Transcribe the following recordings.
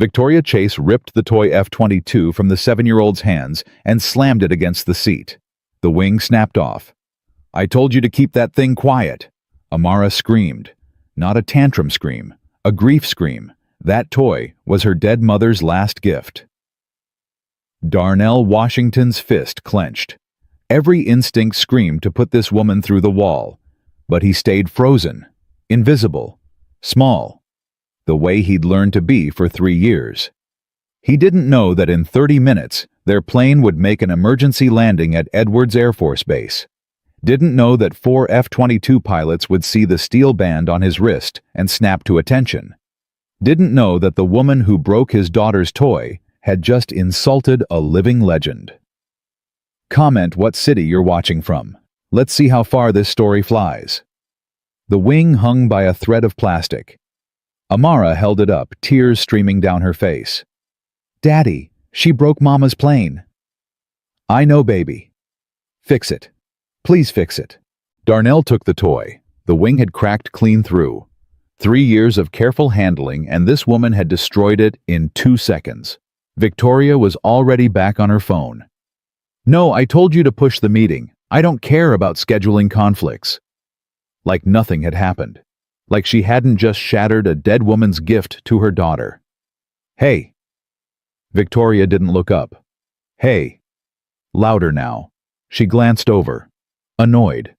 Victoria Chase ripped the toy F-22 from the 7-year-old's hands and slammed it against the seat. The wing snapped off. "I told you to keep that thing quiet," Amara screamed. Not a tantrum scream, a grief scream. That toy was her dead mother's last gift. Darnell Washington's fist clenched. Every instinct screamed to put this woman through the wall, but he stayed frozen, invisible, small, the way he'd learned to be for 3 years. He didn't know that in 30 minutes, their plane would make an emergency landing at Edwards Air Force Base. Didn't know that 4 F-22 pilots would see the steel band on his wrist and snap to attention. Didn't know that the woman who broke his daughter's toy had just insulted a living legend. Comment what city you're watching from. Let's see how far this story flies. The wing hung by a thread of plastic. Amara held it up, tears streaming down her face. "Daddy, she broke Mama's plane." "I know, baby. Fix it. Please fix it." Darnell took the toy. The wing had cracked clean through. 3 years of careful handling, and this woman had destroyed it in 2 seconds. Victoria was already back on her phone. "No, I told you to push the meeting. I don't care about scheduling conflicts." Like nothing had happened. Like she hadn't just shattered a dead woman's gift to her daughter. "Hey." Victoria didn't look up. "Hey." Louder now. She glanced over. Annoyed.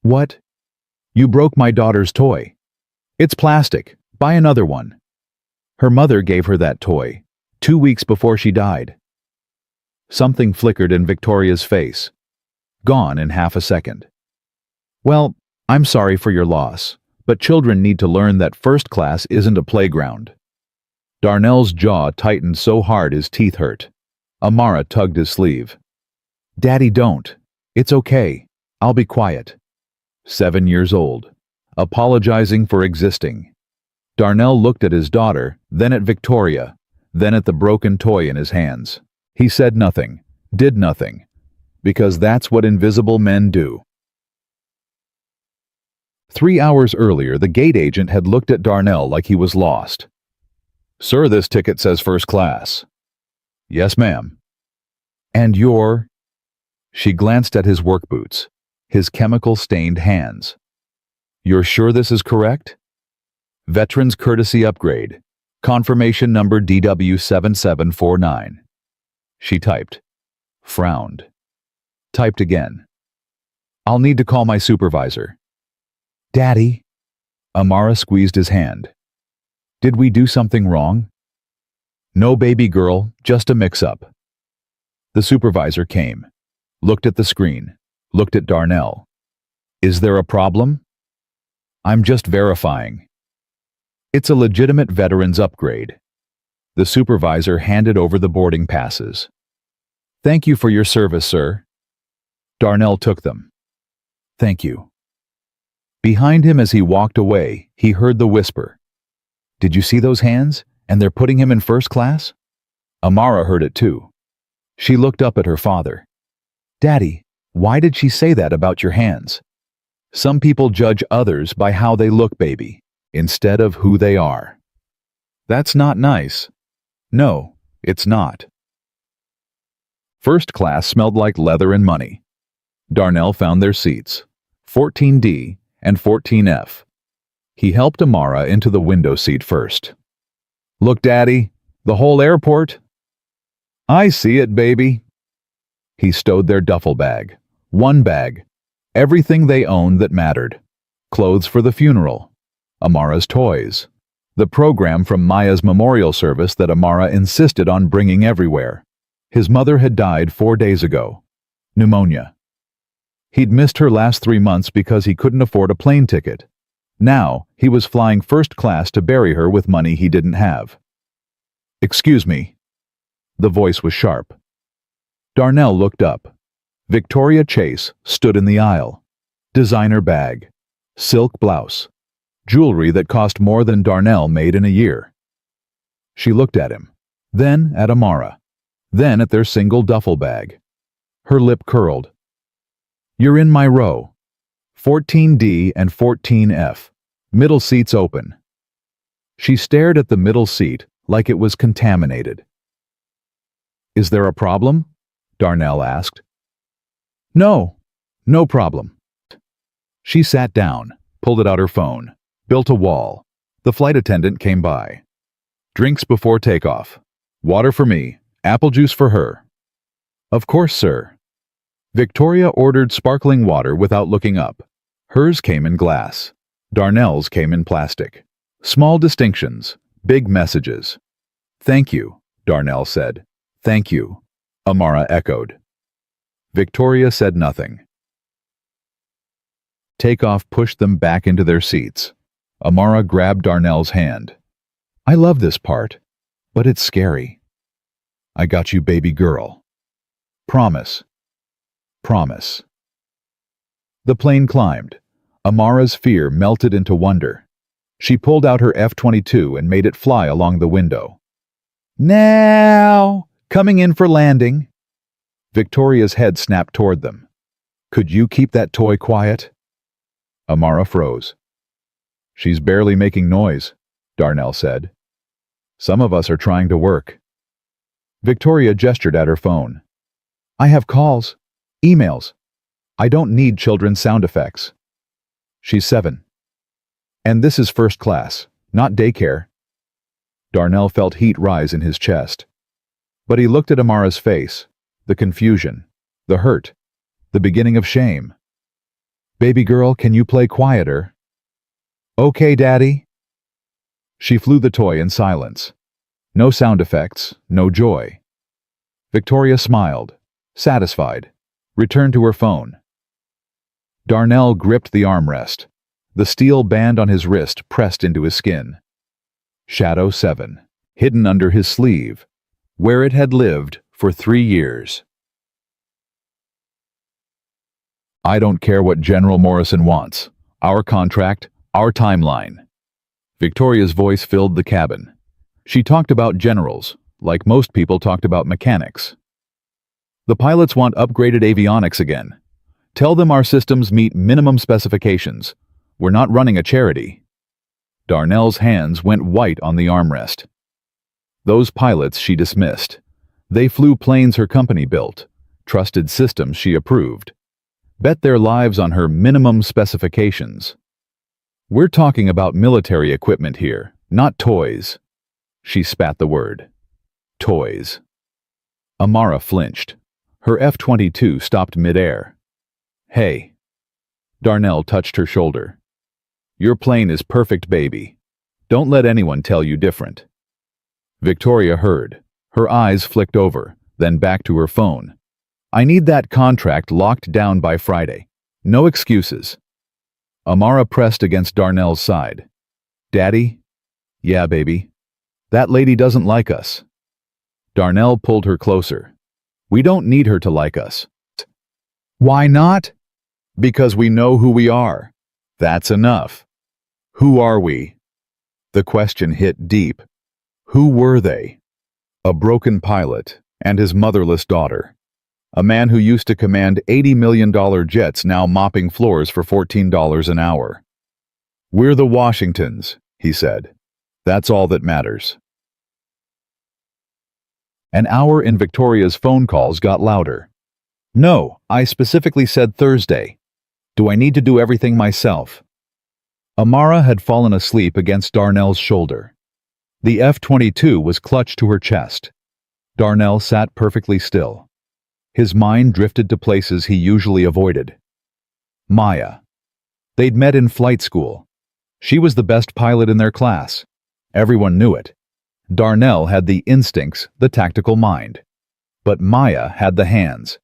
"What?" "You broke my daughter's toy." "It's plastic. Buy another one." Her mother gave her that toy 2 weeks before she died. Something flickered in Victoria's face. Gone in half a second. "Well, I'm sorry for your loss, but children need to learn that first class isn't a playground." Darnell's jaw tightened so hard his teeth hurt. Amara tugged his sleeve. "Daddy, don't. It's okay. I'll be quiet." 7 years old. Apologizing for existing. Darnell looked at his daughter, then at Victoria, then at the broken toy in his hands. He said nothing, did nothing, because that's what invisible men do. 3 hours earlier, the gate agent had looked at Darnell like he was lost. "Sir, this ticket says first class." "Yes, ma'am." "And you're—" She glanced at his work boots, his chemical-stained hands. "You're sure this is correct?" "Veterans Courtesy Upgrade. Confirmation number DW7749. She typed. Frowned. Typed again. "I'll need to call my supervisor." "Daddy." Amara squeezed his hand. "Did we do something wrong?" "No, baby girl, just a mix-up." The supervisor came, looked at the screen, looked at Darnell. "Is there a problem?" "I'm just verifying." "It's a legitimate veterans upgrade." The supervisor handed over the boarding passes. "Thank you for your service, sir." Darnell took them. "Thank you." Behind him as he walked away, he heard the whisper. "Did you see those hands? And they're putting him in first class?" Amara heard it too. She looked up at her father. "Daddy, why did she say that about your hands?" "Some people judge others by how they look, baby, instead of who they are." "That's not nice." "No, it's not." First class smelled like leather and money. Darnell found their seats, 14D and 14F. He helped Amara into the window seat first. "Look, Daddy, the whole airport." "I see it, baby." He stowed their duffel bag. One bag. Everything they owned that mattered. Clothes for the funeral. Amara's toys. The program from Maya's memorial service that Amara insisted on bringing everywhere. His mother had died 4 days ago. Pneumonia. He'd missed her last 3 months because he couldn't afford a plane ticket. Now, he was flying first class to bury her with money he didn't have. "Excuse me." The voice was sharp. Darnell looked up. Victoria Chase stood in the aisle. Designer bag. Silk blouse. Jewelry that cost more than Darnell made in a year. She looked at him, then at Amara, then at their single duffel bag. Her lip curled. "You're in my row. 14D and 14F. Middle seats open." She stared at the middle seat like it was contaminated. "Is there a problem?" Darnell asked. "No, no problem." She sat down, pulled out her phone, built a wall. The flight attendant came by. "Drinks before takeoff. Water for me, apple juice for her." "Of course, sir." Victoria ordered sparkling water without looking up. Hers came in glass. Darnell's came in plastic. Small distinctions, big messages. "Thank you," Darnell said. "Thank you," Amara echoed. Victoria said nothing. Takeoff pushed them back into their seats. Amara grabbed Darnell's hand. "I love this part, but it's scary." "I got you, baby girl. Promise. Promise." The plane climbed. Amara's fear melted into wonder. She pulled out her F-22 and made it fly along the window. "Now! Coming in for landing." Victoria's head snapped toward them. "Could you keep that toy quiet?" Amara froze. "She's barely making noise," Darnell said. "Some of us are trying to work." Victoria gestured at her phone. "I have calls, emails. I don't need children's sound effects." "She's 7. And this is first class, not daycare." Darnell felt heat rise in his chest. But he looked at Amara's face, the confusion, the hurt, the beginning of shame. "Baby girl, can you play quieter?" "Okay, Daddy." She flew the toy in silence. No sound effects, no joy. Victoria smiled, satisfied, returned to her phone. Darnell gripped the armrest. The steel band on his wrist pressed into his skin. Shadow 7, hidden under his sleeve, where it had lived for 3 years. "I don't care what General Morrison wants. Our contract, our timeline." Victoria's voice filled the cabin. She talked about generals, like most people talked about mechanics. "The pilots want upgraded avionics again. Tell them our systems meet minimum specifications. We're not running a charity." Darnell's hands went white on the armrest. Those pilots she dismissed. They flew planes her company built, trusted systems she approved. Bet their lives on her minimum specifications. "We're talking about military equipment here, not toys." She spat the word. "Toys." Amara flinched. Her F-22 stopped midair. "Hey." Darnell touched her shoulder. "Your plane is perfect, baby. Don't let anyone tell you different." Victoria heard. Her eyes flicked over, then back to her phone. "I need that contract locked down by Friday. No excuses." Amara pressed against Darnell's side. "Daddy?" "Yeah, baby." "That lady doesn't like us." Darnell pulled her closer. "We don't need her to like us." "Why not?" "Because we know who we are. That's enough." "Who are we?" The question hit deep. Who were they? A broken pilot and his motherless daughter. A man who used to command $80 million jets now mopping floors for $14 an hour. "We're the Washingtons," he said. "That's all that matters." An hour in Victoria's phone calls got louder. "No, I specifically said Thursday. Do I need to do everything myself?" Amara had fallen asleep against Darnell's shoulder. The F-22 was clutched to her chest. Darnell sat perfectly still. His mind drifted to places he usually avoided. Maya. They'd met in flight school. She was the best pilot in their class. Everyone knew it. Darnell had the instincts, the tactical mind. But Maya had the hands.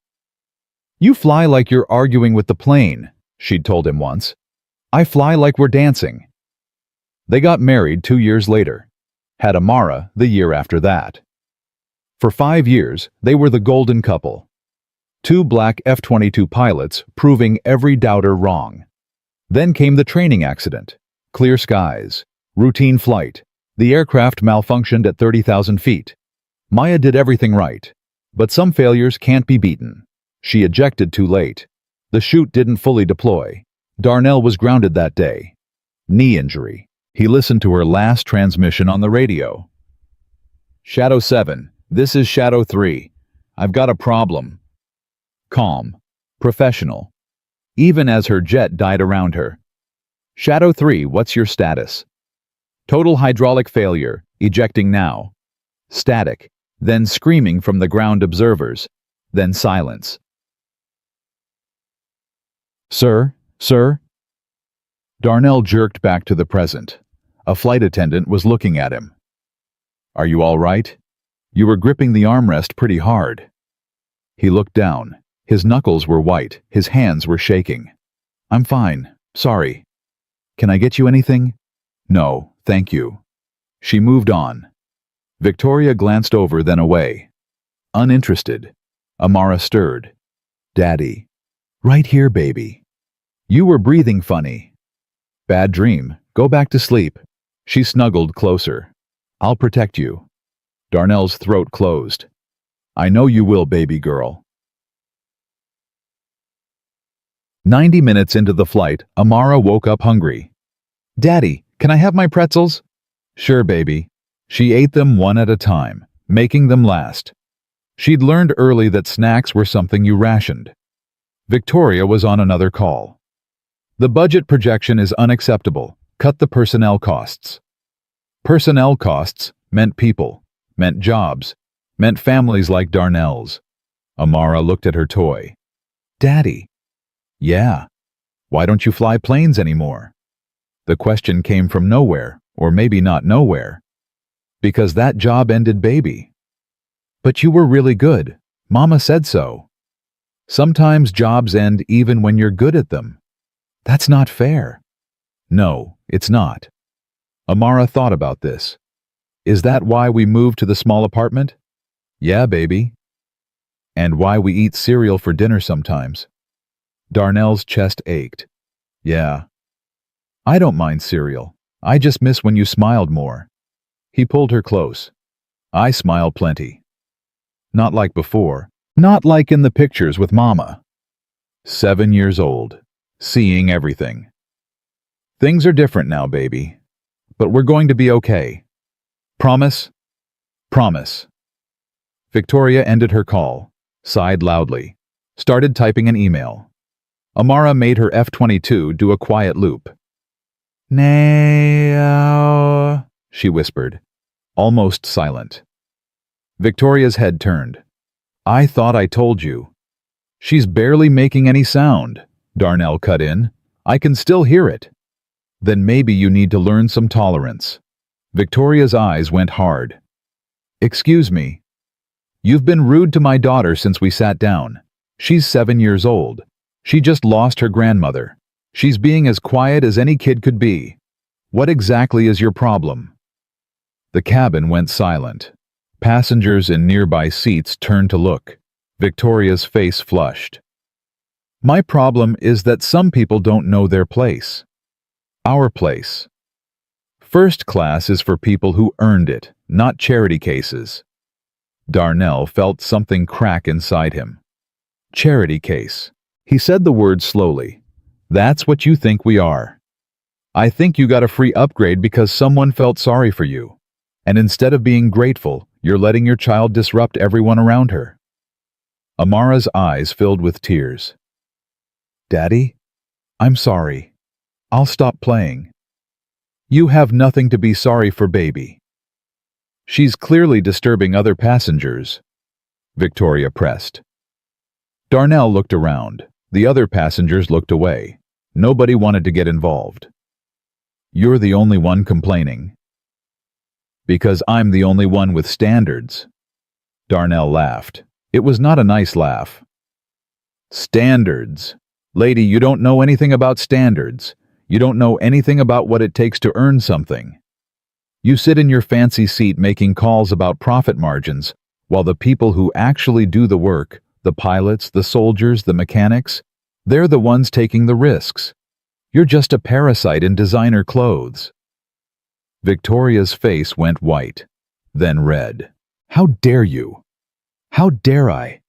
"You fly like you're arguing with the plane," she'd told him once. "I fly like we're dancing." They got married 2 years later. Had Amara the year after that. For 5 years, they were the golden couple. 2 black F-22 pilots proving every doubter wrong. Then came the training accident. Clear skies. Routine flight. The aircraft malfunctioned at 30,000 feet. Maya did everything right. But some failures can't be beaten. She ejected too late. The chute didn't fully deploy. Darnell was grounded that day. Knee injury. He listened to her last transmission on the radio. Shadow 7, this is Shadow 3. I've got a problem. Calm. Professional. Even as her jet died around her. Shadow 3, what's your status? Total hydraulic failure. Ejecting now. Static. Then screaming from the ground observers. Then silence. Sir? Sir? Darnell jerked back to the present. A flight attendant was looking at him. Are you all right? You were gripping the armrest pretty hard. He looked down. His knuckles were white. His hands were shaking. I'm fine. Sorry. Can I get you anything? No, thank you. She moved on. Victoria glanced over, then away. Uninterested. Amara stirred. Daddy. Right here, baby. You were breathing funny. Bad dream. Go back to sleep. She snuggled closer. I'll protect you. Darnell's throat closed. I know you will, baby girl. 90 minutes into the flight, Amara woke up hungry. Daddy, can I have my pretzels? Sure, baby. She ate them one at a time, making them last. She'd learned early that snacks were something you rationed. Victoria was on another call. The budget projection is unacceptable. Cut the personnel costs. Personnel costs meant people, meant jobs, meant families like Darnell's. Amara looked at her toy. Daddy. Yeah. Why don't you fly planes anymore? The question came from nowhere, or maybe not nowhere. Because that job ended, baby. But you were really good. Mama said so. Sometimes jobs end even when you're good at them. That's not fair. No, it's not. Amara thought about this. Is that why we moved to the small apartment? Yeah, baby. And why we eat cereal for dinner sometimes. Darnell's chest ached. Yeah. I don't mind cereal. I just miss when you smiled more. He pulled her close. I smile plenty. Not like before. Not like in the pictures with Mama. 7 years old. Seeing everything. Things are different now, baby. But we're going to be okay. Promise? Promise. Victoria ended her call, sighed loudly, started typing an email. Amara made her F-22 do a quiet loop. Nay, she whispered, almost silent. Victoria's head turned. I thought I told you. She's barely making any sound, Darnell cut in. I can still hear it. Then maybe you need to learn some tolerance. Victoria's eyes went hard. Excuse me. You've been rude to my daughter since we sat down. She's 7 years old. She just lost her grandmother. She's being as quiet as any kid could be. What exactly is your problem? The cabin went silent. Passengers in nearby seats turned to look. Victoria's face flushed. My problem is that some people don't know their place. Our place. First class is for people who earned it, not charity cases. Darnell felt something crack inside him. Charity case. He said the word slowly. That's what you think we are. I think you got a free upgrade because someone felt sorry for you. And instead of being grateful, you're letting your child disrupt everyone around her. Amara's eyes filled with tears. Daddy, I'm sorry. I'll stop playing. You have nothing to be sorry for, baby. She's clearly disturbing other passengers. Victoria pressed. Darnell looked around. The other passengers looked away. Nobody wanted to get involved. You're the only one complaining. Because I'm the only one with standards. Darnell laughed. It was not a nice laugh. Standards. Lady, you don't know anything about standards. You don't know anything about what it takes to earn something. You sit in your fancy seat making calls about profit margins, while the people who actually do the work, the pilots, the soldiers, the mechanics, they're the ones taking the risks. You're just a parasite in designer clothes. Victoria's face went white, then red. How dare you? How dare I?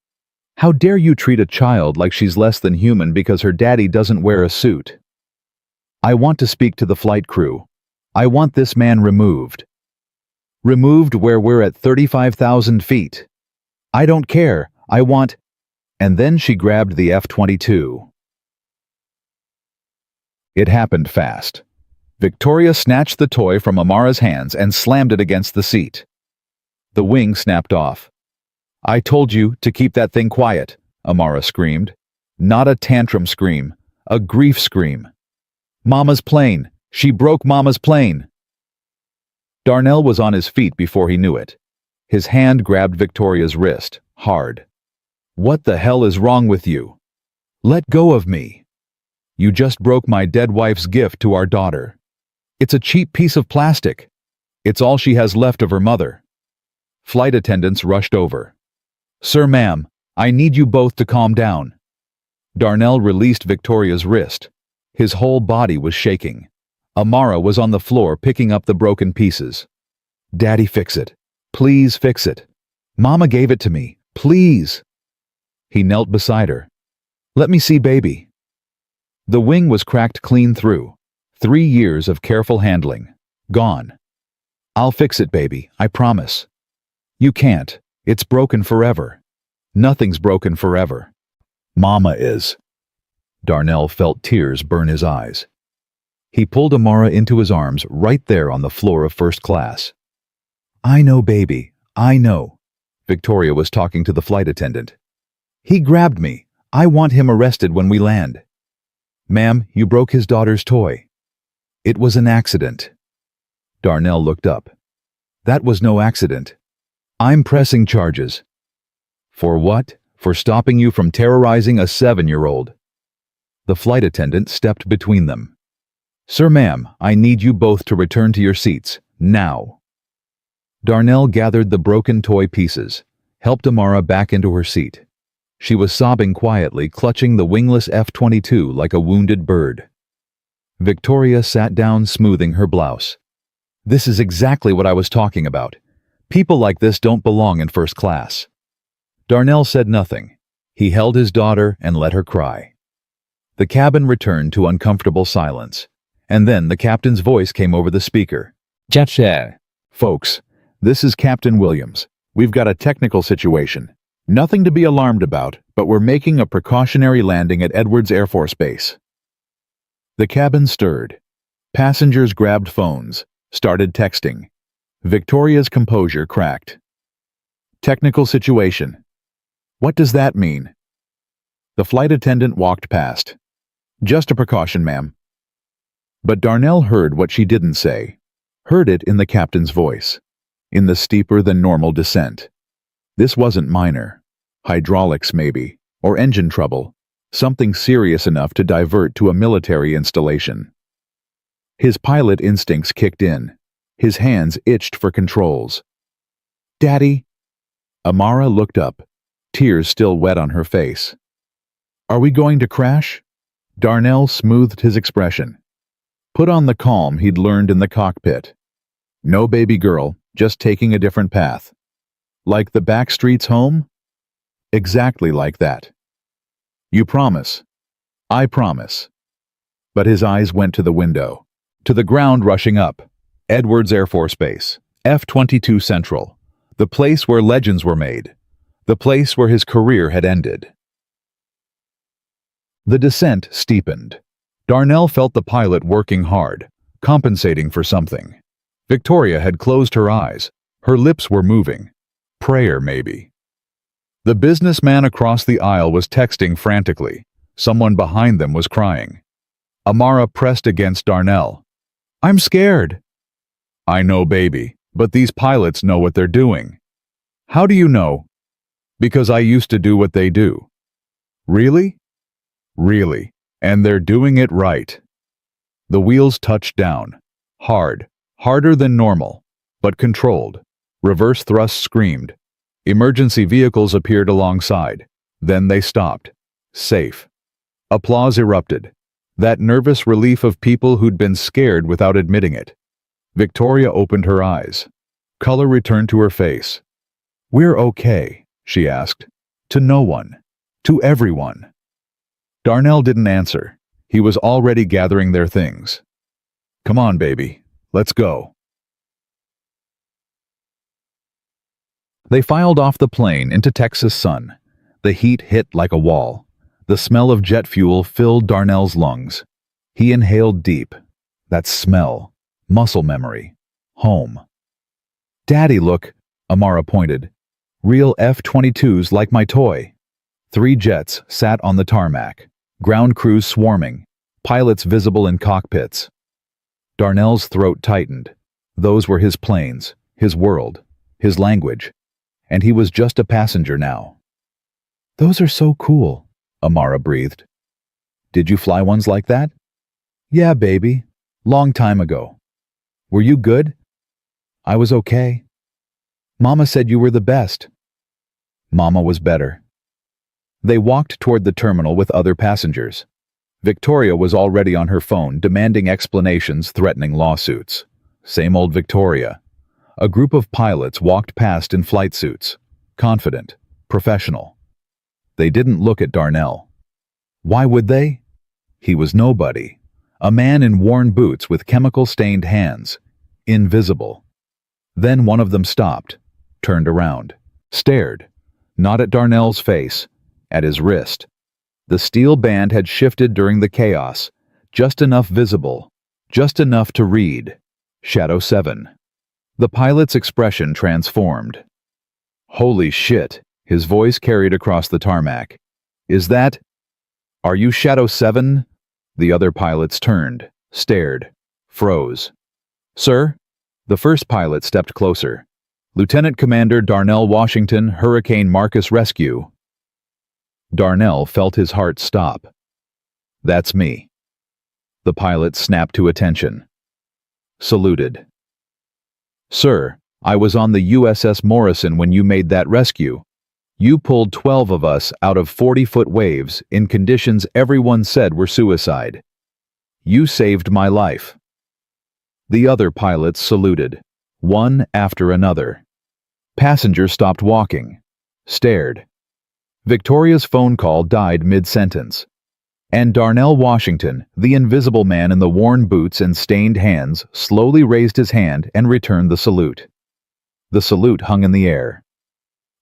How dare you treat a child like she's less than human because her daddy doesn't wear a suit? I want to speak to the flight crew. I want this man removed. Removed where we're at 35,000 feet. I don't care. I want... And then she grabbed the F-22. It happened fast. Victoria snatched the toy from Amara's hands and slammed it against the seat. The wing snapped off. I told you to keep that thing quiet, Amara screamed. Not a tantrum scream, a grief scream. Mama's plane! She broke Mama's plane! Darnell was on his feet before he knew it. His hand grabbed Victoria's wrist, hard. What the hell is wrong with you? Let go of me. You just broke my dead wife's gift to our daughter. It's a cheap piece of plastic. It's all she has left of her mother. Flight attendants rushed over. Sir, ma'am, I need you both to calm down. Darnell released Victoria's wrist. His whole body was shaking. Amara was on the floor picking up the broken pieces. Daddy, fix it. Please fix it. Mama gave it to me. Please. He knelt beside her. Let me see, baby. The wing was cracked clean through. 3 years of careful handling. Gone. I'll fix it, baby. I promise. You can't. It's broken forever. Nothing's broken forever. Mama is. Darnell felt tears burn his eyes. He pulled Amara into his arms right there on the floor of first class. I know, baby. I know. Victoria was talking to the flight attendant. He grabbed me. I want him arrested when we land. Ma'am, you broke his daughter's toy. It was an accident. Darnell looked up. That was no accident. I'm pressing charges. For what? For stopping you from terrorizing a 7-year-old. The flight attendant stepped between them. Sir, ma'am, I need you both to return to your seats, now. Darnell gathered the broken toy pieces, helped Amara back into her seat. She was sobbing quietly, clutching the wingless F-22 like a wounded bird. Victoria sat down, smoothing her blouse. This is exactly what I was talking about. People like this don't belong in first class. Darnell said nothing. He held his daughter and let her cry. The cabin returned to uncomfortable silence, and then the captain's voice came over the speaker. Folks, this is Captain Williams. We've got a technical situation. Nothing to be alarmed about, but we're making a precautionary landing at Edwards Air Force Base. The cabin stirred. Passengers grabbed phones, started texting. Victoria's composure cracked. Technical situation. What does that mean? The flight attendant walked past. Just a precaution, ma'am. But Darnell heard what she didn't say. Heard it in the captain's voice. In the steeper-than-normal descent. This wasn't minor. Hydraulics, maybe. Or engine trouble. Something serious enough to divert to a military installation. His pilot instincts kicked in. His hands itched for controls. Daddy? Amara looked up, tears still wet on her face. Are we going to crash? Darnell smoothed his expression. Put on the calm he'd learned in the cockpit. No, baby girl, just taking a different path. Like the back streets home? Exactly like that. You promise? I promise. But his eyes went to the window, to the ground rushing up. Edwards Air Force Base, F-22 Central, the place where legends were made, the place where his career had ended. The descent steepened. Darnell felt the pilot working hard, compensating for something. Victoria had closed her eyes. Her lips were moving. Prayer, maybe. The businessman across the aisle was texting frantically. Someone behind them was crying. Amara pressed against Darnell. I'm scared. I know, baby, but these pilots know what they're doing. How do you know? Because I used to do what they do. Really? Really. And they're doing it right. The wheels touched down. Hard. Harder than normal. But controlled. Reverse thrust screamed. Emergency vehicles appeared alongside. Then they stopped. Safe. Applause erupted. That nervous relief of people who'd been scared without admitting it. Victoria opened her eyes. Color returned to her face. We're okay, she asked. To no one. To everyone. Darnell didn't answer. He was already gathering their things. Come on, baby. Let's go. They filed off the plane into Texas sun. The heat hit like a wall. The smell of jet fuel filled Darnell's lungs. He inhaled deep. That smell. Muscle memory. Home. "Daddy, look," Amara pointed. "Real F-22s like my toy." 3 jets sat on the tarmac. Ground crews swarming. Pilots visible in cockpits. Darnell's throat tightened. Those were his planes, his world, his language. And he was just a passenger now. "Those are so cool," Amara breathed. "Did you fly ones like that?" "Yeah, baby. Long time ago." "Were you good?" "I was okay." "Mama said you were the best." "Mama was better." They walked toward the terminal with other passengers. Victoria was already on her phone, demanding explanations, threatening lawsuits. Same old Victoria. A group of pilots walked past in flight suits. Confident. Professional. They didn't look at Darnell. Why would they? He was nobody. A man in worn boots with chemical-stained hands. Invisible. Then one of them stopped, turned around, stared, not at Darnell's face, at his wrist. The steel band had shifted during the chaos, just enough visible, just enough to read. Shadow 7. The pilot's expression transformed. "Holy shit," his voice carried across the tarmac. "Is that... Are you Shadow 7? The other pilots turned, stared, froze. "Sir?" The first pilot stepped closer. "Lieutenant Commander Darnell Washington, Hurricane Marcus Rescue." Darnell felt his heart stop. "That's me." The pilot snapped to attention. Saluted. "Sir, I was on the USS Morrison when you made that rescue. You pulled 12 of us out of 40-foot waves in conditions everyone said were suicide. You saved my life." The other pilots saluted, one after another. Passengers stopped walking, stared. Victoria's phone call died mid-sentence. And Darnell Washington, the invisible man in the worn boots and stained hands, slowly raised his hand and returned the salute. The salute hung in the air.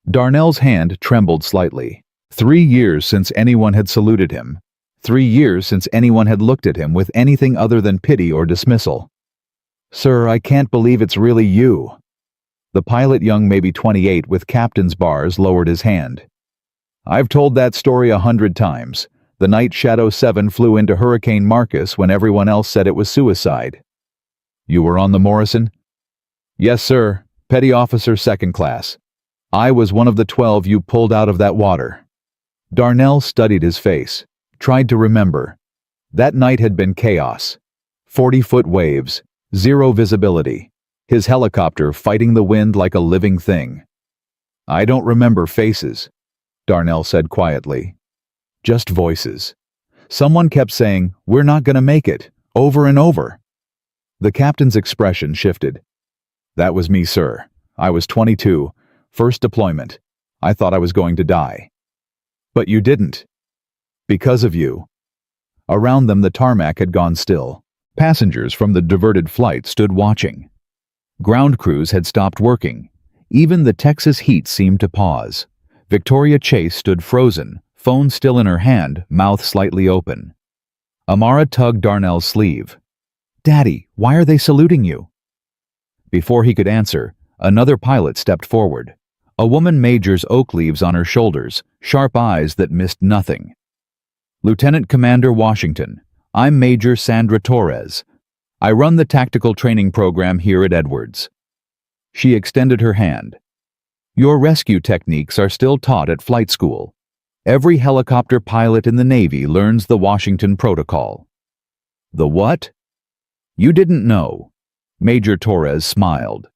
Darnell's hand trembled slightly. 3 years since anyone had saluted him. 3 years since anyone had looked at him with anything other than pity or dismissal. "Sir, I can't believe it's really you." The pilot, young maybe 28 with captain's bars, lowered his hand. "I've told that story 100 times. The night Shadow 7 flew into Hurricane Marcus when everyone else said it was suicide." "You were on the Morrison?" "Yes, sir. Petty Officer 2nd Class. I was one of the 12 you pulled out of that water." Darnell studied his face, tried to remember. That night had been chaos. 40-foot waves, zero visibility. His helicopter fighting the wind like a living thing. "I don't remember faces," Darnell said quietly. "Just voices. Someone kept saying, 'We're not gonna make it,' over and over." The captain's expression shifted. "That was me, sir. I was 22, first deployment. I thought I was going to die." "But you didn't." "Because of you." Around them the tarmac had gone still. Passengers from the diverted flight stood watching. Ground crews had stopped working. Even the Texas heat seemed to pause. Victoria Chase stood frozen, phone still in her hand, mouth slightly open. Amara tugged Darnell's sleeve. "Daddy, why are they saluting you?" Before he could answer, another pilot stepped forward. A woman Major's oak leaves on her shoulders, sharp eyes that missed nothing. "Lieutenant Commander Washington, I'm Major Sandra Torres. I run the tactical training program here at Edwards." She extended her hand. "Your rescue techniques are still taught at flight school. Every helicopter pilot in the Navy learns the Washington Protocol." "The what?" "You didn't know." Major Torres smiled.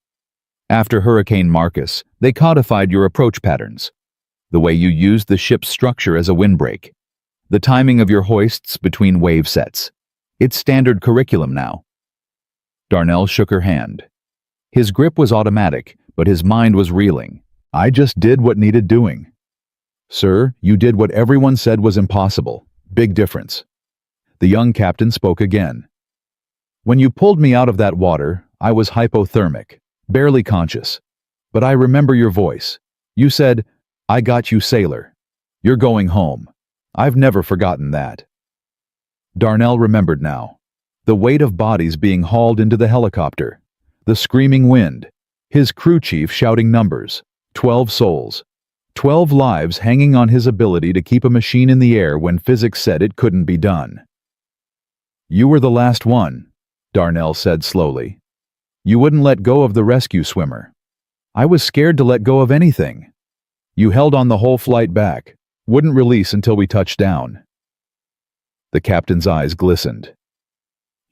"After Hurricane Marcus, they codified your approach patterns. The way you used the ship's structure as a windbreak. The timing of your hoists between wave sets. It's standard curriculum now." Darnell shook her hand. His grip was automatic, but his mind was reeling. "I just did what needed doing." "Sir, you did what everyone said was impossible. Big difference." The young captain spoke again. "When you pulled me out of that water, I was hypothermic, barely conscious. But I remember your voice. You said, "I got you, sailor. You're going home." I've never forgotten that. Darnell remembered now. The weight of bodies being hauled into the helicopter. The screaming wind. His crew chief shouting numbers. 12 souls. 12 lives hanging on his ability to keep a machine in the air when physics said it couldn't be done. "You were the last one," Darnell said slowly. "You wouldn't let go of the rescue swimmer. I was scared to let go of anything. You held on the whole flight back, wouldn't release until we touched down." The captain's eyes glistened.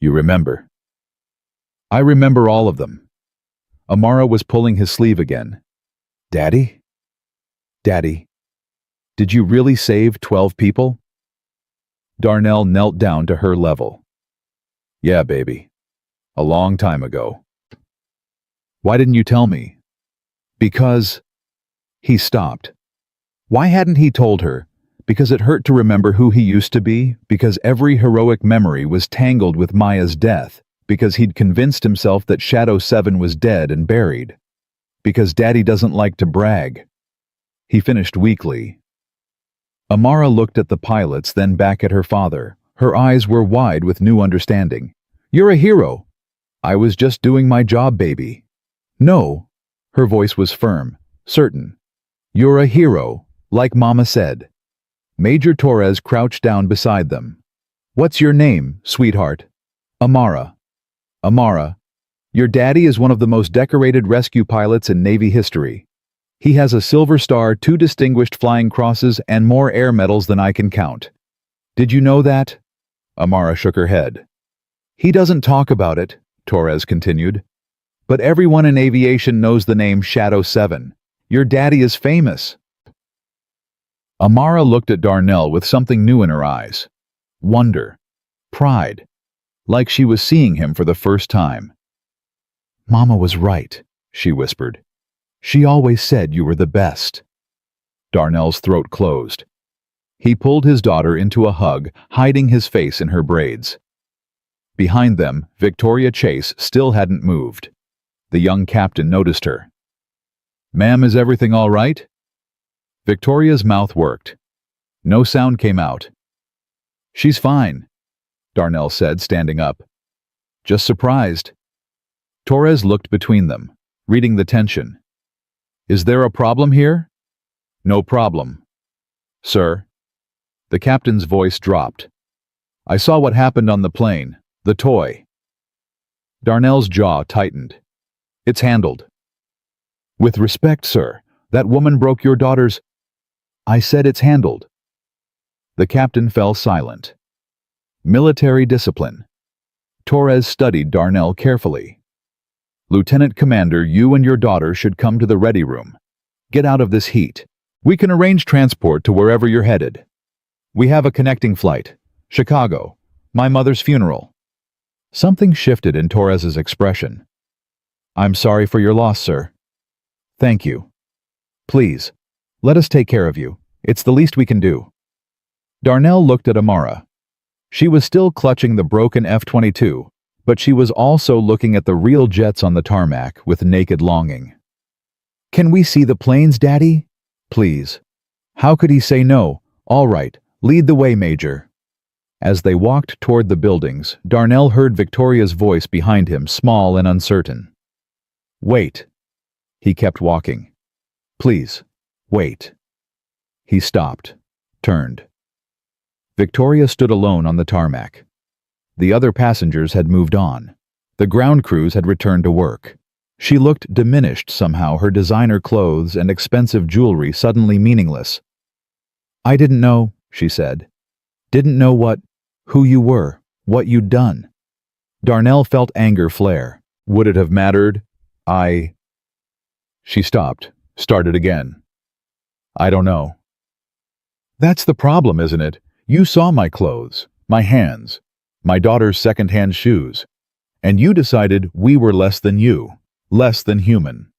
"You remember?" "I remember all of them." Amara was pulling his sleeve again. "Daddy? Daddy, did you really save 12 people?" Darnell knelt down to her level. "Yeah, baby. A long time ago." "Why didn't you tell me?" "Because—" He stopped. Why hadn't he told her? Because it hurt to remember who he used to be? Because every heroic memory was tangled with Maya's death? Because he'd convinced himself that Shadow 7 was dead and buried? Because Daddy doesn't like to brag? He finished weakly. Amara looked at the pilots, then back at her father. Her eyes were wide with new understanding. "You're a hero." "I was just doing my job, baby." "No." Her voice was firm, certain. "You're a hero, like Mama said." Major Torres crouched down beside them. "What's your name, sweetheart?" "Amara." "Amara, your daddy is one of the most decorated rescue pilots in Navy history. He has a Silver Star, 2 Distinguished Flying Crosses, and more air medals than I can count. Did you know that?" Amara shook her head. "He doesn't talk about it," Torres continued. "But everyone in aviation knows the name Shadow 7. Your daddy is famous." Amara looked at Darnell with something new in her eyes. Wonder. Pride. Like she was seeing him for the first time. "Mama was right," she whispered. "She always said you were the best." Darnell's throat closed. He pulled his daughter into a hug, hiding his face in her braids. Behind them, Victoria Chase still hadn't moved. The young captain noticed her. "Ma'am, is everything all right?" Victoria's mouth worked. No sound came out. "She's fine," Darnell said, standing up. "Just surprised." Torres looked between them, reading the tension. "Is there a problem here?" "No problem." "Sir?" The captain's voice dropped. "I saw what happened on the plane, the toy." Darnell's jaw tightened. "It's handled." "With respect, sir, that woman broke your daughter's—" "I said it's handled." The captain fell silent. Military discipline. Torres studied Darnell carefully. "Lieutenant Commander, you and your daughter should come to the ready room. Get out of this heat. We can arrange transport to wherever you're headed. We have a connecting flight. Chicago. My mother's funeral." Something shifted in Torres's expression. "I'm sorry for your loss, sir." "Thank you. Please, let us take care of you. It's the least we can do." Darnell looked at Amara. She was still clutching the broken F-22, but she was also looking at the real jets on the tarmac with naked longing. "Can we see the planes, Daddy? Please." How could he say no? "All right, lead the way, Major." As they walked toward the buildings, Darnell heard Victoria's voice behind him, small and uncertain. "Wait." He kept walking. "Please, wait." He stopped, turned. Victoria stood alone on the tarmac. The other passengers had moved on. The ground crews had returned to work. She looked diminished somehow, her designer clothes and expensive jewelry suddenly meaningless. "I didn't know," she said. "Didn't know who you were, what you'd done." Darnell felt anger flare. Would it have mattered? She stopped, started again. "I don't know." "That's the problem, isn't it? You saw my clothes, my hands, my daughter's second-hand shoes, and you decided we were less than you, less than human.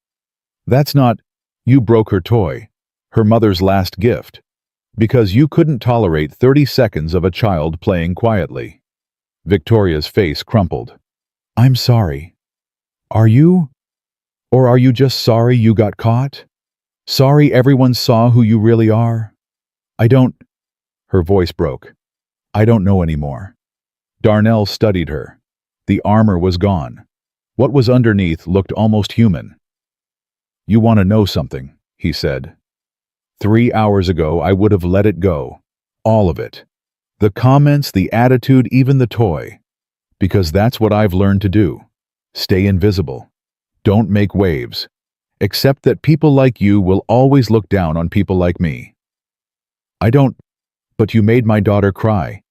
That's not— You broke her toy, her mother's last gift, because you couldn't tolerate 30 seconds of a child playing quietly." Victoria's face crumpled. "I'm sorry. Are you?" Or are you just sorry you got caught? Sorry everyone saw who you really are? I don't— Her voice broke. I don't know anymore. Darnell studied her. The armor was gone. What was underneath looked almost human. You want to know something, he said. 3 hours ago I would have let it go. All of it. The comments, the attitude, even the toy. Because that's what I've learned to do. Stay invisible. Don't make waves. Accept that people like you will always look down on people like me. I don't— But you made my daughter cry.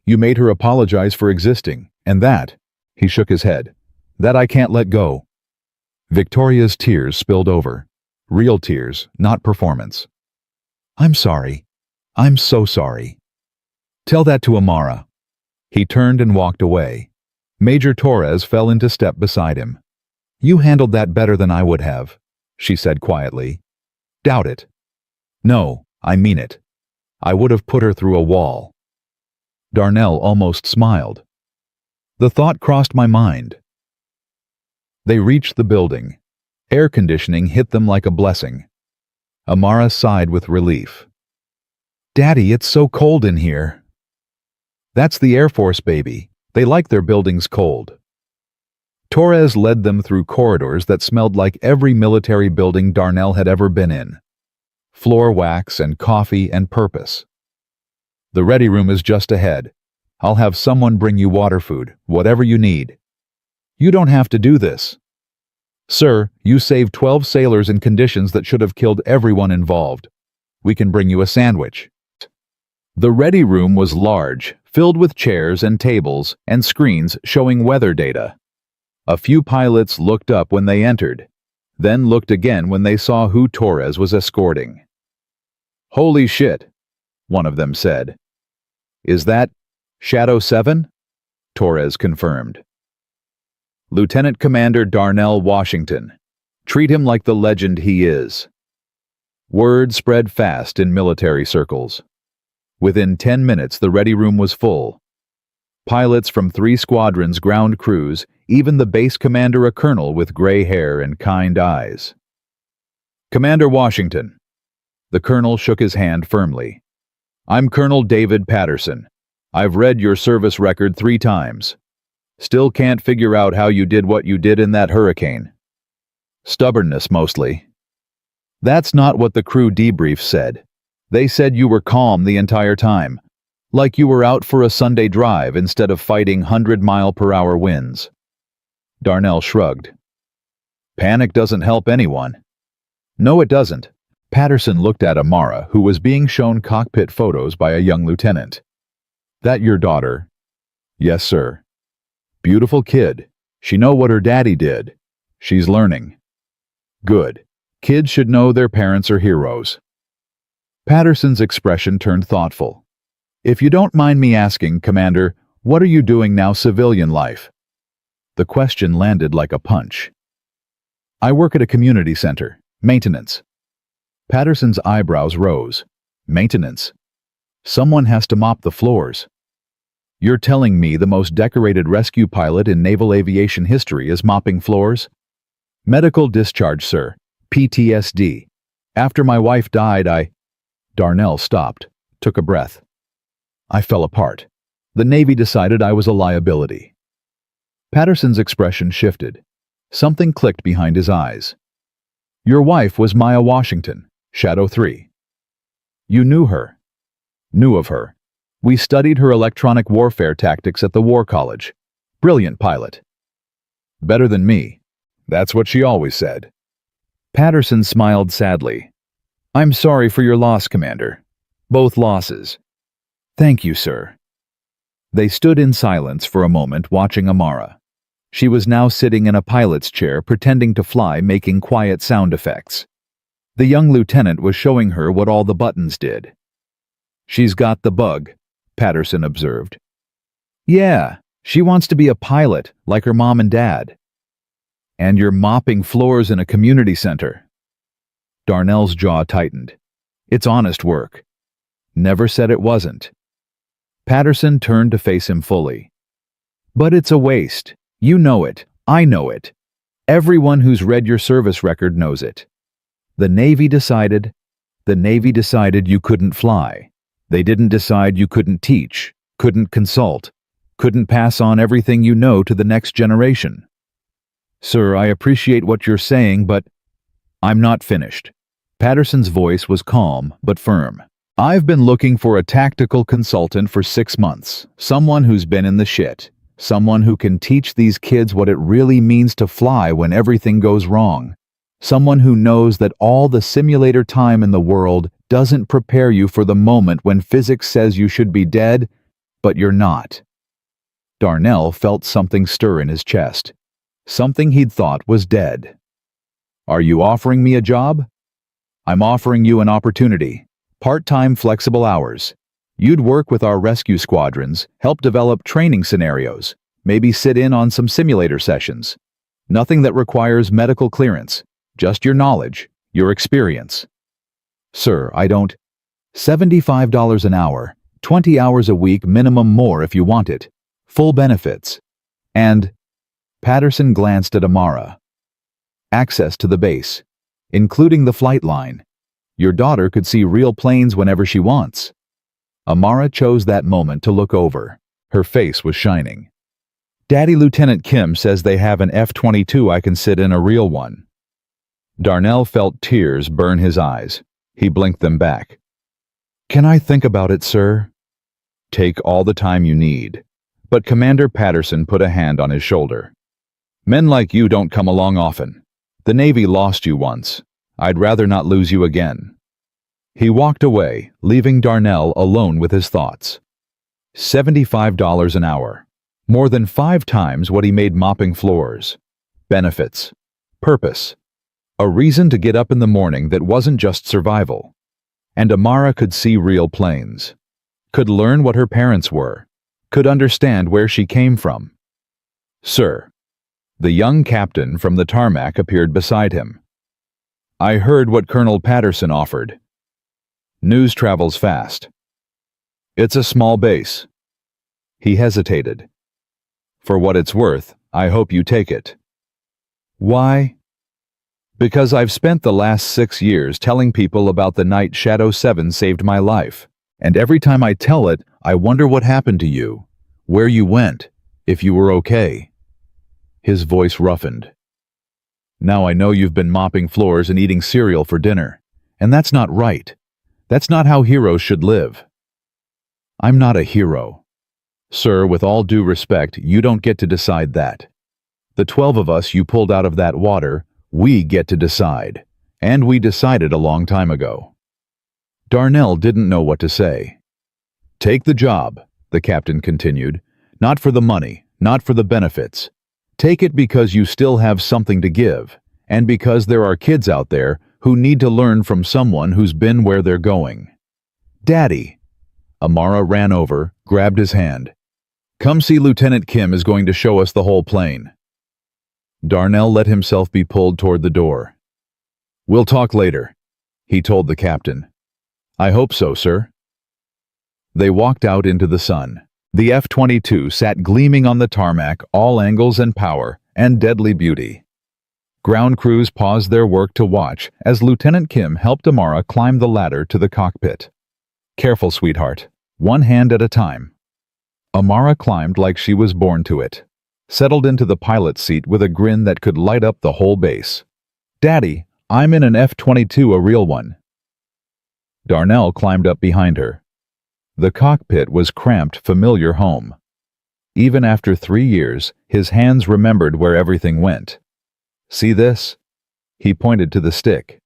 You made her apologize for existing, and that— He shook his head. That I can't let go. Victoria's tears spilled over. Real tears, not performance. I'm sorry. I'm so sorry. Tell that to Amara. He turned and walked away. Major Torres fell into step beside him. You handled that better than I would have, she said quietly. Doubt it. No, I mean it. I would have put her through a wall. Darnell almost smiled. The thought crossed my mind. They reached the building. Air conditioning hit them like a blessing. Amara sighed with relief. Daddy, it's so cold in here. That's the Air Force, baby. They like their buildings cold. Torres led them through corridors that smelled like every military building Darnell had ever been in. Floor wax and coffee and purpose. The ready room is just ahead. I'll have someone bring you water food, whatever you need. You don't have to do this. Sir, you saved 12 sailors in conditions that should have killed everyone involved. We can bring you a sandwich. The ready room was large, filled with chairs and tables and screens showing weather data. A few pilots looked up when they entered, then looked again when they saw who Torres was escorting. Holy shit, one of them said. Is that Shadow 7? Torres confirmed. Lieutenant Commander Darnell Washington. Treat him like the legend he is. Word spread fast in military circles. Within 10 minutes, the ready room was full. Pilots from 3 squadrons, ground crews, even the base commander, a colonel with gray hair and kind eyes. Commander Washington. The colonel shook his hand firmly. I'm Colonel David Patterson. I've read your service record 3 times. Still can't figure out how you did what you did in that hurricane. Stubbornness, mostly. That's not what the crew debrief said. They said you were calm the entire time, like you were out for a Sunday drive instead of fighting 100-mile-per-hour winds. Darnell shrugged. Panic doesn't help anyone. No, it doesn't. Patterson looked at Amara, who was being shown cockpit photos by a young lieutenant. That your daughter? Yes, sir. Beautiful kid. She know what her daddy did. She's learning. Good. Kids should know their parents are heroes. Patterson's expression turned thoughtful. If you don't mind me asking, Commander, what are you doing now, civilian life? The question landed like a punch. I work at a community center. Maintenance. Patterson's eyebrows rose. Maintenance. Someone has to mop the floors. You're telling me the most decorated rescue pilot in naval aviation history is mopping floors? Medical discharge, sir. PTSD. After my wife died, Darnell stopped, took a breath. I fell apart. The Navy decided I was a liability. Patterson's expression shifted. Something clicked behind his eyes. Your wife was Maya Washington, Shadow 3. You knew her. Knew of her. We studied her electronic warfare tactics at the War College. Brilliant pilot. Better than me. That's what she always said. Patterson smiled sadly. I'm sorry for your loss, Commander. Both losses. Thank you, sir. They stood in silence for a moment, watching Amara. She was now sitting in a pilot's chair, pretending to fly, making quiet sound effects. The young lieutenant was showing her what all the buttons did. She's got the bug, Patterson observed. Yeah, she wants to be a pilot, like her mom and dad. And you're mopping floors in a community center. Darnell's jaw tightened. It's honest work. Never said it wasn't. Patterson turned to face him fully. But it's a waste. You know it. I know it. Everyone who's read your service record knows it. The Navy decided you couldn't fly. They didn't decide you couldn't teach, couldn't consult, couldn't pass on everything you know to the next generation. Sir, I appreciate what you're saying, but I'm not finished. Patterson's voice was calm but firm. I've been looking for a tactical consultant for 6 months, someone who's been in the shit, someone who can teach these kids what it really means to fly when everything goes wrong, someone who knows that all the simulator time in the world doesn't prepare you for the moment when physics says you should be dead, but you're not. Darnell felt something stir in his chest, something he'd thought was dead. Are you offering me a job? I'm offering you an opportunity. Part-time flexible hours. You'd work with our rescue squadrons, help develop training scenarios, maybe sit in on some simulator sessions. Nothing that requires medical clearance, just your knowledge, your experience. Sir, I don't. $75 an hour, 20 hours a week minimum, more if you want it. Full benefits. And Patterson glanced at Amara. Access to the base, including the flight line. Your daughter could see real planes whenever she wants. Amara chose that moment to look over. Her face was shining. Daddy, Lieutenant Kim says they have an F-22 I can sit in, a real one. Darnell felt tears burn his eyes. He blinked them back. Can I think about it, sir? Take all the time you need. But Commander Patterson put a hand on his shoulder. Men like you don't come along often. The Navy lost you once. I'd rather not lose you again. He walked away, leaving Darnell alone with his thoughts. $75 an hour. More than 5 times what he made mopping floors. Benefits. Purpose. A reason to get up in the morning that wasn't just survival. And Amara could see real planes. Could learn what her parents were. Could understand where she came from. Sir. The young captain from the tarmac appeared beside him. I heard what Colonel Patterson offered. News travels fast. It's a small base. He hesitated. For what it's worth, I hope you take it. Why? Because I've spent the last 6 years telling people about the night Shadow 7 saved my life. And every time I tell it, I wonder what happened to you, where you went, if you were okay. His voice roughened. Now I know you've been mopping floors and eating cereal for dinner, and that's not right. That's not how heroes should live. I'm not a hero. Sir, with all due respect, you don't get to decide that. The 12 of us you pulled out of that water, we get to decide. And we decided a long time ago. Darnell didn't know what to say. Take the job, the captain continued. Not for the money, not for the benefits. Take it because you still have something to give, and because there are kids out there who need to learn from someone who's been where they're going. Daddy! Amara ran over, grabbed his hand. Come see Lieutenant Kim is going to show us the whole plane. Darnell let himself be pulled toward the door. We'll talk later, he told the captain. I hope so, sir. They walked out into the sun. The F-22 sat gleaming on the tarmac, all angles and power, and deadly beauty. Ground crews paused their work to watch as Lieutenant Kim helped Amara climb the ladder to the cockpit. Careful, sweetheart. One hand at a time. Amara climbed like she was born to it, settled into the pilot's seat with a grin that could light up the whole base. Daddy, I'm in an F-22, a real one. Darnell climbed up behind her. The cockpit was cramped, familiar home. Even after 3 years, his hands remembered where everything went. See this? He pointed to the stick.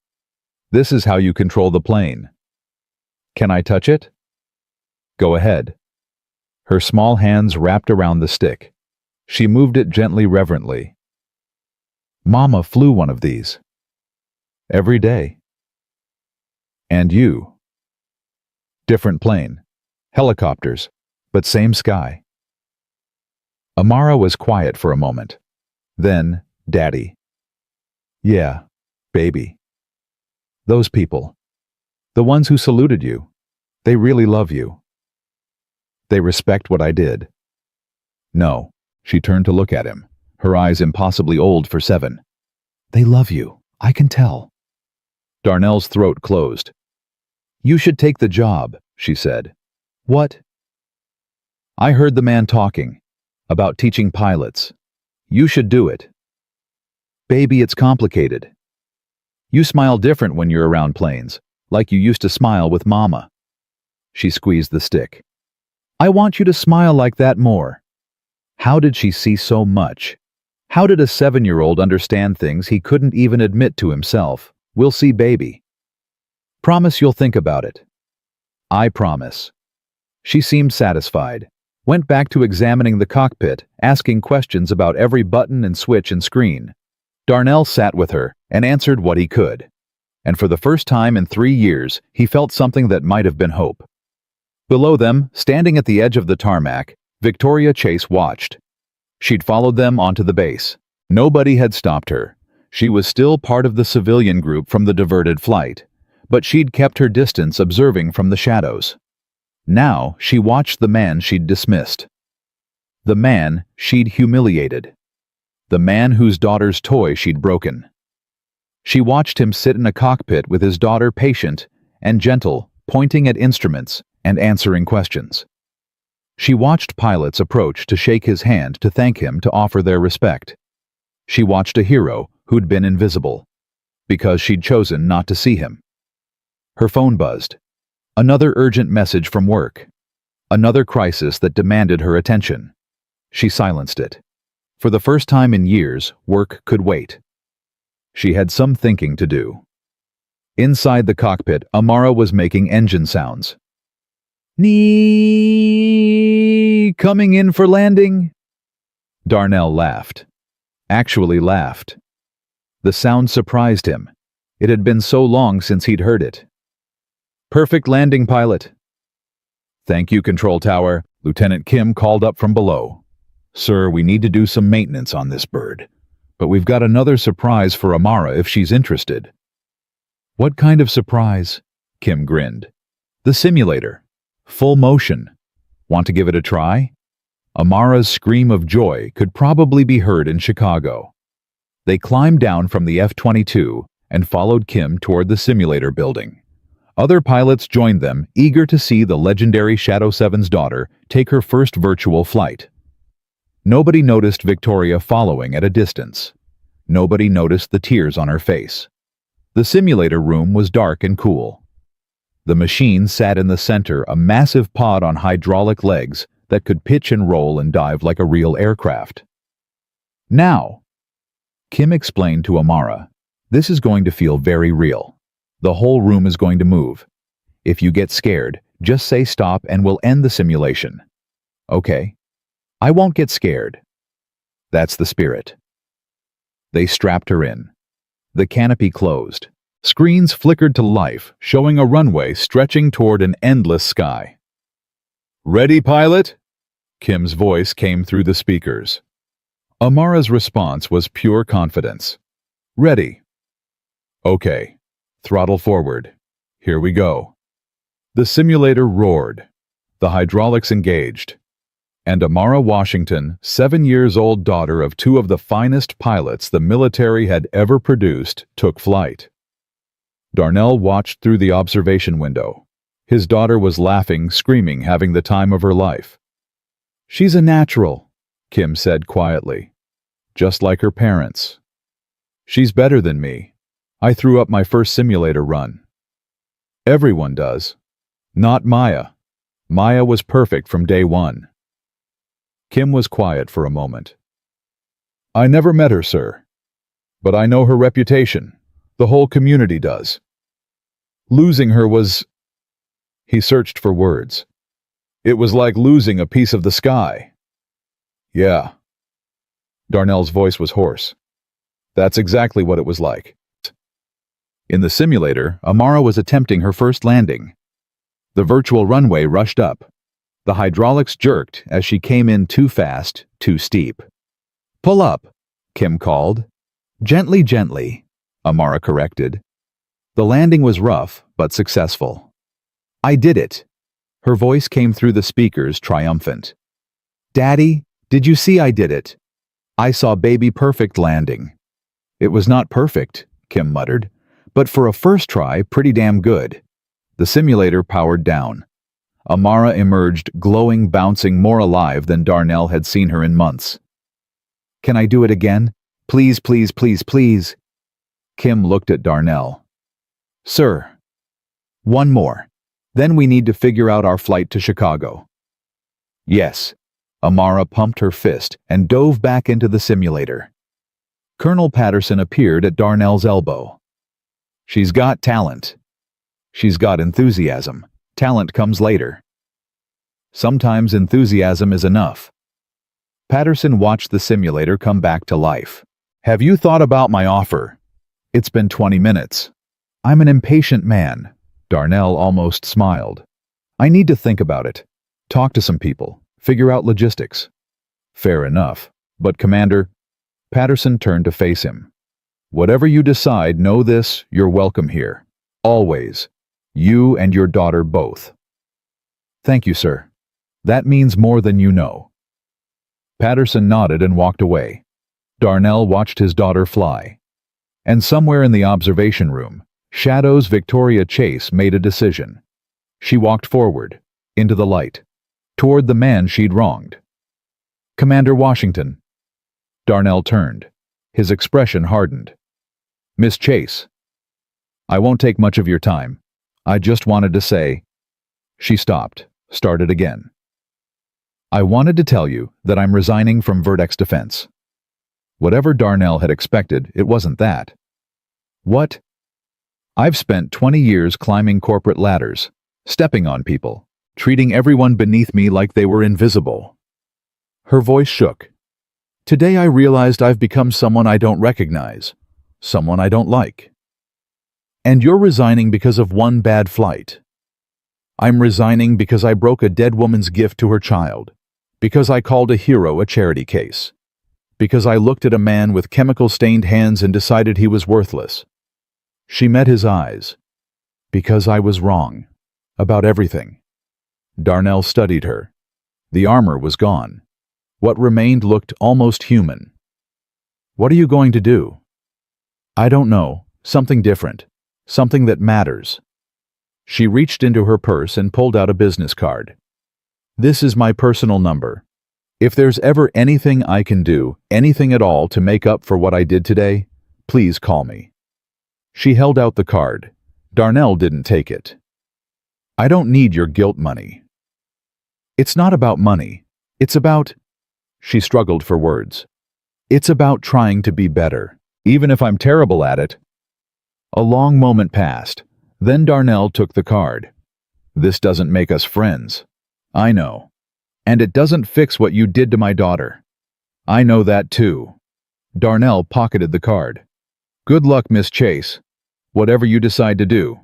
This is how you control the plane. Can I touch it? Go ahead. Her small hands wrapped around the stick. She moved it gently, reverently. Mama flew one of these. Every day. And you. Different plane. Helicopters, but same sky. Amara was quiet for a moment. Then, Daddy. Yeah, baby. Those people. The ones who saluted you. They really love you. They respect what I did. No. She turned to look at him, her eyes impossibly old for 7. They love you. I can tell. Darnell's throat closed. You should take the job, she said. What? I heard the man talking about teaching pilots. You should do it. Baby, it's complicated. You smile different when you're around planes, like you used to smile with Mama. She squeezed the stick. I want you to smile like that more. How did she see so much? How did a 7-year-old understand things he couldn't even admit to himself? We'll see, baby. Promise you'll think about it. I promise. She seemed satisfied, went back to examining the cockpit, asking questions about every button and switch and screen. Darnell sat with her and answered what he could. And for the first time in 3 years, he felt something that might have been hope. Below them, standing at the edge of the tarmac, Victoria Chase watched. She'd followed them onto the base. Nobody had stopped her. She was still part of the civilian group from the diverted flight, but she'd kept her distance, observing from the shadows. Now she watched the man she'd dismissed. The man she'd humiliated. The man whose daughter's toy she'd broken. She watched him sit in a cockpit with his daughter, patient and gentle, pointing at instruments and answering questions. She watched pilots approach to shake his hand, to thank him, to offer their respect. She watched a hero who'd been invisible, because she'd chosen not to see him. Her phone buzzed. Another urgent message from work. Another crisis that demanded her attention. She silenced it. For the first time in years, work could wait. She had some thinking to do. Inside the cockpit, Amara was making engine sounds. Nee, coming in for landing? Darnell laughed. Actually laughed. The sound surprised him. It had been so long since he'd heard it. Perfect landing, pilot. Thank you, Control Tower. Lieutenant Kim called up from below. Sir, we need to do some maintenance on this bird. But we've got another surprise for Amara if she's interested. What kind of surprise? Kim grinned. The simulator. Full motion. Want to give it a try? Amara's scream of joy could probably be heard in Chicago. They climbed down from the F-22 and followed Kim toward the simulator building. Other pilots joined them, eager to see the legendary Shadow 7's daughter take her first virtual flight. Nobody noticed Victoria following at a distance. Nobody noticed the tears on her face. The simulator room was dark and cool. The machine sat in the center, a massive pod on hydraulic legs that could pitch and roll and dive like a real aircraft. Now, Kim explained to Amara, this is going to feel very real. The whole room is going to move. If you get scared, just say stop and we'll end the simulation. Okay. I won't get scared. That's the spirit. They strapped her in. The canopy closed. Screens flickered to life, showing a runway stretching toward an endless sky. Ready, pilot? Kim's voice came through the speakers. Amara's response was pure confidence. Ready. Okay. Throttle forward. Here we go. The simulator roared. The hydraulics engaged. And Amara Washington, 7-year-old daughter of 2 of the finest pilots the military had ever produced, took flight. Darnell watched through the observation window. His daughter was laughing, screaming, having the time of her life. She's a natural, Kim said quietly. Just like her parents. She's better than me. I threw up my first simulator run. Everyone does. Not Maya. Maya was perfect from day one. Kim was quiet for a moment. I never met her, sir. But I know her reputation. The whole community does. Losing her was... He searched for words. It was like losing a piece of the sky. Yeah. Darnell's voice was hoarse. That's exactly what it was like. In the simulator, Amara was attempting her first landing. The virtual runway rushed up. The hydraulics jerked as she came in too fast, too steep. Pull up, Kim called. Gently, gently, Amara corrected. The landing was rough, but successful. I did it. Her voice came through the speakers, triumphant. Daddy, did you see I did it? I saw baby perfect landing. It was not perfect, Kim muttered, but for a first try, pretty damn good. The simulator powered down. Amara emerged, glowing, bouncing, more alive than Darnell had seen her in months. Can I do it again? Please, please, please, please. Kim looked at Darnell. Sir. One more. Then we need to figure out our flight to Chicago. Yes. Amara pumped her fist and dove back into the simulator. Colonel Patterson appeared at Darnell's elbow. She's got talent. She's got enthusiasm. Talent comes later. Sometimes enthusiasm is enough. Patterson watched the simulator come back to life. Have you thought about my offer? It's been 20 minutes. I'm an impatient man. Darnell almost smiled. I need to think about it. Talk to some people. Figure out logistics. Fair enough. But Commander, Patterson turned to face him. Whatever you decide, know this, you're welcome here. Always. You and your daughter both. Thank you, sir. That means more than you know. Patterson nodded and walked away. Darnell watched his daughter fly. And somewhere in the observation room, Shadow's Victoria Chase made a decision. She walked forward, into the light, toward the man she'd wronged. Commander Washington. Darnell turned. His expression hardened. Miss Chase. I won't take much of your time. I just wanted to say... She stopped, started again. I wanted to tell you that I'm resigning from Vertex Defense. Whatever Darnell had expected, it wasn't that. What? I've spent 20 years climbing corporate ladders, stepping on people, treating everyone beneath me like they were invisible. Her voice shook. Today I realized I've become someone I don't recognize, someone I don't like. And you're resigning because of one bad flight. I'm resigning because I broke a dead woman's gift to her child, because I called a hero a charity case, because I looked at a man with chemical-stained hands and decided he was worthless. She met his eyes. Because I was wrong. About everything. Darnell studied her. The armor was gone. What remained looked almost human. What are you going to do? I don't know. Something different. Something that matters. She reached into her purse and pulled out a business card. This is my personal number. If there's ever anything I can do, anything at all to make up for what I did today, please call me. She held out the card. Darnell didn't take it. I don't need your guilt money. It's not about money. It's about... She struggled for words. It's about trying to be better, even if I'm terrible at it. A long moment passed. Then Darnell took the card. This doesn't make us friends. I know. And it doesn't fix what you did to my daughter. I know that too. Darnell pocketed the card. Good luck, Miss Chase. Whatever you decide to do.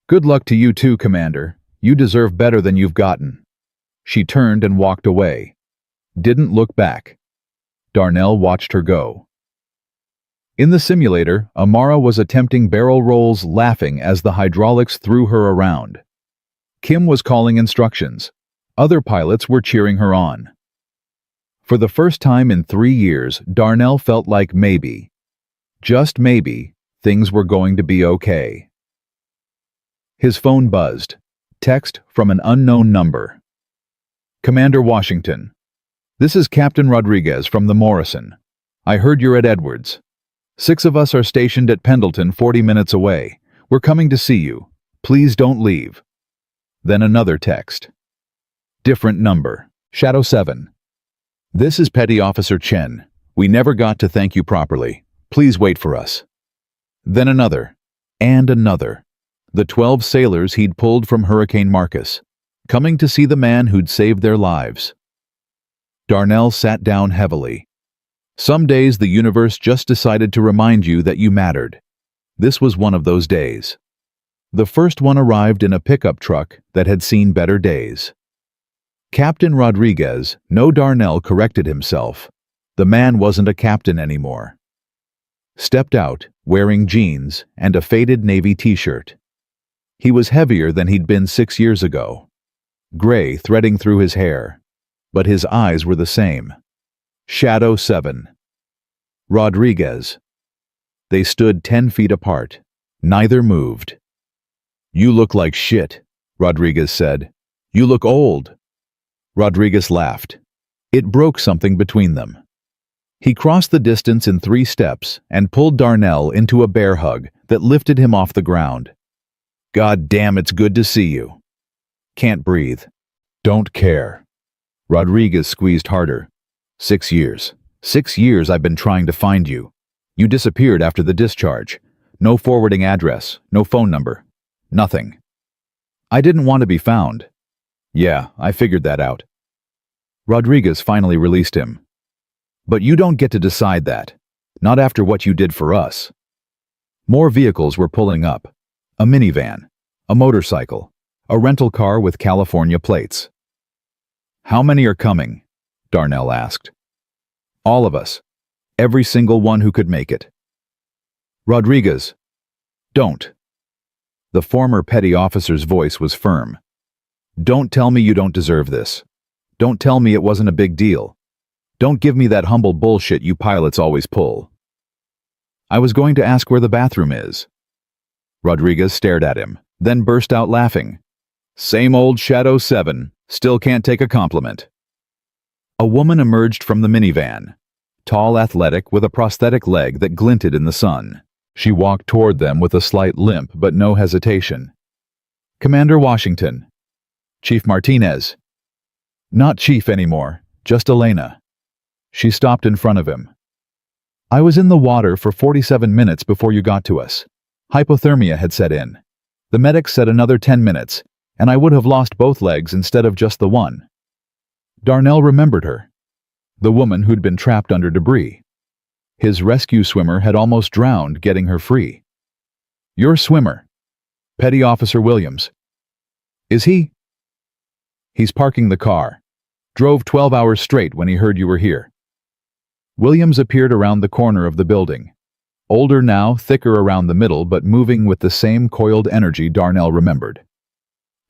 Good luck to you too, Commander. You deserve better than you've gotten. She turned and walked away. Didn't look back. Darnell watched her go. In the simulator, Amara was attempting barrel rolls, laughing as the hydraulics threw her around. Kim was calling instructions. Other pilots were cheering her on. For the first time in 3 years, Darnell felt like maybe, just maybe, things were going to be okay. His phone buzzed. Text from an unknown number. Commander Washington. This is Captain Rodriguez from the Morrison. I heard you're at Edwards. 6 of us are stationed at Pendleton 40 minutes away. We're coming to see you. Please don't leave. Then another text. Different number. Shadow 7. This is Petty Officer Chen. We never got to thank you properly. Please wait for us. Then another. And another. The 12 sailors he'd pulled from Hurricane Marcus, coming to see the man who'd saved their lives. Darnell sat down heavily. Some days the universe just decided to remind you that you mattered. This was one of those days. The first one arrived in a pickup truck that had seen better days. Captain Rodriguez, no, Darnell corrected himself. The man wasn't a captain anymore. Stepped out, wearing jeans and a faded navy t-shirt. He was heavier than he'd been 6 years ago. Gray threading through his hair. But his eyes were the same. Shadow 7. Rodriguez. They stood 10 feet apart. Neither moved. "You look like shit," Rodriguez said. "You look old." Rodriguez laughed. It broke something between them. He crossed the distance in 3 steps and pulled Darnell into a bear hug that lifted him off the ground. "God damn, it's good to see you." "Can't breathe." "Don't care." Rodriguez squeezed harder. 6 years. 6 years I've been trying to find you. You disappeared after the discharge. No forwarding address, no phone number. Nothing. I didn't want to be found. Yeah, I figured that out. Rodriguez finally released him. But you don't get to decide that. Not after what you did for us. More vehicles were pulling up. A minivan, a motorcycle, a rental car with California plates. "How many are coming?" Darnell asked. "All of us. Every single one who could make it." Rodriguez, don't. The former petty officer's voice was firm. Don't tell me you don't deserve this. Don't tell me it wasn't a big deal. Don't give me that humble bullshit you pilots always pull. I was going to ask where the bathroom is. Rodriguez stared at him, then burst out laughing. Same old Shadow 7, still can't take a compliment. A woman emerged from the minivan, tall, athletic, with a prosthetic leg that glinted in the sun. She walked toward them with a slight limp but no hesitation. Commander Washington. Chief Martinez. Not Chief anymore, just Elena. She stopped in front of him. I was in the water for 47 minutes before you got to us. Hypothermia had set in. The medics said another 10 minutes, and I would have lost both legs instead of just the one. Darnell remembered her. The woman who'd been trapped under debris. His rescue swimmer had almost drowned getting her free. Your swimmer. Petty Officer Williams. Is he? He's parking the car. Drove 12 hours straight when he heard you were here. Williams appeared around the corner of the building. Older now, thicker around the middle, but moving with the same coiled energy Darnell remembered.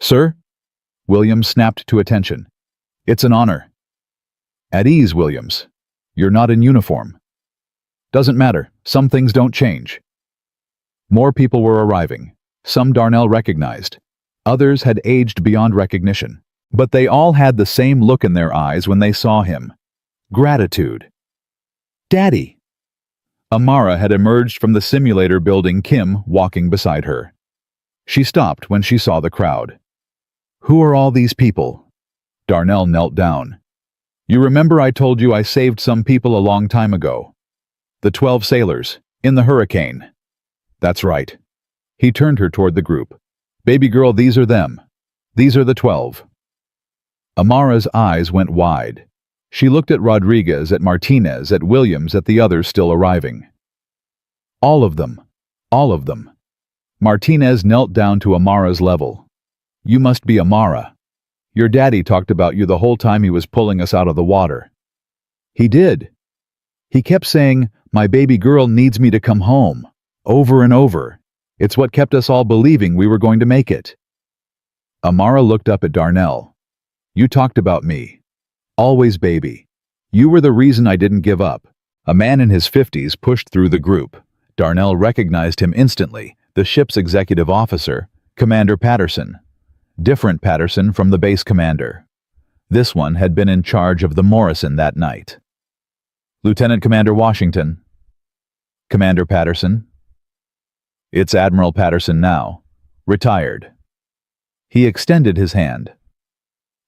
Sir? Williams snapped to attention. It's an honor. At ease, Williams. You're not in uniform. Doesn't matter. Some things don't change. More people were arriving. Some Darnell recognized. Others had aged beyond recognition. But they all had the same look in their eyes when they saw him. Gratitude. Daddy. Amara had emerged from the simulator building, Kim walking beside her. She stopped when she saw the crowd. Who are all these people? Darnell knelt down. You remember I told you I saved some people a long time ago? The 12 sailors, in the hurricane. That's right. He turned her toward the group. Baby girl, these are them. These are the 12. Amara's eyes went wide. She looked at Rodriguez, at Martinez, at Williams, at the others still arriving. All of them. All of them. Martinez knelt down to Amara's level. You must be Amara. Your daddy talked about you the whole time he was pulling us out of the water. He did. He kept saying, my baby girl needs me to come home, over and over. It's what kept us all believing we were going to make it. Amara looked up at Darnell. You talked about me. Always, baby. You were the reason I didn't give up. A man in his 50s pushed through the group. Darnell recognized him instantly, the ship's executive officer, Commander Patterson. Different Patterson from the base commander. This one had been in charge of the Morrison that night. Lieutenant Commander Washington. Commander Patterson. It's Admiral Patterson now. Retired. He extended his hand.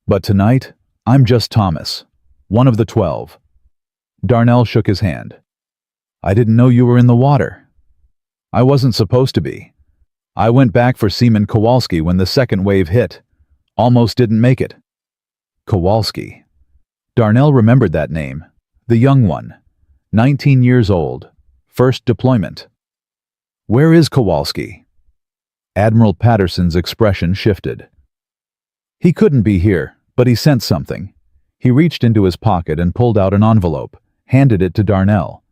But tonight, I'm just Thomas, one of the 12. Darnell shook his hand. I didn't know you were in the water. I wasn't supposed to be. I went back for Seaman Kowalski when the second wave hit. Almost didn't make it. Kowalski. Darnell remembered that name. The young one. 19 years old. First deployment. Where is Kowalski? Admiral Patterson's expression shifted. He couldn't be here, but he sensed something. He reached into his pocket and pulled out an envelope, handed it to Darnell.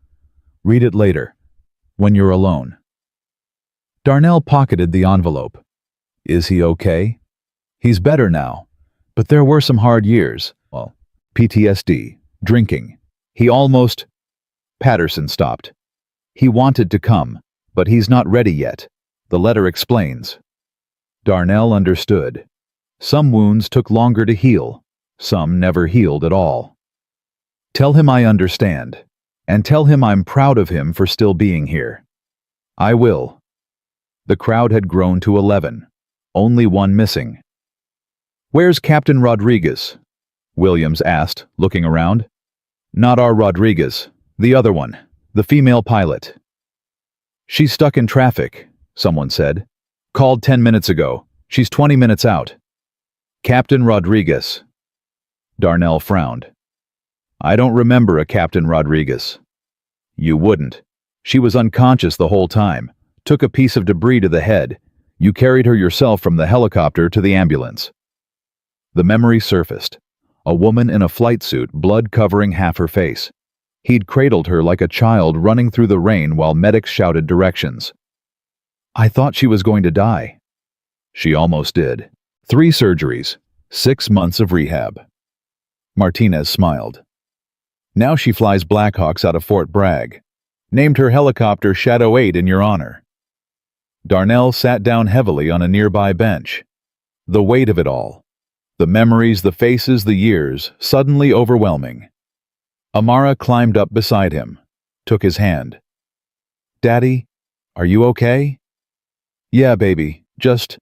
Read it later, when you're alone. Darnell pocketed the envelope. Is he okay? He's better now, but there were some hard years. Well, PTSD, drinking. He almost... Patterson stopped. He wanted to come, but he's not ready yet. The letter explains. Darnell understood. Some wounds took longer to heal. Some never healed at all. Tell him I understand. And tell him I'm proud of him for still being here. I will. The crowd had grown to 11. Only one missing. Where's Captain Rodriguez? Williams asked, looking around. Not our Rodriguez. The other one. The female pilot. She's stuck in traffic, someone said. Called 10 minutes ago. She's 20 minutes out. Captain Rodriguez. Darnell frowned. I don't remember a Captain Rodriguez. You wouldn't. She was unconscious the whole time. Took a piece of debris to the head. You carried her yourself from the helicopter to the ambulance. The memory surfaced. A woman in a flight suit, blood covering half her face. He'd cradled her like a child running through the rain while medics shouted directions. I thought she was going to die. She almost did. 3 surgeries, 6 months of rehab. Martinez smiled. Now she flies Blackhawks out of Fort Bragg. Named her helicopter Shadow 8 in your honor. Darnell sat down heavily on a nearby bench. The weight of it all. The memories, the faces, the years, suddenly overwhelming. Amara climbed up beside him, took his hand. Daddy, are you okay? Yeah, baby, just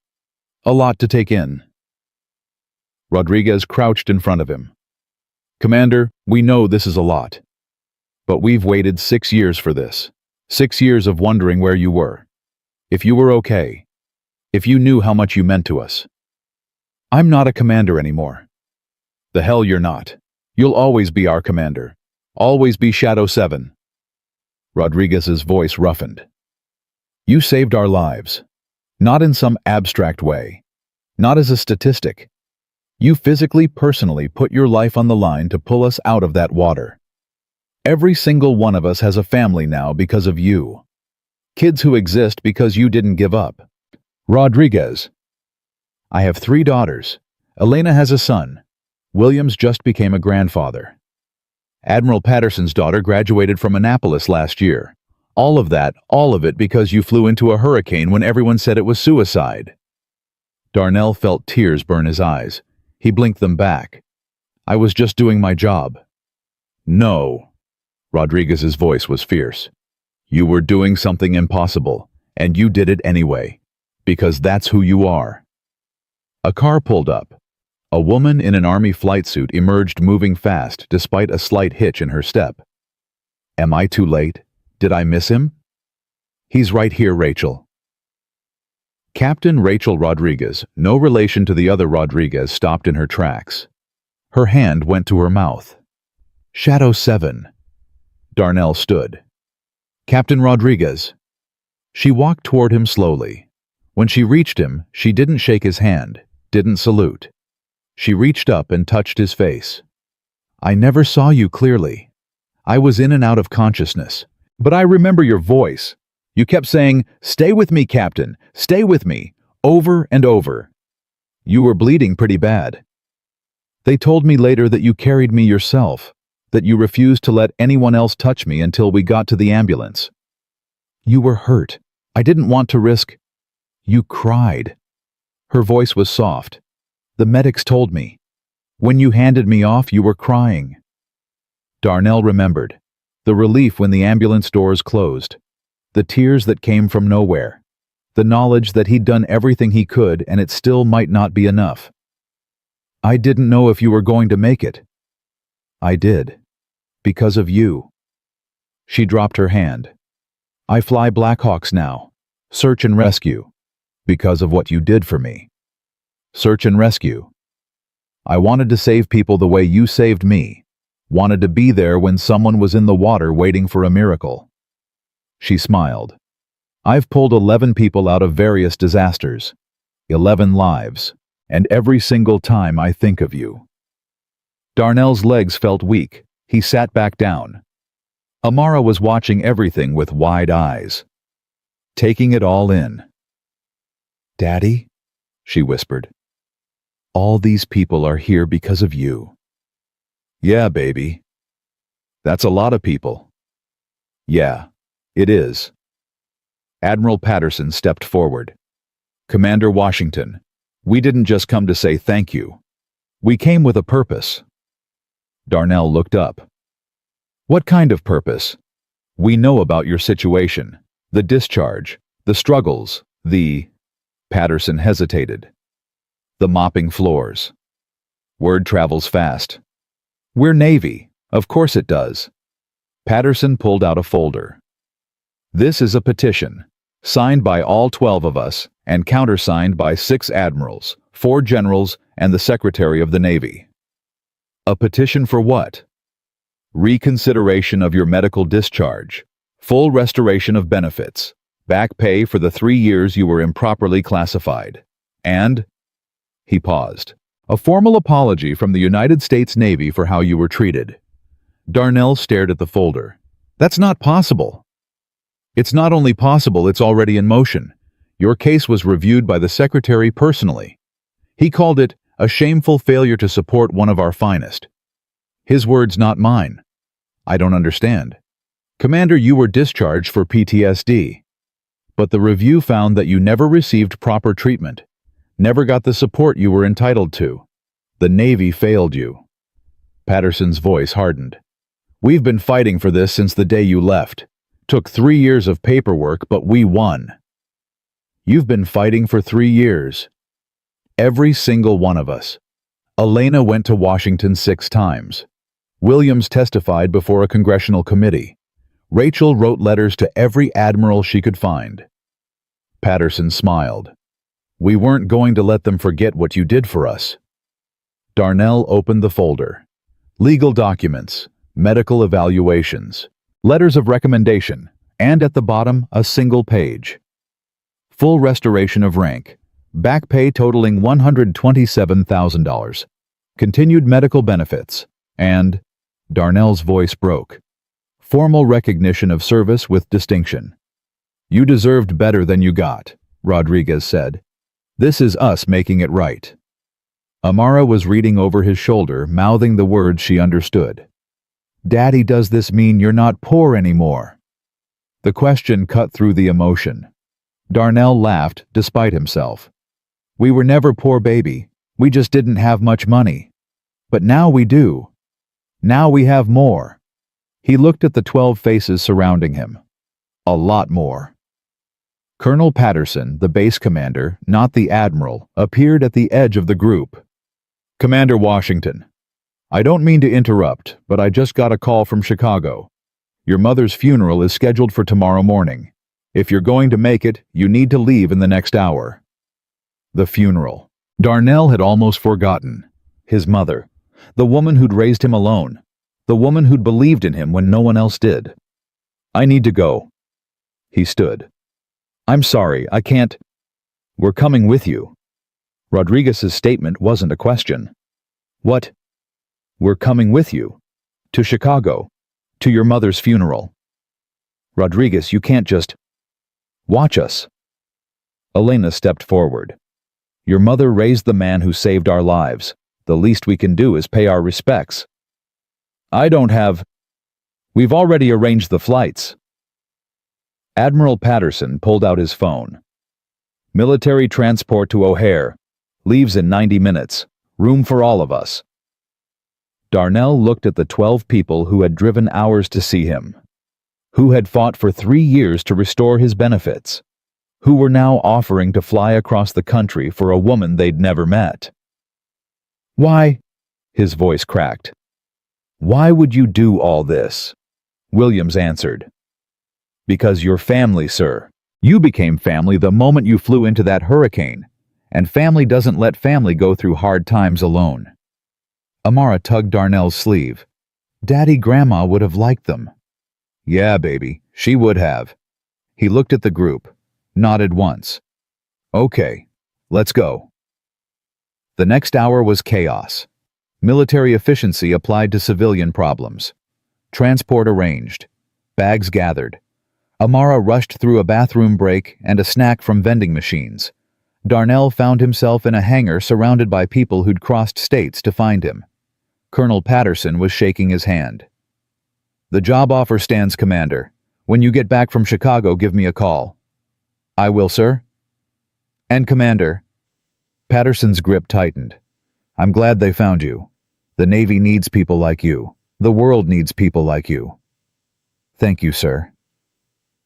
a lot to take in. Rodriguez crouched in front of him. Commander, we know this is a lot. But we've waited 6 years for this. 6 years of wondering where you were. If you were okay. If you knew how much you meant to us. I'm not a commander anymore. The hell you're not. You'll always be our commander. Always be Shadow 7. Rodriguez's voice roughened. You saved our lives. Not in some abstract way. Not as a statistic. You physically, personally put your life on the line to pull us out of that water. Every single one of us has a family now because of you. Kids who exist because you didn't give up. Rodriguez. I have 3 daughters. Elena has a son. Williams just became a grandfather. Admiral Patterson's daughter graduated from Annapolis last year. All of it because you flew into a hurricane when everyone said it was suicide. Darnell felt tears burn his eyes. He blinked them back. I was just doing my job. No. Rodriguez's voice was fierce. You were doing something impossible, and you did it anyway, because that's who you are. A car pulled up. A woman in an army flight suit emerged moving fast despite a slight hitch in her step. Am I too late? Did I miss him? He's right here, Rachel. Captain Rachel Rodriguez, no relation to the other Rodriguez, stopped in her tracks. Her hand went to her mouth. Shadow 7. Darnell stood. Captain Rodriguez. She walked toward him slowly. When she reached him, she didn't shake his hand, didn't salute. She reached up and touched his face. I never saw you clearly. I was in and out of consciousness. But I remember your voice. You kept saying, "Stay with me, Captain, stay with me," over and over. You were bleeding pretty bad. They told me later that you carried me yourself, that you refused to let anyone else touch me until we got to the ambulance. You were hurt. I didn't want to risk. You cried. Her voice was soft. The medics told me. When you handed me off, you were crying. Darnell remembered. The relief when the ambulance doors closed. The tears that came from nowhere. The knowledge that he'd done everything he could and it still might not be enough. I didn't know if you were going to make it. I did. Because of you. She dropped her hand. I fly Blackhawks now. Search and rescue. Because of what you did for me. Search and rescue. I wanted to save people the way you saved me. Wanted to be there when someone was in the water waiting for a miracle. She smiled. I've pulled 11 people out of various disasters. 11 lives. And every single time I think of you. Darnell's legs felt weak. He sat back down. Amara was watching everything with wide eyes. Taking it all in. Daddy? She whispered. All these people are here because of you. Yeah, baby. That's a lot of people. Yeah, It is. Admiral Patterson stepped forward. Commander Washington, we didn't just come to say thank you. We came with a purpose. Darnell looked up. What kind of purpose? We know about your situation, the discharge, the struggles, Patterson hesitated. The mopping floors. Word travels fast. We're Navy. Of course it does. Patterson pulled out a folder. This is a petition, signed by all 12 of us and countersigned by 6 admirals, 4 generals, and the Secretary of the Navy. A petition for what? Reconsideration of your medical discharge, full restoration of benefits, back pay for the 3 years you were improperly classified, and, he paused, a formal apology from the United States Navy for how you were treated. Darnell stared at the folder. That's not possible. It's not only possible, it's already in motion. Your case was reviewed by the Secretary personally. He called it a shameful failure to support one of our finest. His words, not mine. I don't understand. Commander, you were discharged for PTSD. But the review found that you never received proper treatment, never got the support you were entitled to. The Navy failed you. Patterson's voice hardened. We've been fighting for this since the day you left. Took 3 years of paperwork, but we won. You've been fighting for 3 years. Every single one of us. Elena went to Washington 6 times. Williams testified before a congressional committee. Rachel wrote letters to every admiral she could find. Patterson smiled. We weren't going to let them forget what you did for us. Darnell opened the folder. Legal documents, medical evaluations, letters of recommendation, and at the bottom, a single page. Full restoration of rank, back pay totaling $127,000, continued medical benefits, and, Darnell's voice broke, formal recognition of service with distinction. You deserved better than you got, Rodriguez said. This is us making it right. Amara was reading over his shoulder, mouthing the words she understood. Daddy, does this mean you're not poor anymore? The question cut through the emotion. Darnell laughed despite himself. We were never poor, baby. We just didn't have much money. But now we do. Now we have more. He looked at the 12 faces surrounding him. A lot more. Colonel Patterson, the base commander, not the admiral, appeared at the edge of the group. Commander Washington, I don't mean to interrupt, but I just got a call from Chicago. Your mother's funeral is scheduled for tomorrow morning. If you're going to make it, you need to leave in the next hour. The funeral. Darnell had almost forgotten. His mother. The woman who'd raised him alone. The woman who'd believed in him when no one else did. I need to go. He stood. I'm sorry, I can't. We're coming with you. Rodriguez's statement wasn't a question. What? We're coming with you. To Chicago. To your mother's funeral. Rodriguez, you can't just... Watch us. Elena stepped forward. Your mother raised the man who saved our lives. The least we can do is pay our respects. I don't have... We've already arranged the flights. Admiral Patterson pulled out his phone. Military transport to O'Hare. Leaves in 90 minutes. Room for all of us. Darnell looked at the 12 people who had driven hours to see him, who had fought for 3 years to restore his benefits, who were now offering to fly across the country for a woman they'd never met. Why? His voice cracked. Why would you do all this? Williams answered. Because you're family, sir. You became family the moment you flew into that hurricane, and family doesn't let family go through hard times alone. Amara tugged Darnell's sleeve. Daddy, Grandma would have liked them. Yeah, baby, she would have. He looked at the group, nodded once. Okay, let's go. The next hour was chaos. Military efficiency applied to civilian problems. Transport arranged. Bags gathered. Amara rushed through a bathroom break and a snack from vending machines. Darnell found himself in a hangar surrounded by people who'd crossed states to find him. Colonel Patterson was shaking his hand. The job offer stands, Commander. When you get back from Chicago, give me a call. I will, sir. And Commander. Patterson's grip tightened. I'm glad they found you. The Navy needs people like you. The world needs people like you. Thank you, sir.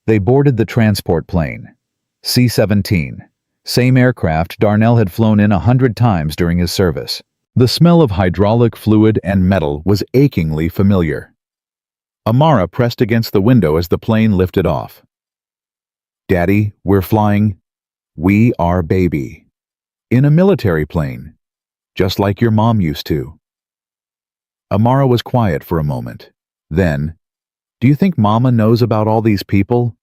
They boarded the transport plane. C-17. Same aircraft Darnell had flown in 100 times during his service. The smell of hydraulic fluid and metal was achingly familiar. Amara pressed against the window as the plane lifted off. Daddy, we're flying. We are baby. In a military plane. Just like your mom used to. Amara was quiet for a moment. Then, do you think Mama knows about all these people?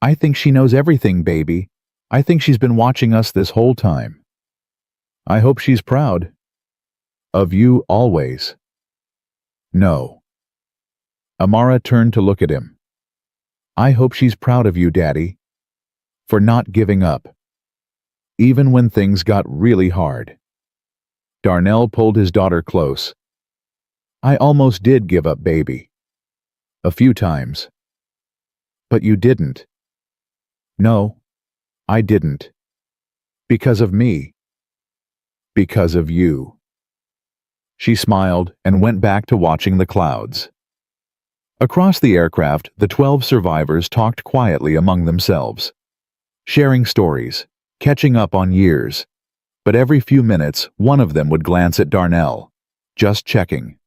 I think she knows everything, baby. I think she's been watching us this whole time. I hope she's proud. Of you always. No. Amara turned to look at him. I hope she's proud of you, Daddy. For not giving up. Even when things got really hard. Darnell pulled his daughter close. I almost did give up, baby. A few times. But you didn't. No, I didn't. Because of me. Because of you. She smiled and went back to watching the clouds. Across the aircraft, the 12 survivors talked quietly among themselves, sharing stories, catching up on years. But every few minutes, one of them would glance at Darnell, just checking,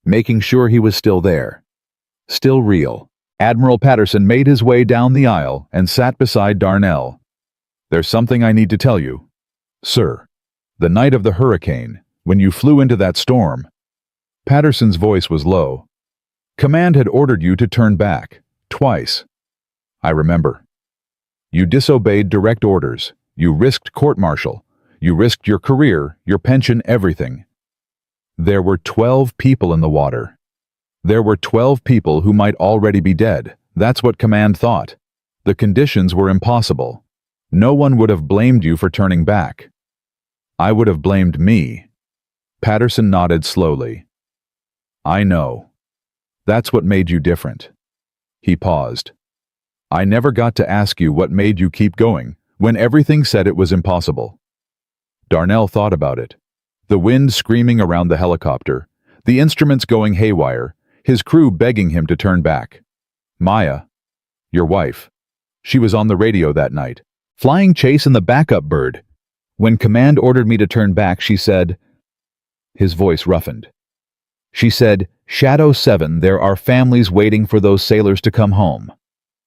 making sure he was still there. Still real. Admiral Patterson made his way down the aisle and sat beside Darnell. There's something I need to tell you. Sir, the night of the hurricane, when you flew into that storm. Patterson's voice was low. Command had ordered you to turn back, twice. I remember. You disobeyed direct orders. You risked court-martial. You risked your career, your pension, everything. There were 12 people in the water. There were 12 people who might already be dead. That's what Command thought. The conditions were impossible. No one would have blamed you for turning back. I would have blamed me. Patterson nodded slowly. I know. That's what made you different. He paused. I never got to ask you what made you keep going when everything said it was impossible. Darnell thought about it. The wind screaming around the helicopter, the instruments going haywire, his crew begging him to turn back. Maya, your wife, she was on the radio that night, flying chase in the backup bird. When Command ordered me to turn back, she said, his voice roughened. She said, Shadow 7, there are families waiting for those sailors to come home.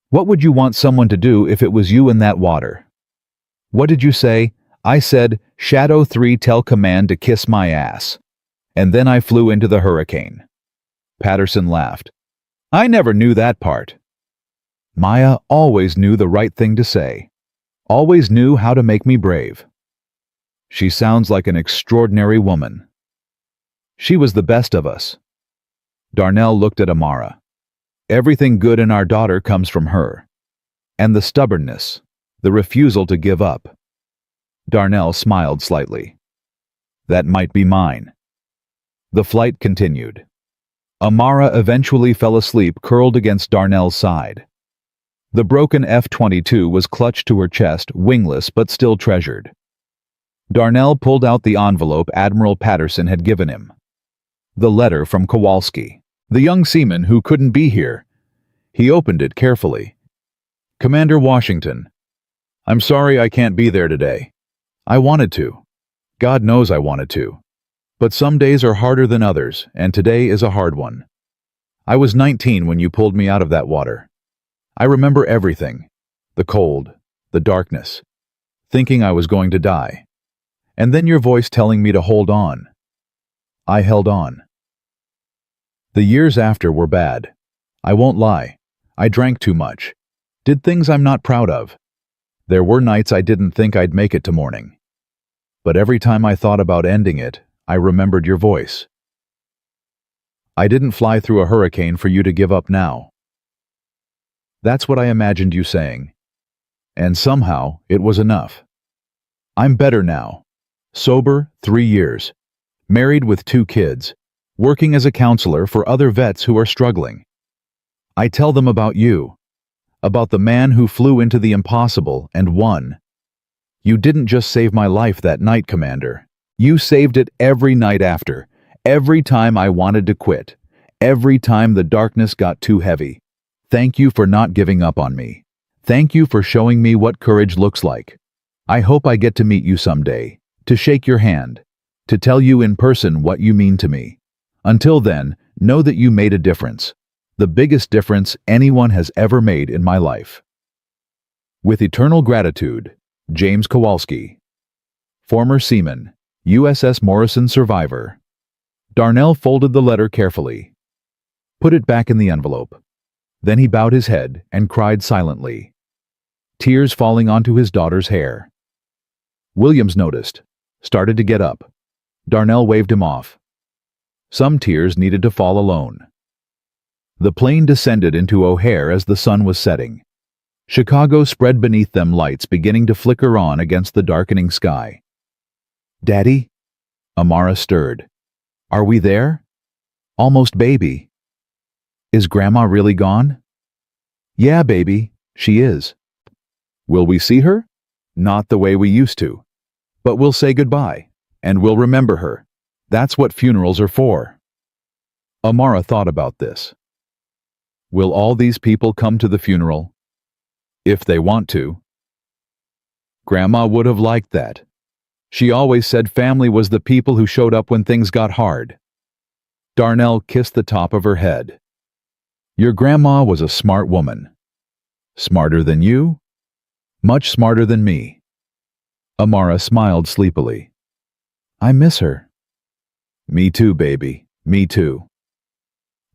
What would you want someone to do if it was you in that water? What did you say? I said, Shadow 3, tell Command to kiss my ass. And then I flew into the hurricane. Patterson laughed. I never knew that part. Maya always knew the right thing to say. Always knew how to make me brave. She sounds like an extraordinary woman. She was the best of us. Darnell looked at Amara. Everything good in our daughter comes from her. And the stubbornness, the refusal to give up. Darnell smiled slightly. That might be mine. The flight continued. Amara eventually fell asleep curled against Darnell's side. The broken F-22 was clutched to her chest, wingless but still treasured. Darnell pulled out the envelope Admiral Patterson had given him. The letter from Kowalski, the young seaman who couldn't be here. He opened it carefully. Commander Washington, I'm sorry I can't be there today. I wanted to. God knows I wanted to. But some days are harder than others, and today is a hard one. I was 19 when you pulled me out of that water. I remember everything. The cold, the darkness, thinking I was going to die. And then your voice telling me to hold on. I held on. The years after were bad. I won't lie. I drank too much. Did things I'm not proud of. There were nights I didn't think I'd make it to morning. But every time I thought about ending it, I remembered your voice. I didn't fly through a hurricane for you to give up now. That's what I imagined you saying. And somehow, it was enough. I'm better now. Sober, 3 years. Married with 2 kids. Working as a counselor for other vets who are struggling. I tell them about you. about the man who flew into the impossible and won. You didn't just save my life that night, Commander. You saved it every night after, every time I wanted to quit, every time the darkness got too heavy. Thank you for not giving up on me. Thank you for showing me what courage looks like. I hope I get to meet you someday, to shake your hand, to tell you in person what you mean to me. Until then, know that you made a difference, the biggest difference anyone has ever made in my life. With eternal gratitude, James Kowalski. Former seaman, USS Morrison survivor. Darnell folded the letter carefully, put it back in the envelope. Then he bowed his head and cried silently, tears falling onto his daughter's hair. Williams noticed, started to get up. Darnell waved him off. Some tears needed to fall alone. The plane descended into O'Hare as the sun was setting. Chicago spread beneath them, lights beginning to flicker on against the darkening sky. "Daddy?" Amara stirred. "Are we there?" "Almost, baby." "Is Grandma really gone?" "Yeah, baby, she is." "Will we see her?" "Not the way we used to. But we'll say goodbye, and we'll remember her. That's what funerals are for." Amara thought about this. Will all these people come to the funeral? If they want to. Grandma would have liked that. She always said family was the people who showed up when things got hard. Darnell kissed the top of her head. "Your grandma was a smart woman." "Smarter than you?" "Much smarter than me." Amara smiled sleepily. "I miss her." "Me too, baby. Me too."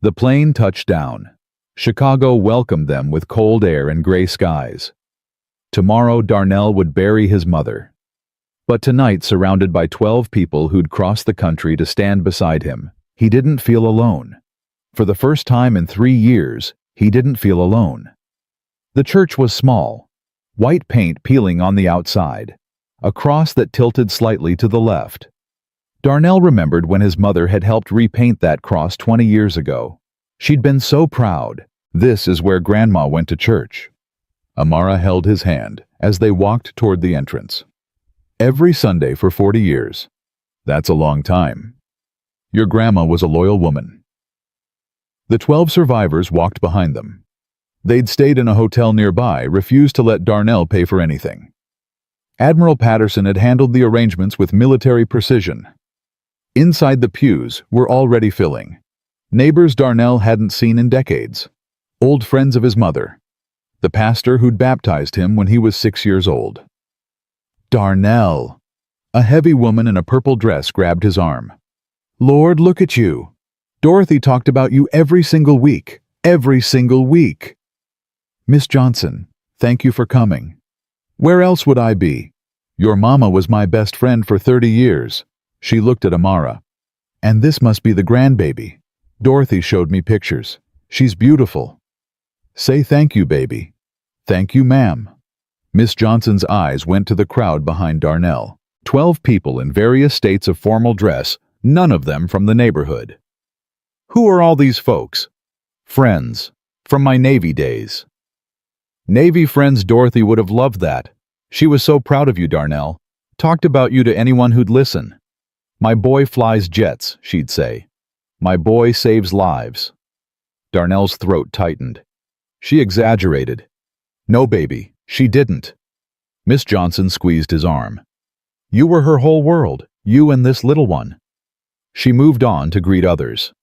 The plane touched down. Chicago welcomed them with cold air and gray skies. Tomorrow Darnell would bury his mother. But tonight, surrounded by 12 people who'd crossed the country to stand beside him, he didn't feel alone. For the first time in 3 years, he didn't feel alone. The church was small, white paint peeling on the outside, a cross that tilted slightly to the left. Darnell remembered when his mother had helped repaint that cross 20 years ago. She'd been so proud. This is where Grandma went to church. Amara held his hand as they walked toward the entrance. Every Sunday for 40 years. That's a long time. Your grandma was a loyal woman. The 12 survivors walked behind them. They'd stayed in a hotel nearby, refused to let Darnell pay for anything. Admiral Patterson had handled the arrangements with military precision. Inside the pews were already filling. Neighbors Darnell hadn't seen in decades. Old friends of his mother. The pastor who'd baptized him when he was 6 years old. Darnell! A heavy woman in a purple dress grabbed his arm. "Lord, look at you. Dorothy talked about you every single week. Every single week." "Miss Johnson, thank you for coming." "Where else would I be? Your mama was my best friend for 30 years. She looked at Amara. "And this must be the grandbaby. Dorothy showed me pictures. She's beautiful." "Say thank you, baby." "Thank you, ma'am." Miss Johnson's eyes went to the crowd behind Darnell. 12 people in various states of formal dress, none of them from the neighborhood. "Who are all these folks?" "Friends. From my Navy days." "Navy friends." Dorothy would have loved that. She was so proud of you, Darnell. Talked about you to anyone who'd listen. "My boy flies jets," she'd say. "My boy saves lives." Darnell's throat tightened. She exaggerated. "No, baby, she didn't." Miss Johnson squeezed his arm. "You were her whole world, you and this little one." She moved on to greet others.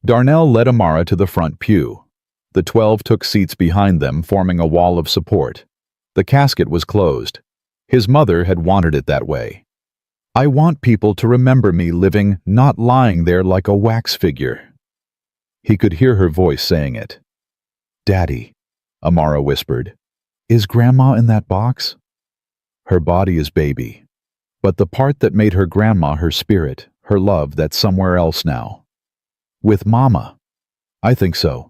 Darnell led Amara to the front pew. The 12 took seats behind them, forming a wall of support. The casket was closed. His mother had wanted it that way. "I want people to remember me living, not lying there like a wax figure." He could hear her voice saying it. "Daddy," Amara whispered, "is Grandma in that box?" Her body is baby, but the part that made her grandma her spirit, her love, that's somewhere else now. With Mama. I think so.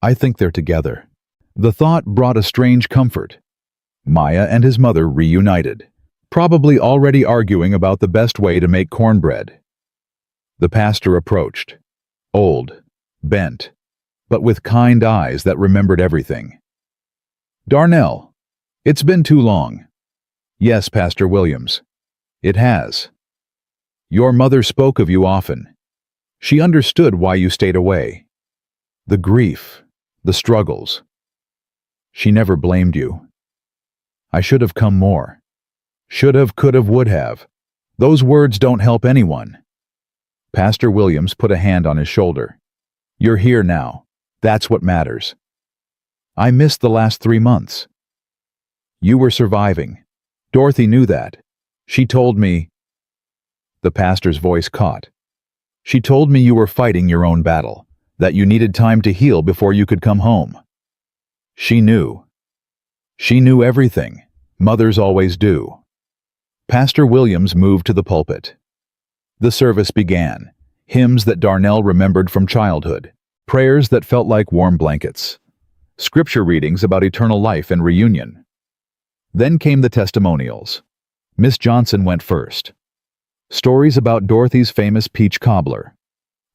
I think they're together. The thought brought a strange comfort. Maya and his mother reunited, probably already arguing about the best way to make cornbread. The pastor approached, old, bent, but with kind eyes that remembered everything. Darnell, it's been too long. Yes, Pastor Williams. It has. Your mother spoke of you often. She understood why you stayed away. The grief, the struggles. She never blamed you. I should have come more. Should have, could have, would have. Those words don't help anyone. Pastor Williams put a hand on his shoulder. You're here now. That's what matters. I missed the last 3 months. You were surviving. Dorothy knew that. She told me. The pastor's voice caught. She told me you were fighting your own battle, that you needed time to heal before you could come home. She knew. She knew everything. Mothers always do. Pastor Williams moved to the pulpit. The service began. Hymns that Darnell remembered from childhood. Prayers that felt like warm blankets. Scripture readings about eternal life and reunion. Then came the testimonials. Miss Johnson went first. Stories about Dorothy's famous peach cobbler.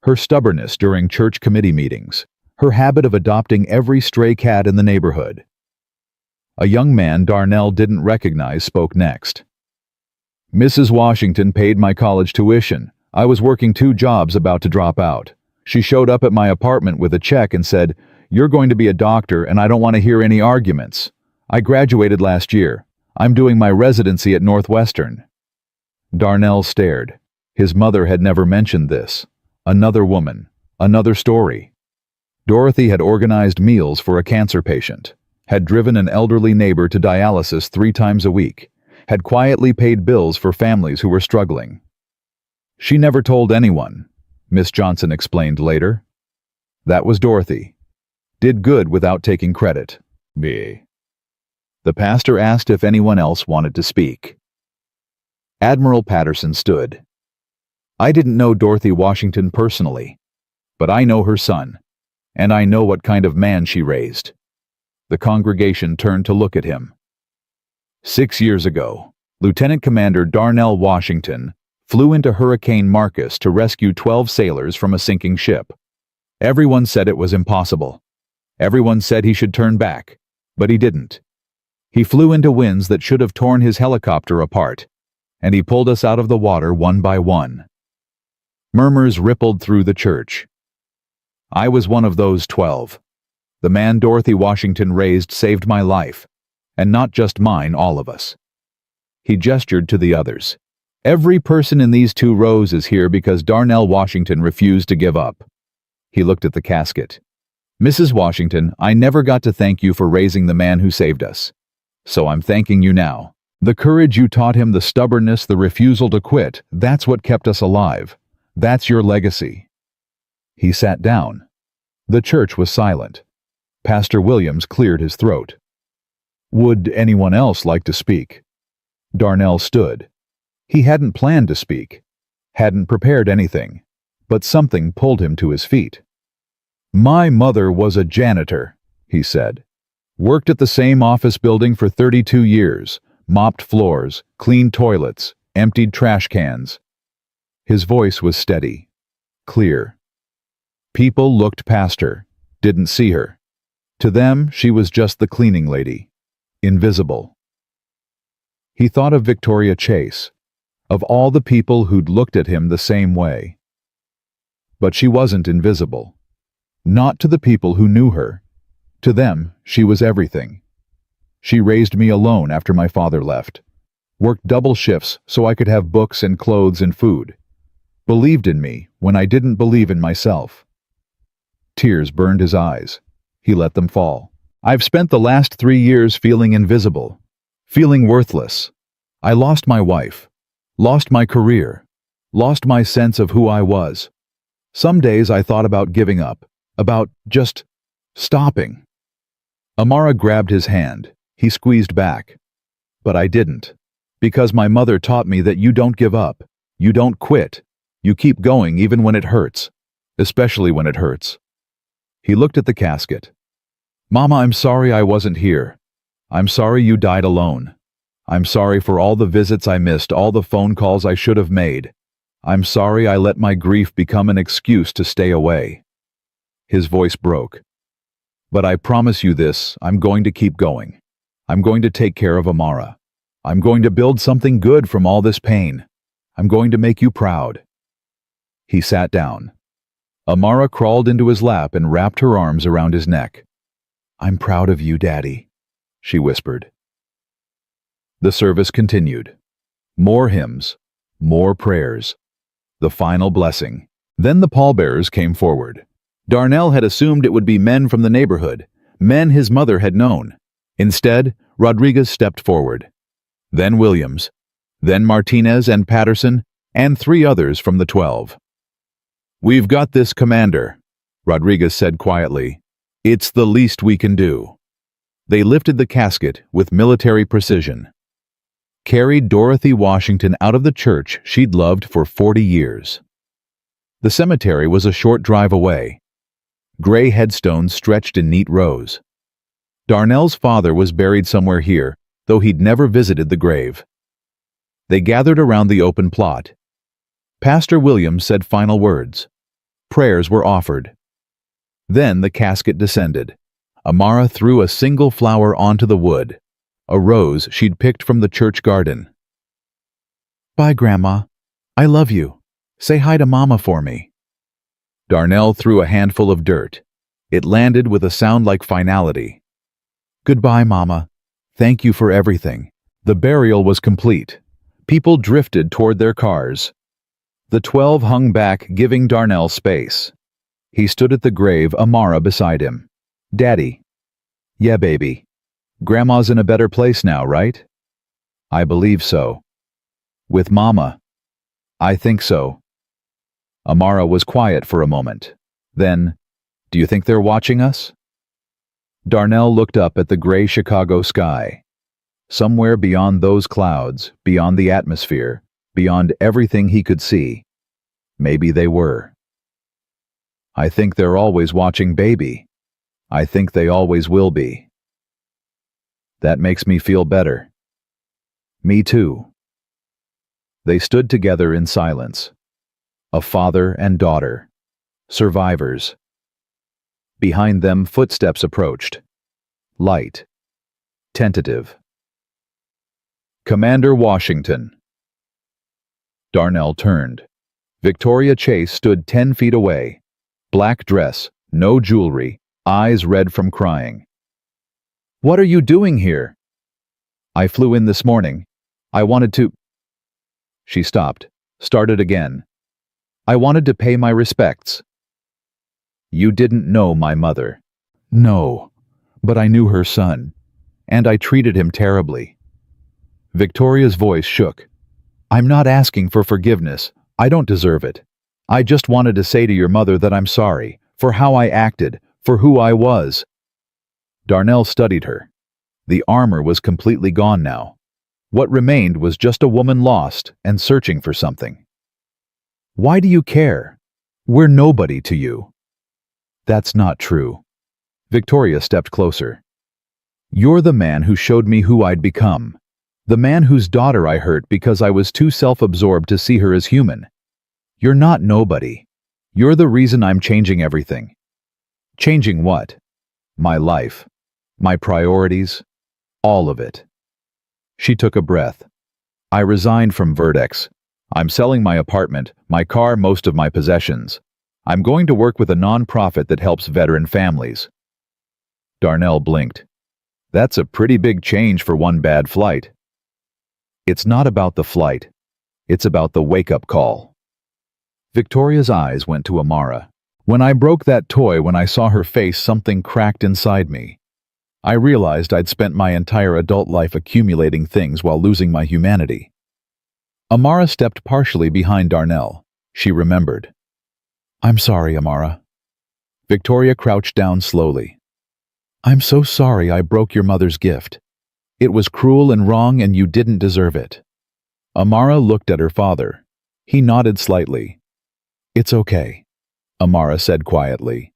Her stubbornness during church committee meetings. Her habit of adopting every stray cat in the neighborhood. A young man Darnell didn't recognize spoke next. Mrs. Washington paid my college tuition. I was working 2 jobs about to drop out. She showed up at my apartment with a check and said, "You're going to be a doctor and I don't want to hear any arguments. I graduated last year. I'm doing my residency at Northwestern." Darnell stared. His mother had never mentioned this. Another woman. Another story. Dorothy had organized meals for a cancer patient, had driven an elderly neighbor to dialysis 3 times a week, had quietly paid bills for families who were struggling. She never told anyone, Miss Johnson explained later. That was Dorothy. Did good without taking credit. B. The pastor asked if anyone else wanted to speak. Admiral Patterson stood. I didn't know Dorothy Washington personally, but I know her son, and I know what kind of man she raised. The congregation turned to look at him. 6 years ago, Lieutenant Commander Darnell Washington flew into Hurricane Marcus to rescue 12 sailors from a sinking ship. Everyone said it was impossible. Everyone said he should turn back, but he didn't. He flew into winds that should have torn his helicopter apart, and he pulled us out of the water one by one. Murmurs rippled through the church. I was one of those 12. The man Dorothy Washington raised saved my life, and not just mine, all of us. He gestured to the others. Every person in these 2 rows is here because Darnell Washington refused to give up. He looked at the casket. Mrs. Washington, I never got to thank you for raising the man who saved us. So I'm thanking you now. The courage you taught him, the stubbornness, the refusal to quit, that's what kept us alive. That's your legacy. He sat down. The church was silent. Pastor Williams cleared his throat. Would anyone else like to speak? Darnell stood. He hadn't planned to speak, hadn't prepared anything, but something pulled him to his feet. My mother was a janitor, he said. Worked at the same office building for 32 years, mopped floors, cleaned toilets, emptied trash cans. His voice was steady, clear. People looked past her, didn't see her. To them, she was just the cleaning lady, invisible. He thought of Victoria Chase, of all the people who'd looked at him the same way. But she wasn't invisible. Not to the people who knew her. To them, she was everything. She raised me alone after my father left. Worked double shifts so I could have books and clothes and food. Believed in me when I didn't believe in myself. Tears burned his eyes. He let them fall. I've spent the last 3 years feeling invisible, feeling worthless. I lost my wife, lost my career, lost my sense of who I was. Some days I thought about giving up, about just stopping. Amara grabbed his hand. He squeezed back. But I didn't, because my mother taught me that you don't give up, you don't quit, you keep going even when it hurts, especially when it hurts. He looked at the casket. Mama, I'm sorry I wasn't here. I'm sorry you died alone. I'm sorry for all the visits I missed, all the phone calls I should have made. I'm sorry I let my grief become an excuse to stay away. His voice broke. But I promise you this, I'm going to keep going. I'm going to take care of Amara. I'm going to build something good from all this pain. I'm going to make you proud." He sat down. Amara crawled into his lap and wrapped her arms around his neck. "I'm proud of you, Daddy," she whispered. The service continued. More hymns, more prayers. The final blessing. Then the pallbearers came forward. Darnell had assumed it would be men from the neighborhood, men his mother had known. Instead, Rodriguez stepped forward. Then Williams. Then Martinez and Patterson, and 3 others from the 12. "We've got this, Commander," Rodriguez said quietly. "It's the least we can do." They lifted the casket with military precision. Carried Dorothy Washington out of the church she'd loved for 40 years. The cemetery was a short drive away. Gray headstones stretched in neat rows. Darnell's father was buried somewhere here, though he'd never visited the grave. They gathered around the open plot. Pastor Williams said final words. Prayers were offered. Then the casket descended. Amara threw a single flower onto the wood, a rose she'd picked from the church garden. "Bye, Grandma. I love you. Say hi to Mama for me." Darnell threw a handful of dirt. It landed with a sound like finality. "Goodbye, Mama. Thank you for everything." The burial was complete. People drifted toward their cars. The 12 hung back, giving Darnell space. He stood at the grave, Amara beside him. "Daddy." "Yeah, baby. Grandma's in a better place now, right?" "I believe so." "With Mama?" "I think so." Amara was quiet for a moment. Then, "Do you think they're watching us?" Darnell looked up at the gray Chicago sky. Somewhere beyond those clouds, beyond the atmosphere, beyond everything he could see, maybe they were. "I think they're always watching, baby. I think they always will be." "That makes me feel better." "Me too." They stood together in silence. A father and daughter. Survivors. Behind them, footsteps approached. Light. Tentative. "Commander Washington." Darnell turned. Victoria Chase stood 10 feet away. Black dress, no jewelry, eyes red from crying. "What are you doing here?" "I flew in this morning. I wanted to—" She stopped, started again. "I wanted to pay my respects." "You didn't know my mother." "No, but I knew her son, and I treated him terribly." Victoria's voice shook. "I'm not asking for forgiveness. I don't deserve it. I just wanted to say to your mother that I'm sorry, for how I acted, for who I was." Darnell studied her. The armor was completely gone now. What remained was just a woman lost and searching for something. "Why do you care? We're nobody to you." "That's not true." Victoria stepped closer. "You're the man who showed me who I'd become. The man whose daughter I hurt because I was too self-absorbed to see her as human. You're not nobody. You're the reason I'm changing everything." "Changing what?" "My life. My priorities. All of it." She took a breath. "I resigned from Vertex. I'm selling my apartment, my car, most of my possessions. I'm going to work with a non-profit that helps veteran families." Darnell blinked. "That's a pretty big change for one bad flight." "It's not about the flight. It's about the wake-up call." Victoria's eyes went to Amara. "When I broke that toy, when I saw her face, something cracked inside me. I realized I'd spent my entire adult life accumulating things while losing my humanity." Amara stepped partially behind Darnell. She remembered. "I'm sorry, Amara." Victoria crouched down slowly. "I'm so sorry I broke your mother's gift. It was cruel and wrong, and you didn't deserve it." Amara looked at her father. He nodded slightly. "It's okay," Amara said quietly.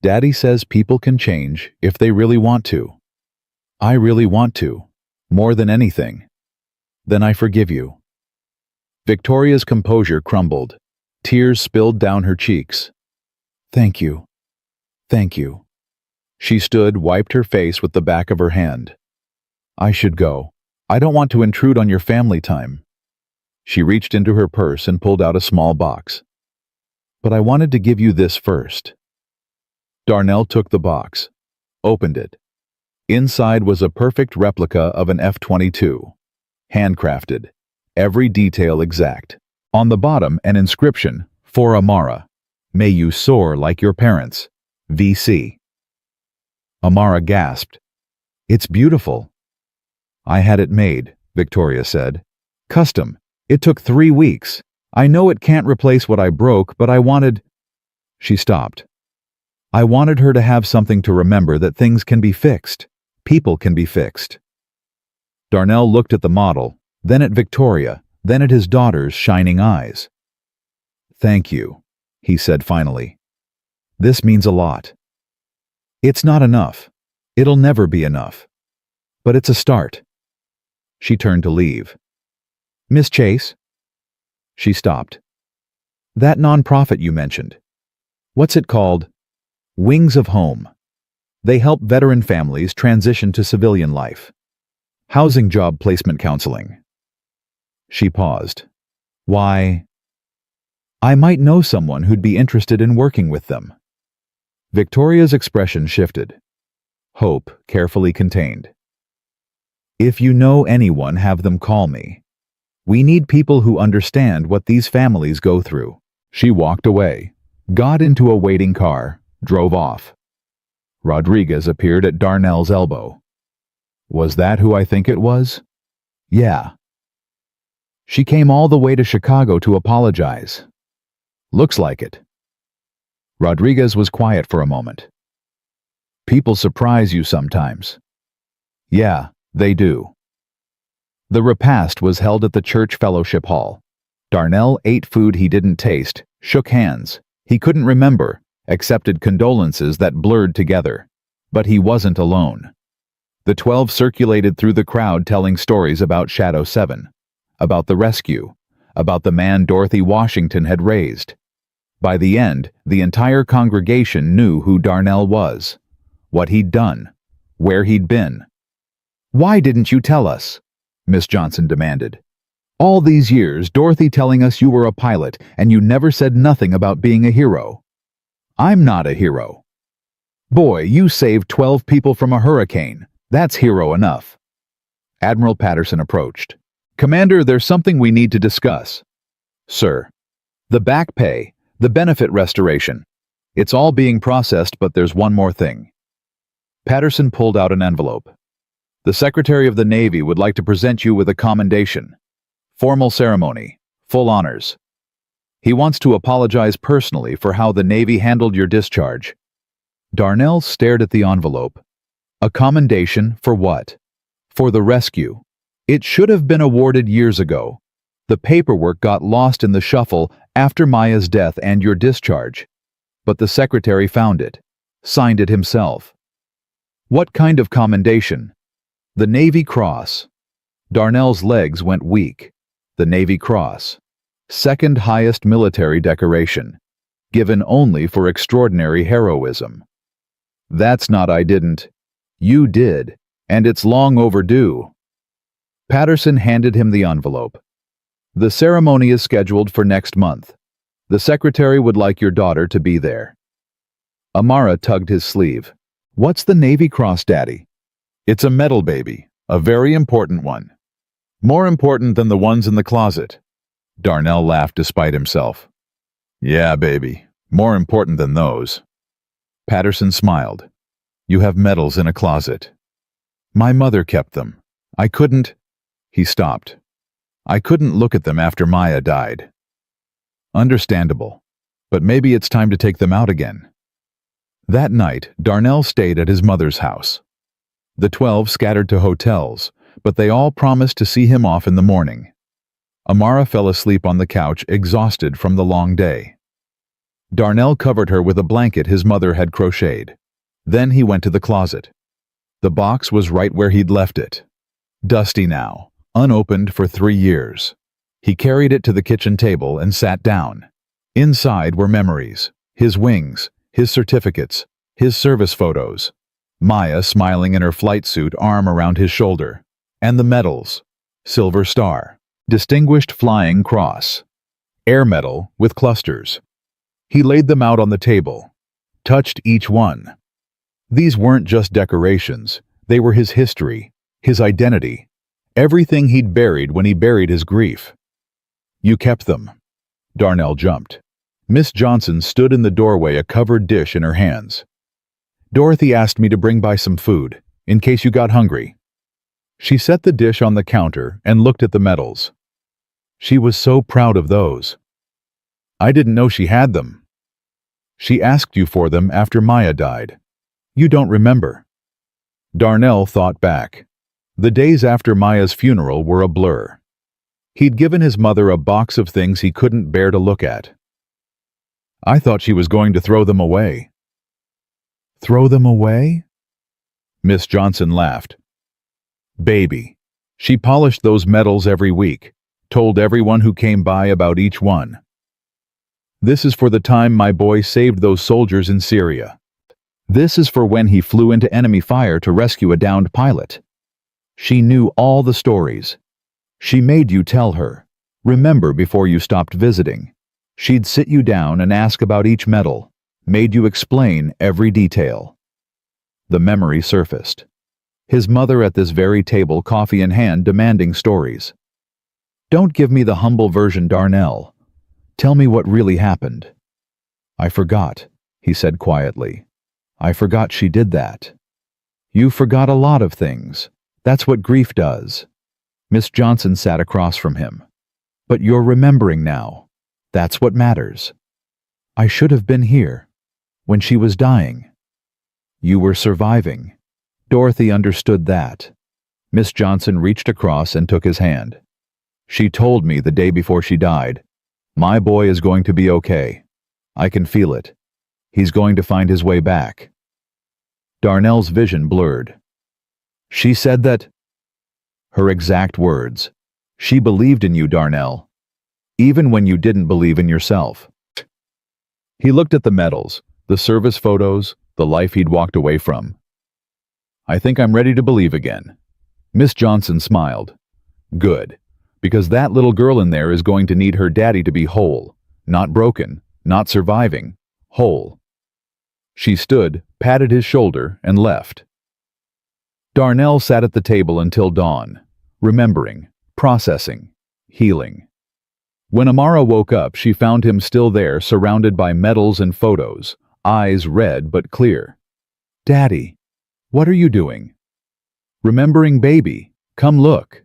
"Daddy says people can change if they really want to. I really want to, more than anything. Then I forgive you." Victoria's composure crumbled. Tears spilled down her cheeks. "Thank you. Thank you." She stood, wiped her face with the back of her hand. I should go. I don't want to intrude on your family time. She reached into her purse and pulled out a small box. But I wanted to give you this first. Darnell took the box, opened it. Inside was a perfect replica of an F-22. Handcrafted. Every detail exact. On the bottom, an inscription, for Amara. May you soar like your parents. VC. Amara gasped. It's beautiful. I had it made, Victoria said. Custom. It took 3 weeks. I know it can't replace what I broke, but I wanted... She stopped. I wanted her to have something to remember that things can be fixed. People can be fixed. Darnell looked at the model, then at Victoria, then at his daughter's shining eyes. Thank you, he said finally. This means a lot. It's not enough. It'll never be enough. But it's a start. She turned to leave. Miss Chase? She stopped. That nonprofit you mentioned. What's it called? Wings of Home. They help veteran families transition to civilian life. Housing job placement counseling. She paused. Why? I might know someone who'd be interested in working with them. Victoria's expression shifted. Hope carefully contained. If you know anyone, have them call me. We need people who understand what these families go through. She walked away, got into a waiting car, drove off. Rodriguez appeared at Darnell's elbow. Was that who I think it was? Yeah. She came all the way to Chicago to apologize. Looks like it. Rodriguez was quiet for a moment. People surprise you sometimes. Yeah, they do. The repast was held at the church fellowship hall. Darnell ate food he didn't taste, shook hands. He couldn't remember, accepted condolences that blurred together. But he wasn't alone. The 12 circulated through the crowd telling stories about Shadow 7, about the rescue, about the man Dorothy Washington had raised. By the end, the entire congregation knew who Darnell was, what he'd done, where he'd been. Why didn't you tell us? Miss Johnson demanded. All these years, Dorothy telling us you were a pilot, and you never said nothing about being a hero. I'm not a hero. Boy, you saved 12 people from a hurricane. That's hero enough. Admiral Patterson approached. Commander, there's something we need to discuss. Sir. The back pay, the benefit restoration. It's all being processed, but there's one more thing. Patterson pulled out an envelope. The Secretary of the Navy would like to present you with a commendation. Formal ceremony, full honors. He wants to apologize personally for how the Navy handled your discharge. Darnell stared at the envelope. A commendation for what? For the rescue. It should have been awarded years ago. The paperwork got lost in the shuffle after Maya's death and your discharge. But the Secretary found it, signed it himself. What kind of commendation? The Navy Cross. Darnell's legs went weak. The Navy Cross. Second highest military decoration. Given only for extraordinary heroism. That's not I didn't. You did, and it's long overdue. Patterson handed him the envelope. The ceremony is scheduled for next month. The Secretary would like your daughter to be there. Amara tugged his sleeve. What's the Navy Cross, Daddy? It's a medal, baby. A very important one. More important than the ones in the closet. Darnell laughed despite himself. Yeah, baby. More important than those. Patterson smiled. You have medals in a closet. My mother kept them. I couldn't... He stopped. I couldn't look at them after Maya died. Understandable. But maybe it's time to take them out again. That night, Darnell stayed at his mother's house. The 12 scattered to hotels, but they all promised to see him off in the morning. Amara fell asleep on the couch, exhausted from the long day. Darnell covered her with a blanket his mother had crocheted. Then he went to the closet. The box was right where he'd left it. Dusty now, unopened for 3 years. He carried it to the kitchen table and sat down. Inside were memories, his wings, his certificates, his service photos. Maya smiling in her flight suit, arm around his shoulder. And the medals: Silver Star, Distinguished Flying Cross, Air Medal with clusters. He laid them out on the table, touched each one. These weren't just decorations, they were his history, his identity, everything he'd buried when he buried his grief. You kept them. Darnell jumped. Miss Johnson stood in the doorway, a covered dish in her hands. Dorothy asked me to bring by some food, in case you got hungry. She set the dish on the counter and looked at the medals. She was so proud of those. I didn't know she had them. She asked you for them after Maya died. You don't remember. Darnell thought back. The days after Maya's funeral were a blur. He'd given his mother a box of things he couldn't bear to look at. I thought she was going to throw them away. Throw them away? Miss Johnson laughed. Baby. She polished those medals every week, told everyone who came by about each one. This is for the time my boy saved those soldiers in Syria. This is for when he flew into enemy fire to rescue a downed pilot. She knew all the stories. She made you tell her. Remember before you stopped visiting. She'd sit you down and ask about each medal, made you explain every detail. The memory surfaced. His mother at this very table, coffee in hand, demanding stories. Don't give me the humble version, Darnell. Tell me what really happened. I forgot, he said quietly. I forgot she did that. You forgot a lot of things. That's what grief does. Miss Johnson sat across from him. But you're remembering now. That's what matters. I should have been here. When she was dying. You were surviving. Dorothy understood that. Miss Johnson reached across and took his hand. She told me the day before she died, my boy is going to be okay. I can feel it. He's going to find his way back. Darnell's vision blurred. She said that... Her exact words. She believed in you, Darnell. Even when you didn't believe in yourself. He looked at the medals, the service photos, the life he'd walked away from. I think I'm ready to believe again. Miss Johnson smiled. Good, because that little girl in there is going to need her daddy to be whole, not broken, not surviving, whole. She stood, patted his shoulder, and left. Darnell sat at the table until dawn, remembering, processing, healing. When Amara woke up, she found him still there, surrounded by medals and photos, eyes red but clear. Daddy, what are you doing? Remembering, baby. Come look.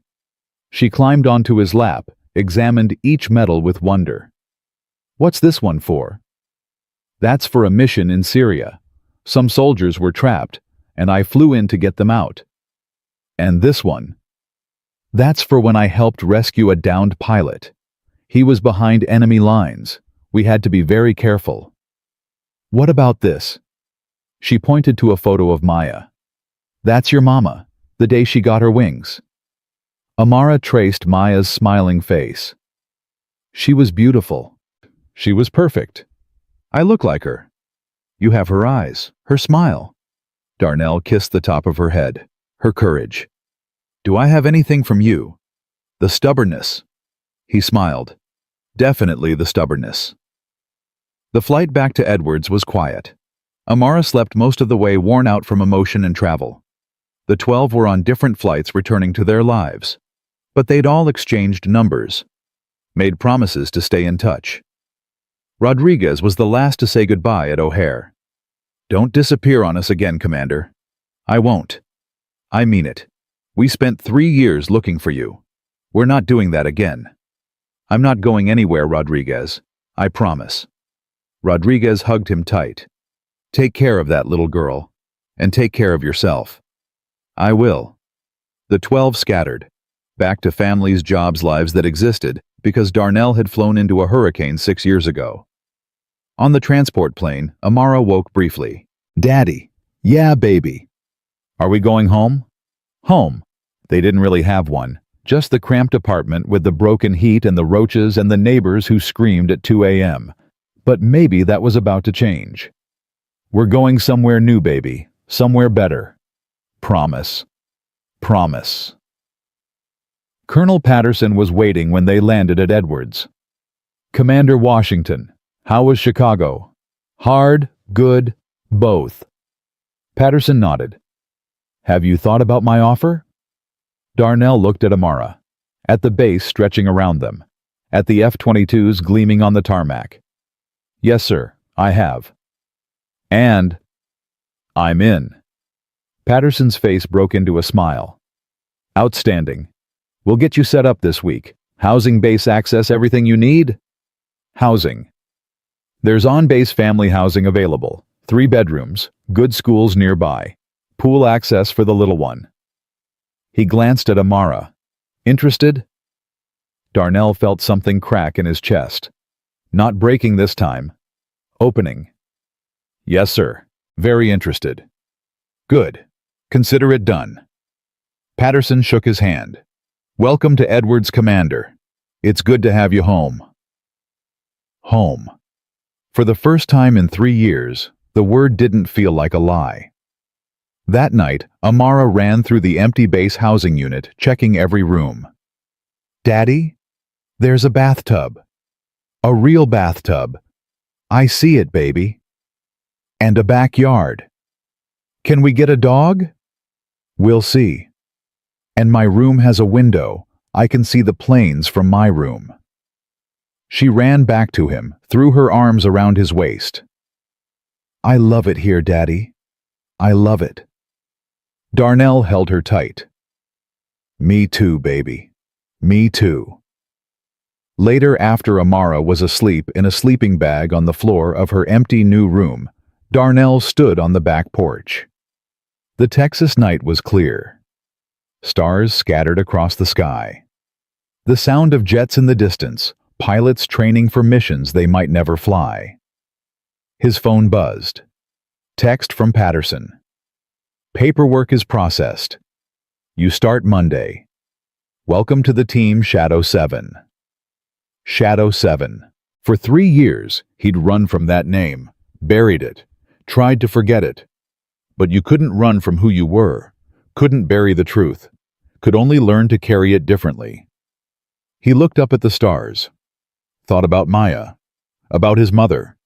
She climbed onto his lap, examined each medal with wonder. What's this one for? That's for a mission in Syria. Some soldiers were trapped, and I flew in to get them out. And this one? That's for when I helped rescue a downed pilot. He was behind enemy lines. We had to be very careful. What about this? She pointed to a photo of Maya. That's your mama, the day she got her wings. Amara traced Maya's smiling face. She was beautiful. She was perfect. I look like her. You have her eyes, her smile. Darnell kissed the top of her head, her courage. Do I have anything from you? The stubbornness. He smiled. Definitely the stubbornness. The flight back to Edwards was quiet. Amara slept most of the way, worn out from emotion and travel. The 12 were on different flights returning to their lives. But they'd all exchanged numbers, made promises to stay in touch. Rodriguez was the last to say goodbye at O'Hare. Don't disappear on us again, Commander. I won't. I mean it. We spent 3 years looking for you. We're not doing that again. I'm not going anywhere, Rodriguez. I promise. Rodriguez hugged him tight. Take care of that little girl, and take care of yourself. I will. The 12 scattered, back to families, jobs, lives that existed because Darnell had flown into a hurricane 6 years ago. On the transport plane, Amara woke briefly. Daddy. Yeah, baby. Are we going home? Home. They didn't really have one. Just the cramped apartment with the broken heat and the roaches and the neighbors who screamed at 2 a.m. But maybe that was about to change. We're going somewhere new, baby. Somewhere better. Promise. Promise. Colonel Patterson was waiting when they landed at Edwards. "Commander Washington, how was Chicago? Hard, good, both?" Patterson nodded. "Have you thought about my offer?" Darnell looked at Amara, at the base stretching around them, at the F-22s gleaming on the tarmac. "Yes, sir, I have. And I'm in." Patterson's face broke into a smile. "Outstanding. We'll get you set up this week. Housing, base access, everything you need?" "Housing. There's on-base family housing available. 3 bedrooms, good schools nearby. Pool access for the little one." He glanced at Amara. "Interested?" Darnell felt something crack in his chest. Not breaking this time. Opening. "Yes, sir. Very interested." "Good. Consider it done." Patterson shook his hand. "Welcome to Edwards, Commander. It's good to have you home." Home. For the first time in 3 years, the word didn't feel like a lie. That night, Amara ran through the empty base housing unit, checking every room. "Daddy, there's a bathtub. A real bathtub. I see it, baby. And a backyard. Can we get a dog? We'll see. And my room has a window. I can see the planes from my room." She ran back to him, threw her arms around his waist. "I love it here, Daddy. I love it." Darnell held her tight. "Me too, baby. Me too." Later, after Amara was asleep in a sleeping bag on the floor of her empty new room, Darnell stood on the back porch. The Texas night was clear. Stars scattered across the sky. The sound of jets in the distance, pilots training for missions they might never fly. His phone buzzed. Text from Patterson. "Paperwork is processed. You start Monday. Welcome to the team, Shadow 7. Shadow 7. For 3 years, he'd run from that name, buried it, tried to forget it. But you couldn't run from who you were, couldn't bury the truth, could only learn to carry it differently. He looked up at the stars, thought about Maya, about his mother,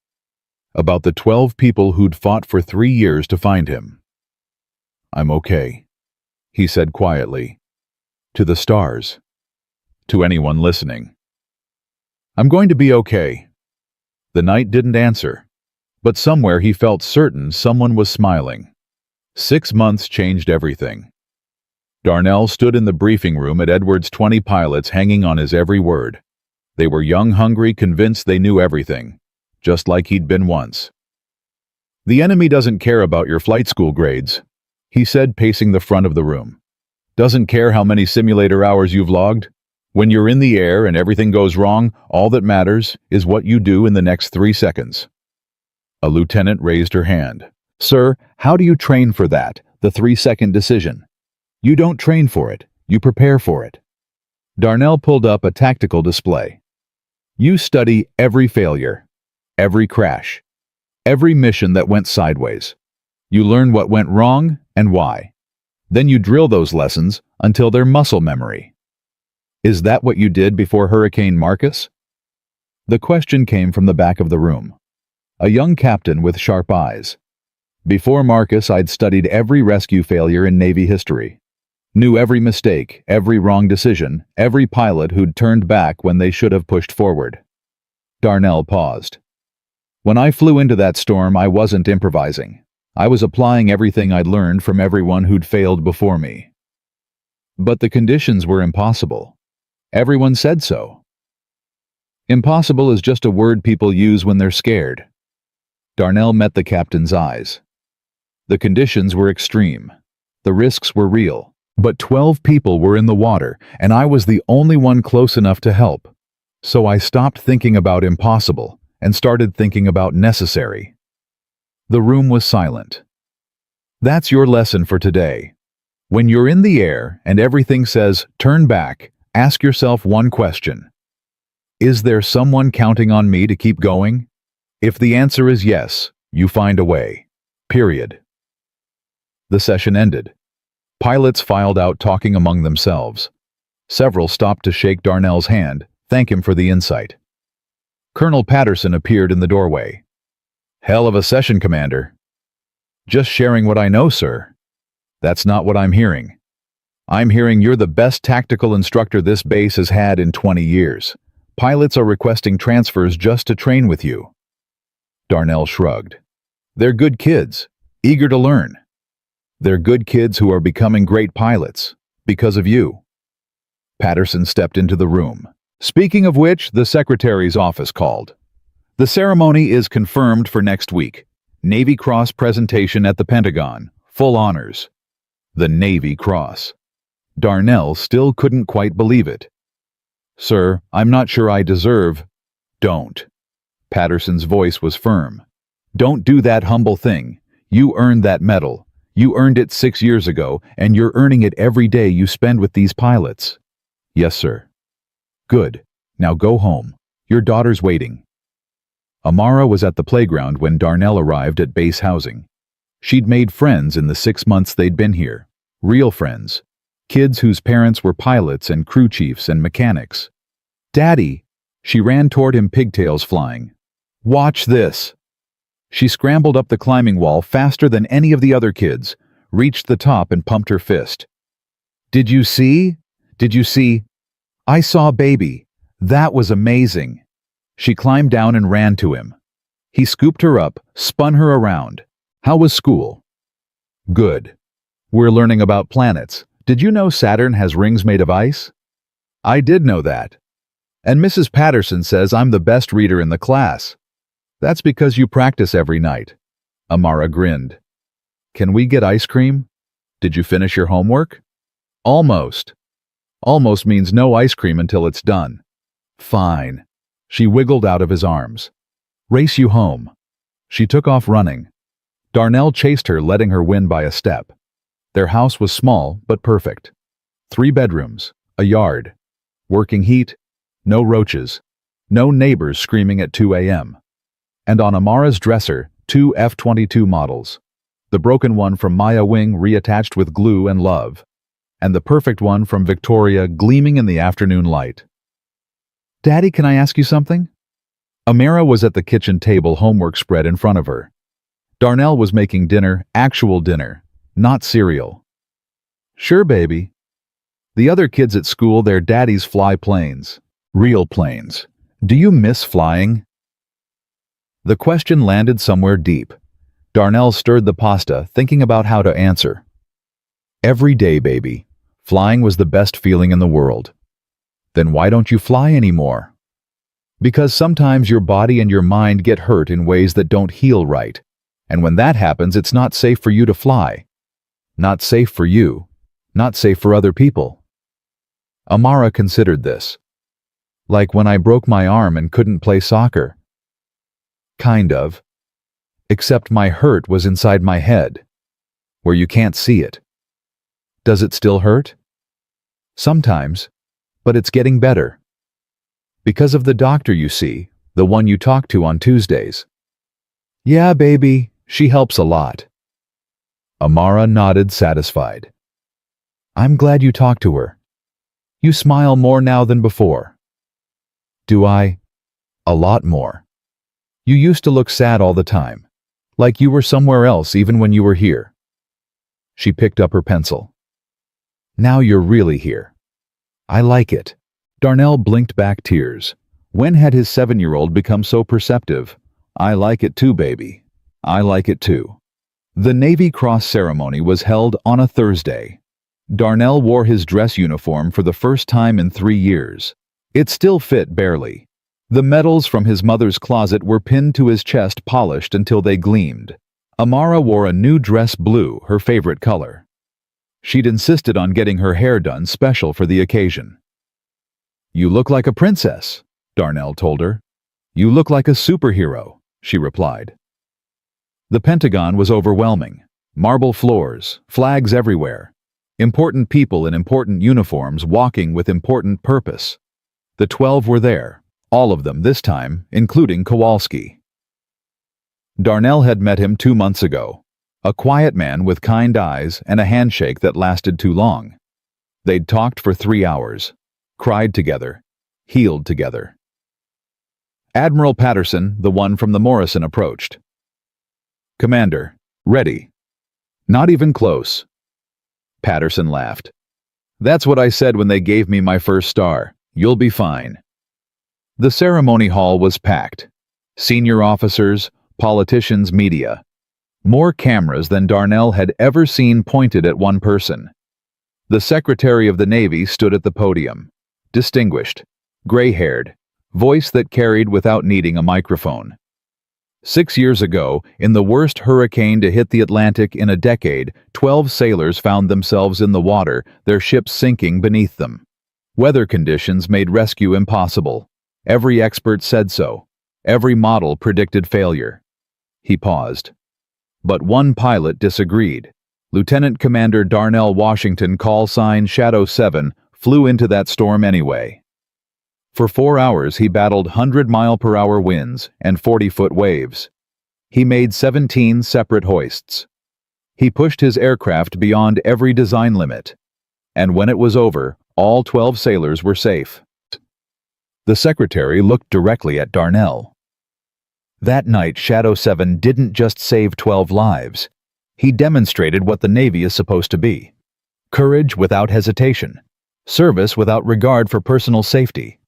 about the 12 people who'd fought for 3 years to find him. "I'm okay," he said quietly, to the stars, to anyone listening. "I'm going to be okay." The night didn't answer, but somewhere he felt certain someone was smiling. 6 months changed everything. Darnell stood in the briefing room at Edwards' 20 pilots hanging on his every word. They were young, hungry, convinced they knew everything, just like he'd been once. "The enemy doesn't care about your flight school grades," he said, pacing the front of the room. "Doesn't care how many simulator hours you've logged. When you're in the air and everything goes wrong, all that matters is what you do in the next 3 seconds. A lieutenant raised her hand. "Sir, how do you train for that, the 3-second decision?" "You don't train for it, you prepare for it." Darnell pulled up a tactical display. "You study every failure, every crash, every mission that went sideways. You learn what went wrong and why. Then you drill those lessons until they're muscle memory." "Is that what you did before Hurricane Marcus?" The question came from the back of the room. A young captain with sharp eyes. "Before Marcus, I'd studied every rescue failure in Navy history. Knew every mistake, every wrong decision, every pilot who'd turned back when they should have pushed forward." Darnell paused. "When I flew into that storm, I wasn't improvising. I was applying everything I'd learned from everyone who'd failed before me." "But the conditions were impossible. Everyone said so." "Impossible is just a word people use when they're scared." Darnell met the captain's eyes. "The conditions were extreme. The risks were real. But 12 people were in the water, and I was the only one close enough to help. So I stopped thinking about impossible and started thinking about necessary." The room was silent. That's your lesson for today. When you're in the air and everything says, "Turn back," ask yourself one question. Is there someone counting on me to keep going? If the answer is yes, you find a way. Period. The session ended. Pilots filed out talking among themselves. Several stopped to shake Darnell's hand, thank him for the insight. Colonel Patterson appeared in the doorway. "Hell of a session, Commander." "Just sharing what I know, sir." "That's not what I'm hearing. I'm hearing you're the best tactical instructor this base has had in 20 years. Pilots are requesting transfers just to train with you." Darnell shrugged. "They're good kids, eager to learn. They're good kids who are becoming great pilots, because of you." Patterson stepped into the room. "Speaking of which, the Secretary's office called. The ceremony is confirmed for next week. Navy Cross presentation at the Pentagon, full honors." The Navy Cross. Darnell still couldn't quite believe it. "Sir, I'm not sure I deserve—" "Don't." Patterson's voice was firm. "Don't do that humble thing. You earned that medal. You earned it 6 years ago, and you're earning it every day you spend with these pilots." "Yes, sir." "Good. Now go home. Your daughter's waiting." Amara was at the playground when Darnell arrived at base housing. She'd made friends in the 6 months they'd been here. Real friends. Kids whose parents were pilots and crew chiefs and mechanics. "Daddy!" She ran toward him, pigtails flying. "Watch this!" She scrambled up the climbing wall faster than any of the other kids, reached the top and pumped her fist. "Did you see? Did you see? I saw baby. That was amazing." She climbed down and ran to him. He scooped her up, spun her around. "How was school?" "Good. We're learning about planets. Did you know Saturn has rings made of ice?" "I did know that. And Mrs. Patterson says I'm the best reader in the class." "That's because you practice every night." Amara grinned. "Can we get ice cream? Did you finish your homework?" "Almost." "Almost means no ice cream until it's done." "Fine." She wiggled out of his arms. "Race you home." She took off running. Darnell chased her, letting her win by a step. Their house was small, but perfect. 3 bedrooms, a yard, working heat, no roaches, no neighbors screaming at 2 a.m. And on Amara's dresser, 2 F-22 models. The broken one from Maya Wing reattached with glue and love, and the perfect one from Victoria gleaming in the afternoon light. "Daddy, can I ask you something?" Amara was at the kitchen table, homework spread in front of her. Darnell was making dinner, actual dinner, not cereal. "Sure, baby." "The other kids at school, their daddies fly planes. Real planes. Do you miss flying?" The question landed somewhere deep. Darnell stirred the pasta, thinking about how to answer. "Every day, baby. Flying was the best feeling in the world." "Then why don't you fly anymore?" "Because sometimes your body and your mind get hurt in ways that don't heal right. And when that happens, it's not safe for you to fly. Not safe for you. Not safe for other people." Amara considered this. "Like when I broke my arm and couldn't play soccer." "Kind of. Except my hurt was inside my head, where you can't see it." "Does it still hurt?" "Sometimes, but it's getting better." "Because of the doctor, you see, the one you talk to on Tuesdays." "Yeah, baby, she helps a lot." Amara nodded, satisfied. "I'm glad you talked to her. You smile more now than before." "Do I?" "A lot more. You used to look sad all the time, like you were somewhere else even when you were here." She picked up her pencil. "Now you're really here. I like it." Darnell blinked back tears. When had his 7-year-old become so perceptive? "I like it too, baby. I like it too." The Navy Cross ceremony was held on a Thursday. Darnell wore his dress uniform for the first time in 3 years. It still fit barely. The medals from his mother's closet were pinned to his chest, polished until they gleamed. Amara wore a new dress, blue, her favorite color. She'd insisted on getting her hair done special for the occasion. "You look like a princess," Darnell told her. "You look like a superhero," she replied. The Pentagon was overwhelming. Marble floors, flags everywhere. Important people in important uniforms walking with important purpose. The 12 were there, all of them this time, including Kowalski. Darnell had met him 2 months ago. A quiet man with kind eyes and a handshake that lasted too long. They'd talked for 3 hours, cried together, healed together. Admiral Patterson, the one from the Morrison, approached. "Commander, ready." "Not even close." Patterson laughed. "That's what I said when they gave me my first star. You'll be fine." The ceremony hall was packed. Senior officers, politicians, media. More cameras than Darnell had ever seen pointed at one person. The Secretary of the Navy stood at the podium. Distinguished, gray-haired, voice that carried without needing a microphone. 6 years ago, in the worst hurricane to hit the Atlantic in a decade, 12 sailors found themselves in the water, their ships sinking beneath them. Weather conditions made rescue impossible. Every expert said so. Every model predicted failure. He paused. But one pilot disagreed. Lieutenant Commander Darnell Washington, call sign Shadow 7, flew into that storm anyway. For 4 hours he battled 100-mile-per-hour winds and 40-foot waves. He made 17 separate hoists. He pushed his aircraft beyond every design limit. And when it was over, all 12 sailors were safe. The Secretary looked directly at Darnell. That night, Shadow 7 didn't just save 12 lives. He demonstrated what the Navy is supposed to be. Courage without hesitation. Service without regard for personal safety.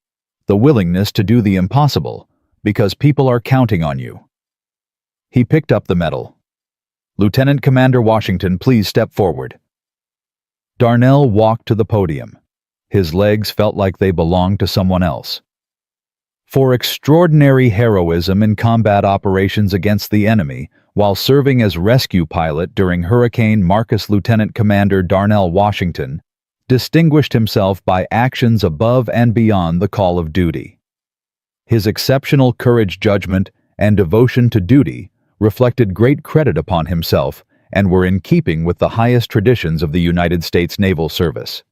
The willingness to do the impossible, because people are counting on you. He picked up the medal. "Lieutenant Commander Washington, please step forward." Darnell walked to the podium. His legs felt like they belonged to someone else. For extraordinary heroism in combat operations against the enemy, while serving as rescue pilot during Hurricane Marcus, Lieutenant Commander Darnell Washington distinguished himself by actions above and beyond the call of duty. His exceptional courage, judgment, and devotion to duty reflected great credit upon himself and were in keeping with the highest traditions of the United States Naval Service.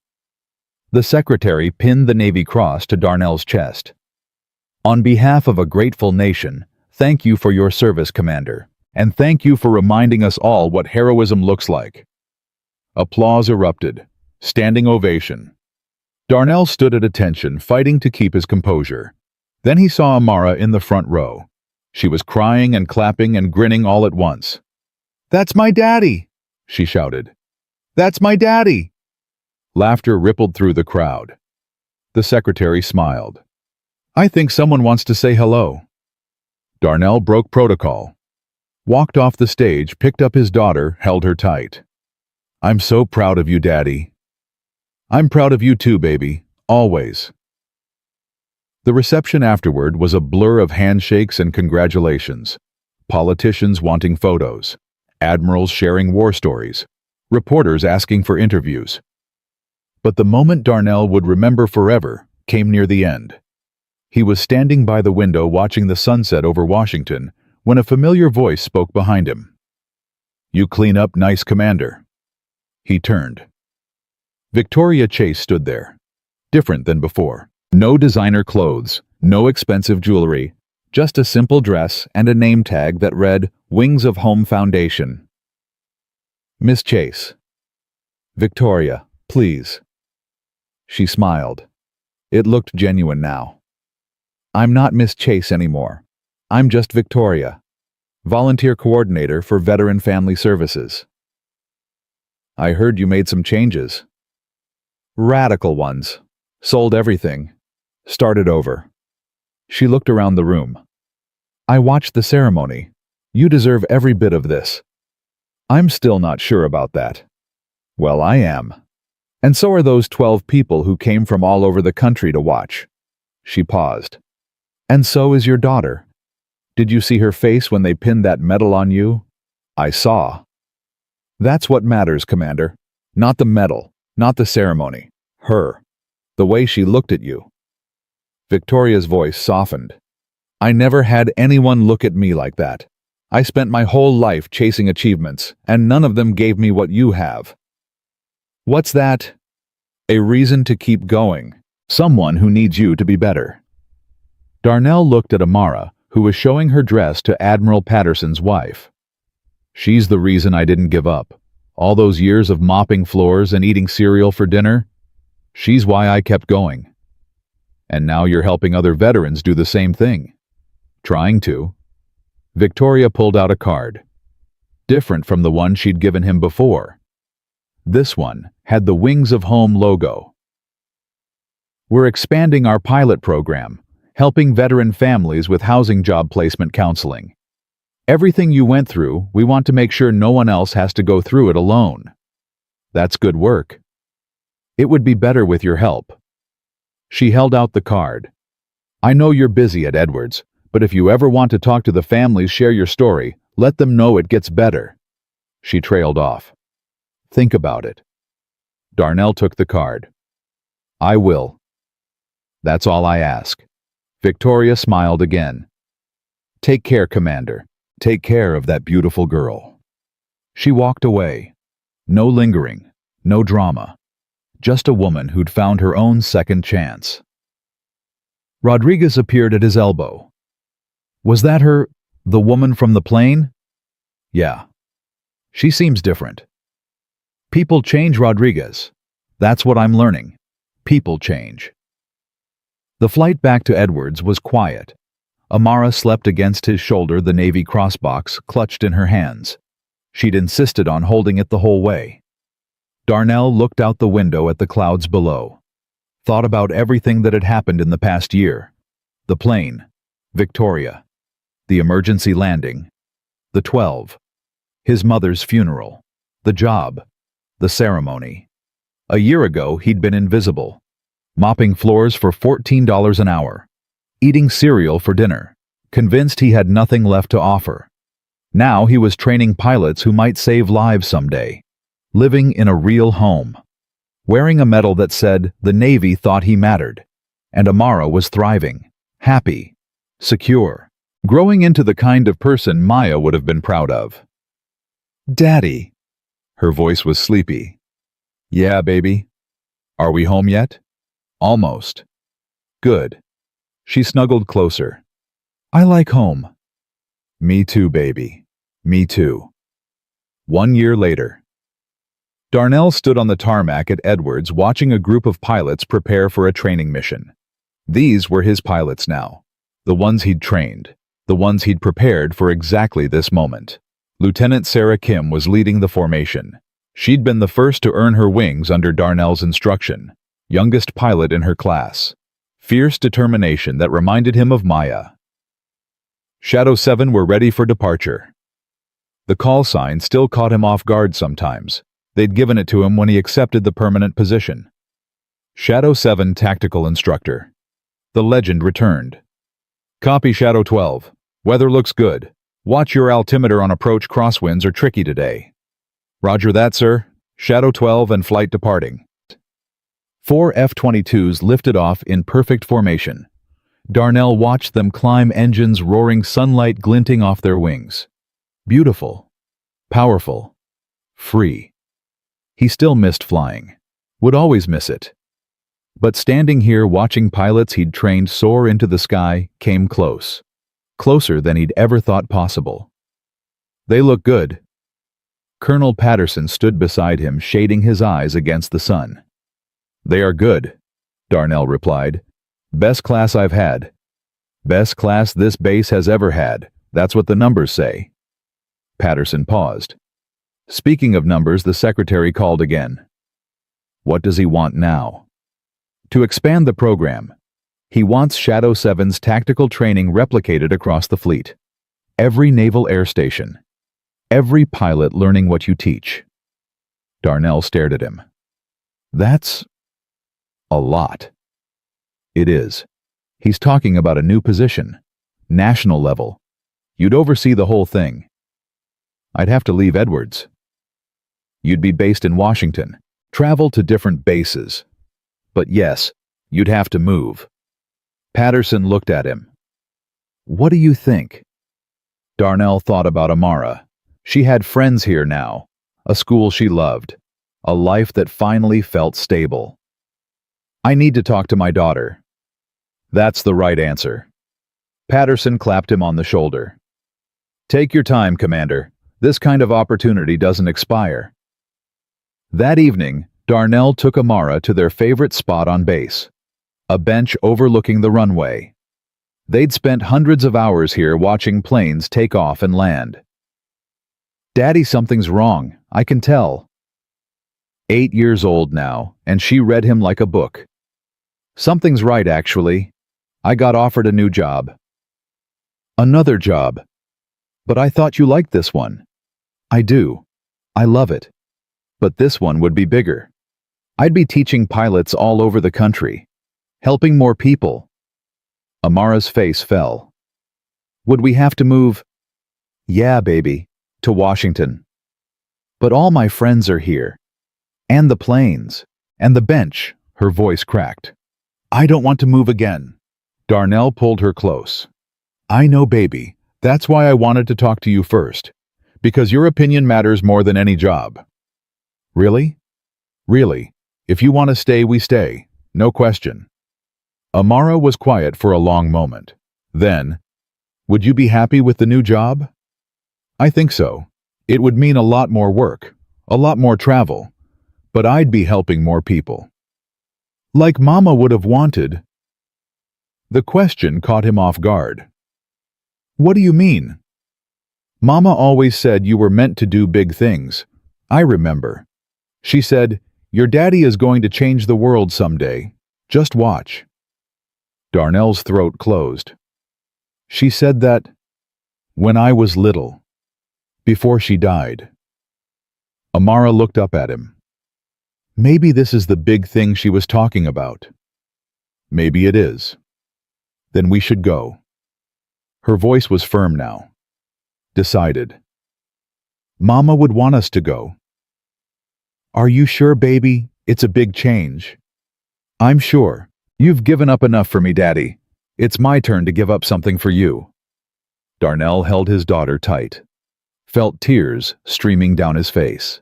The Secretary pinned the Navy Cross to Darnell's chest. "On behalf of a grateful nation, thank you for your service, Commander, and thank you for reminding us all what heroism looks like." Applause erupted. Standing ovation. Darnell stood at attention, fighting to keep his composure. Then he saw Amara in the front row. She was crying and clapping and grinning all at once. "That's my daddy!" she shouted. "That's my daddy!" Laughter rippled through the crowd. The Secretary smiled. "I think someone wants to say hello." Darnell broke protocol. Walked off the stage, picked up his daughter, held her tight. "I'm so proud of you, Daddy." "I'm proud of you too, baby. Always." The reception afterward was a blur of handshakes and congratulations. Politicians wanting photos. Admirals sharing war stories. Reporters asking for interviews. But the moment Darnell would remember forever came near the end. He was standing by the window watching the sunset over Washington when a familiar voice spoke behind him. "You clean up nice, Commander." He turned. Victoria Chase stood there, different than before. No designer clothes, no expensive jewelry, just a simple dress and a name tag that read Wings of Home Foundation. "Miss Chase." "Victoria, please." She smiled. It looked genuine now. "I'm not Miss Chase anymore. I'm just Victoria, volunteer coordinator for Veteran Family Services." "I heard you made some changes." "Radical ones. Sold everything. Started over." She looked around the room. "I watched the ceremony. You deserve every bit of this." "I'm still not sure about that." "Well, I am. And so are those 12 people who came from all over the country to watch." She paused. "And so is your daughter. Did you see her face when they pinned that medal on you?" "I saw." "That's what matters, Commander. Not the medal, not the ceremony. Her. The way she looked at you." Victoria's voice softened. "I never had anyone look at me like that. I spent my whole life chasing achievements, and none of them gave me what you have." "What's that?" "A reason to keep going. Someone who needs you to be better." Darnell looked at Amara, who was showing her dress to Admiral Patterson's wife. "She's the reason I didn't give up. All those years of mopping floors and eating cereal for dinner, She's why I kept going. And now you're helping other veterans do the same thing. Trying to. Victoria pulled out a card. Different from the one she'd given him before. This one had the Wings of Home logo. We're expanding our pilot program, helping veteran families with housing job placement counseling. Everything you went through, we want to make sure no one else has to go through it alone. That's good work. It would be better with your help. She held out the card. I know you're busy at Edwards, but if you ever want to talk to the families, share your story, let them know it gets better. She trailed off. Think about it. Darnell took the card. I will. That's all I ask. Victoria smiled again. Take care, Commander. Take care of that beautiful girl. She walked away. No lingering, no drama. Just a woman who'd found her own second chance. Rodriguez appeared at his elbow. Was that her, the woman from the plane? Yeah. She seems different. People change, Rodriguez. That's what I'm learning. People change. The flight back to Edwards was quiet. Amara slept against his shoulder, the Navy crossbox clutched in her hands. She'd insisted on holding it the whole way. Darnell looked out the window at the clouds below. Thought about everything that had happened in the past year. The plane. Victoria. The emergency landing. The 12. His mother's funeral. The job. The ceremony. A year ago, he'd been invisible. Mopping floors for $14 an hour. Eating cereal for dinner. Convinced he had nothing left to offer. Now he was training pilots who might save lives someday. Living in a real home. Wearing a medal that said the Navy thought he mattered. And Amara was thriving. Happy. Secure. Growing into the kind of person Maya would have been proud of. Daddy. Her voice was sleepy. Yeah, baby. Are we home yet? Almost. Good. She snuggled closer. I like home. Me too, baby. Me too. 1 year later. Darnell stood on the tarmac at Edwards watching a group of pilots prepare for a training mission. These were his pilots now. The ones he'd trained. The ones he'd prepared for exactly this moment. Lieutenant Sarah Kim was leading the formation. She'd been the first to earn her wings under Darnell's instruction. Youngest pilot in her class. Fierce determination that reminded him of Maya. Shadow 7 were ready for departure. The call sign still caught him off guard sometimes. They'd given it to him when he accepted the permanent position. Shadow 7 Tactical Instructor. The legend returned. Copy, Shadow 12. Weather looks good. Watch your altimeter on approach, crosswinds are tricky today. Roger that, sir. Shadow 12 and flight departing. 4 F-22s lifted off in perfect formation. Darnell watched them climb, engines roaring, sunlight glinting off their wings. Beautiful. Powerful. Free. He still missed flying. Would always miss it. But standing here watching pilots he'd trained soar into the sky came close. Closer than he'd ever thought possible. They look good. Colonel Patterson stood beside him, shading his eyes against the sun. They are good, Darnell replied. Best class I've had. Best class this base has ever had. That's what the numbers say. Patterson paused. Speaking of numbers, the secretary called again. What does he want now? To expand the program. He wants Shadow 7's tactical training replicated across the fleet. Every naval air station. Every pilot learning what you teach. Darnell stared at him. That's a lot. It is. He's talking about a new position. National level. You'd oversee the whole thing. I'd have to leave Edwards. You'd be based in Washington. Travel to different bases. But yes, you'd have to move. Patterson looked at him. What do you think? Darnell thought about Amara. She had friends here now. A school she loved. A life that finally felt stable. I need to talk to my daughter. That's the right answer. Patterson clapped him on the shoulder. Take your time, Commander. This kind of opportunity doesn't expire. That evening, Darnell took Amara to their favorite spot on base, a bench overlooking the runway. They'd spent hundreds of hours here watching planes take off and land. "Daddy, something's wrong, I can tell." 8 years old now, and she read him like a book. "Something's right, actually. I got offered a new job." "Another job? But I thought you liked this one." "I do. I love it. But this one would be bigger. I'd be teaching pilots all over the country, helping more people." Amara's face fell. "Would we have to move?" "Yeah, baby, to Washington. But all my friends are here. And the planes. And the bench." Her voice cracked. "I don't want to move again." Darnell pulled her close. "I know, baby. That's why I wanted to talk to you first. Because your opinion matters more than any job." "Really?" "Really. If you want to stay, we stay. No question." Amara was quiet for a long moment. Then, "Would you be happy with the new job?" "I think so. It would mean a lot more work, a lot more travel. But I'd be helping more people." "Like Mama would have wanted." The question caught him off guard. "What do you mean?" "Mama always said you were meant to do big things. I remember. She said, 'Your daddy is going to change the world someday. Just watch.'" Darnell's throat closed. "She said that when I was little, before she died." Amara looked up at him. Maybe this is the big thing she was talking about. "Maybe it is. Then we should go." Her voice was firm now. Decided. "Mama would want us to go." "Are you sure, baby? It's a big change." "I'm sure. You've given up enough for me, Daddy. It's my turn to give up something for you." Darnell held his daughter tight. Felt tears streaming down his face.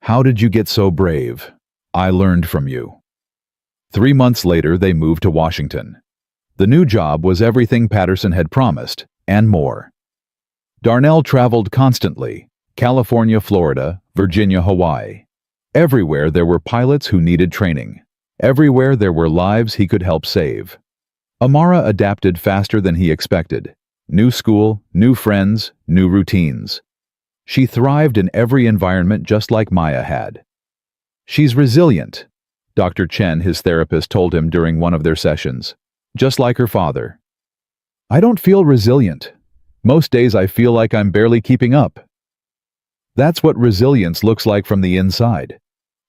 "How did you get so brave? I learned from you." 3 months later, they moved to Washington. The new job was everything Patterson had promised, and more. Darnell traveled constantly: California, Florida, Virginia, Hawaii. Everywhere there were pilots who needed training. Everywhere there were lives he could help save. Amara adapted faster than he expected. New school, new friends, new routines. She thrived in every environment just like Maya had. "She's resilient," Dr. Chen, his therapist, told him during one of their sessions. "Just like her father." "I don't feel resilient. Most days I feel like I'm barely keeping up." That's what resilience looks like from the inside.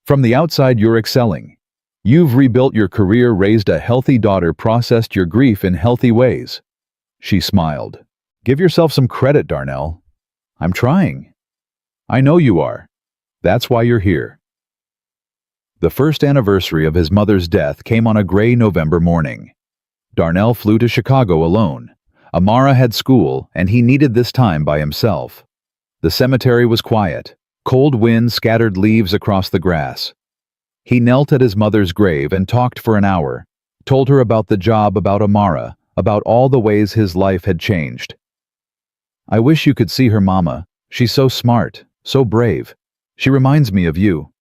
From the outside, you're excelling. You've rebuilt your career, raised a healthy daughter, processed your grief in healthy ways. She smiled. "Give yourself some credit, Darnell." "I'm trying." "I know you are. That's why you're here." The first anniversary of his mother's death came on a gray November morning. Darnell flew to Chicago alone. Amara had school, and he needed this time by himself. The cemetery was quiet. Cold wind scattered leaves across the grass. He knelt at his mother's grave and talked for an hour, told her about the job, about Amara, about all the ways his life had changed. "I wish you could see her, Mama. She's so smart, so brave. She reminds me of you."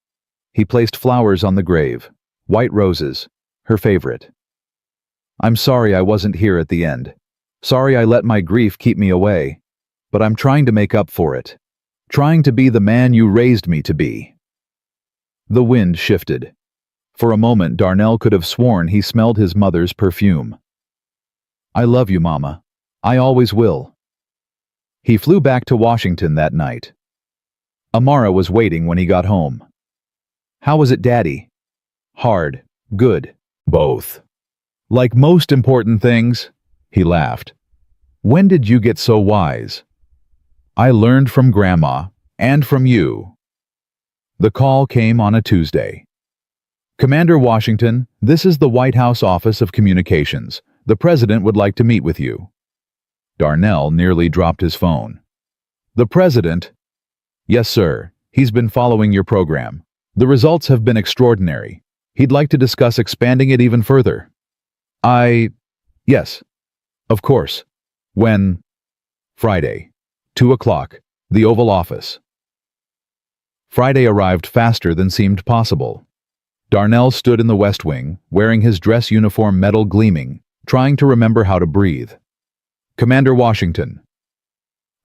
He placed flowers on the grave, white roses, her favorite. "I'm sorry I wasn't here at the end. Sorry I let my grief keep me away. But I'm trying to make up for it. Trying to be the man you raised me to be." The wind shifted. For a moment, Darnell could have sworn he smelled his mother's perfume. "I love you, Mama. I always will." He flew back to Washington that night. Amara was waiting when he got home. "How was it, Daddy?" "Hard. Good. Both. Like most important things." He laughed. "When did you get so wise?" "I learned from Grandma, and from you." The call came on a Tuesday. "Commander Washington, this is the White House Office of Communications. The President would like to meet with you." Darnell nearly dropped his phone. "The President?" "Yes, sir. He's been following your program. The results have been extraordinary. He'd like to discuss expanding it even further." Yes. Of course. When?" "Friday. 2 o'clock. The Oval Office." Friday arrived faster than seemed possible. Darnell stood in the West Wing, wearing his dress uniform metal gleaming, trying to remember how to breathe. "Commander Washington."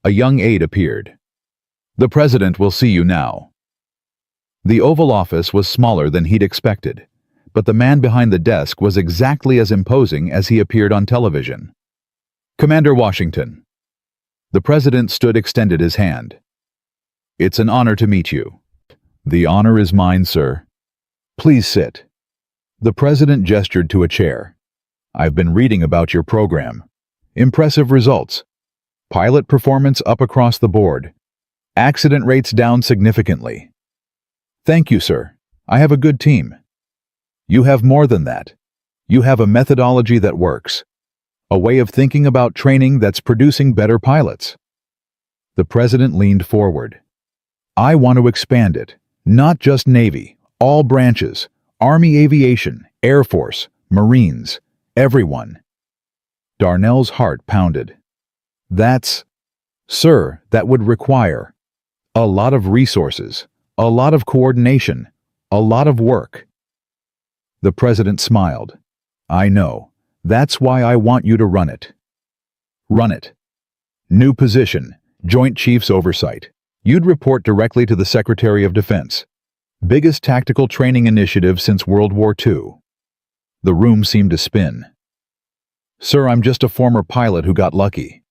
A young aide appeared. "The President will see you now." The Oval Office was smaller than he'd expected, but the man behind the desk was exactly as imposing as he appeared on television. "Commander Washington." The President extended his hand. "It's an honor to meet you." "The honor is mine, sir." "Please sit." The President gestured to a chair. "I've been reading about your program. Impressive results. Pilot performance up across the board. Accident rates down significantly." "Thank you, sir. I have a good team." "You have more than that. You have a methodology that works. A way of thinking about training that's producing better pilots." The President leaned forward. "I want to expand it. Not just Navy, all branches, Army Aviation, Air Force, Marines, everyone." Darnell's heart pounded. Sir, that would require a lot of resources, a lot of coordination, a lot of work." The President smiled. "I know. That's why I want you to run it." "Run it." "New position, Joint Chiefs Oversight. You'd report directly to the Secretary of Defense. Biggest tactical training initiative since World War II." The room seemed to spin. "Sir, I'm just a former pilot who got lucky."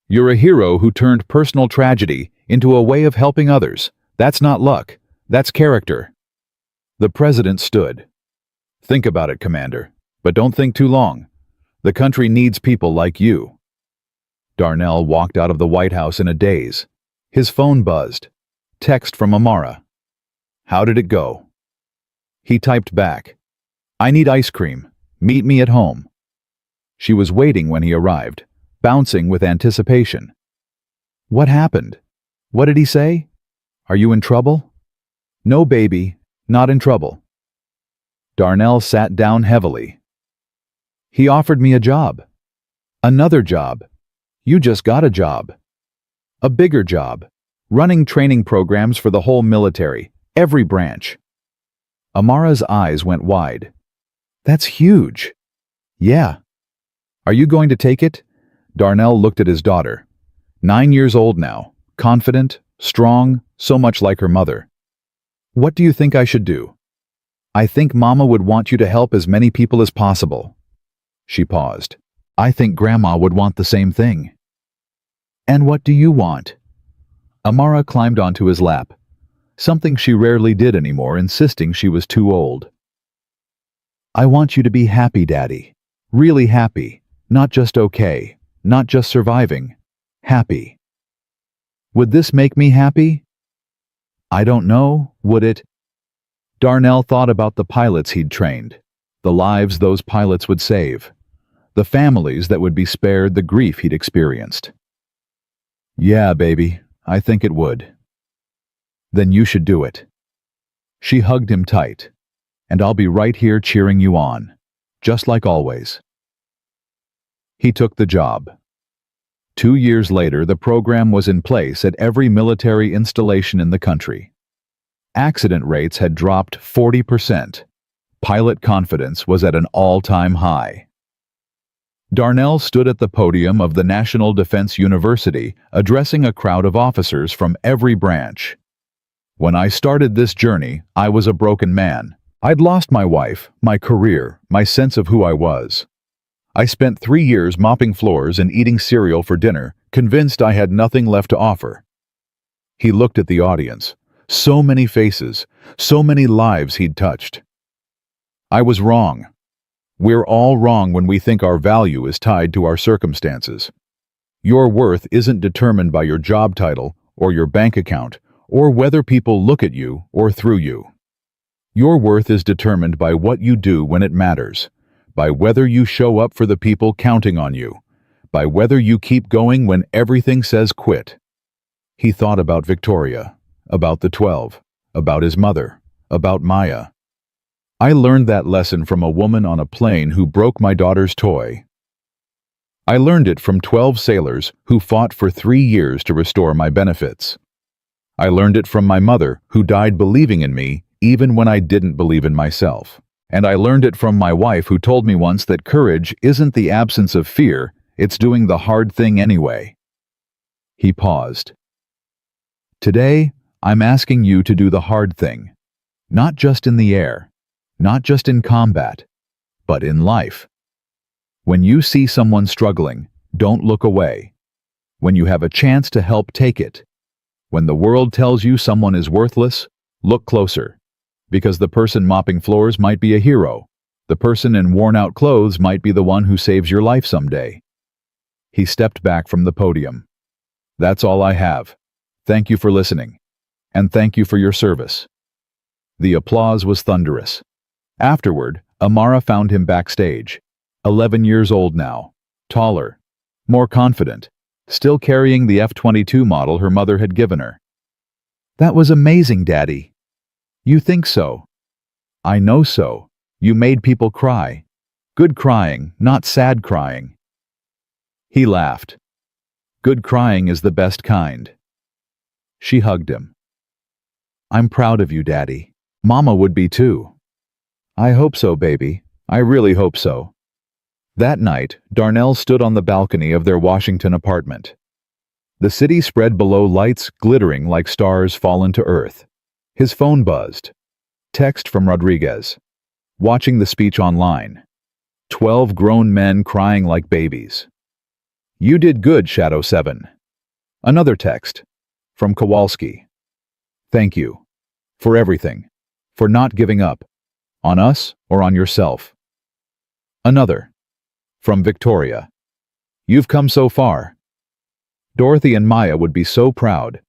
"You're a hero who turned personal tragedy into a way of helping others. That's not luck. That's character." The President stood. "Think about it, Commander. But don't think too long. The country needs people like you." Darnell walked out of the White House in a daze. His phone buzzed. Text from Amara. "How did it go?" He typed back, "I need ice cream. Meet me at home." She was waiting when he arrived, bouncing with anticipation. "What happened? What did he say? Are you in trouble?" "No, baby, not in trouble." Darnell sat down heavily. "He offered me a job." "Another job. You just got a job." "A bigger job. Running training programs for the whole military, every branch." Amara's eyes went wide. "That's huge." "Yeah." "Are you going to take it?" Darnell looked at his daughter. 9 years old now, confident, strong, so much like her mother. "What do you think I should do?" "I think Mama would want you to help as many people as possible." She paused. "I think Grandma would want the same thing." "And what do you want?" Amara climbed onto his lap, something she rarely did anymore, insisting she was too old. "I want you to be happy, Daddy. Really happy. Not just okay. Not just surviving. Happy." "Would this make me happy?" "I don't know. Would it?" Darnell thought about the pilots he'd trained, the lives those pilots would save, the families that would be spared the grief he'd experienced. "Yeah, baby, I think it would." "Then you should do it." She hugged him tight. "And I'll be right here cheering you on, just like always." He took the job. 2 years later, the program was in place at every military installation in the country. Accident rates had dropped 40%. Pilot confidence was at an all-time high. Darnell stood at the podium of the National Defense University, addressing a crowd of officers from every branch. "When I started this journey, I was a broken man. I'd lost my wife, my career, my sense of who I was. I spent 3 years mopping floors and eating cereal for dinner, convinced I had nothing left to offer." He looked at the audience. So many faces, so many lives he'd touched. "I was wrong. We're all wrong when we think our value is tied to our circumstances. Your worth isn't determined by your job title or your bank account or whether people look at you or through you. Your worth is determined by what you do when it matters, by whether you show up for the people counting on you, by whether you keep going when everything says quit." He thought about Victoria, about the 12, about his mother, about Maya. "I learned that lesson from a woman on a plane who broke my daughter's toy. I learned it from 12 sailors who fought for 3 years to restore my benefits. I learned it from my mother, who died believing in me even when I didn't believe in myself. And I learned it from my wife, who told me once that courage isn't the absence of fear, it's doing the hard thing anyway. He paused. Today, I'm asking you to do the hard thing. Not just in the air, not just in combat, but in life. When you see someone struggling, don't look away. When you have a chance to help, take it. When the world tells you someone is worthless, look closer. Because the person mopping floors might be a hero. The person in worn-out clothes might be the one who saves your life someday. He stepped back from the podium. That's all I have. Thank you for listening. And thank you for your service. The applause was thunderous. Afterward, Amara found him backstage. 11 years old now. Taller. More confident. Still carrying the F-22 model her mother had given her. That was amazing, Daddy. You think so? I know so. You made people cry. Good crying, not sad crying. He laughed. Good crying is the best kind. She hugged him. I'm proud of you, Daddy. Mama would be too. I hope so, baby. I really hope so. That night, Darnell stood on the balcony of their Washington apartment. The city spread below, lights glittering like stars fallen to earth. His phone buzzed. Text from Rodriguez. Watching the speech online. 12 grown men crying like babies. You did good, Shadow 7. Another text. From Kowalski. Thank you. For everything. For not giving up. On us or on yourself. Another. From Victoria. You've come so far. Dorothy and Maya would be so proud.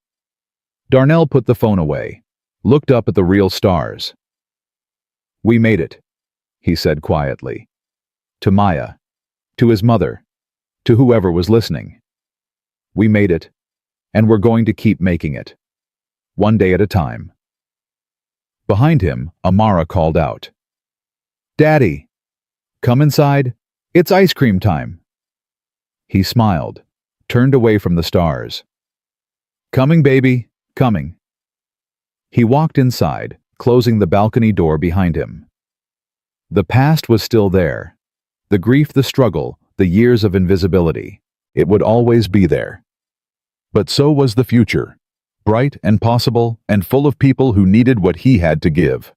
Darnell put the phone away, looked up at the real stars. We made it, he said quietly. To Maya, to his mother, to whoever was listening. We made it, and we're going to keep making it. One day at a time. Behind him, Amara called out. Daddy! Come inside. It's ice cream time. He smiled, turned away from the stars. Coming, baby, coming. He walked inside, closing the balcony door behind him. The past was still there. The grief, the struggle, the years of invisibility. It would always be there. But so was the future, bright and possible and full of people who needed what he had to give.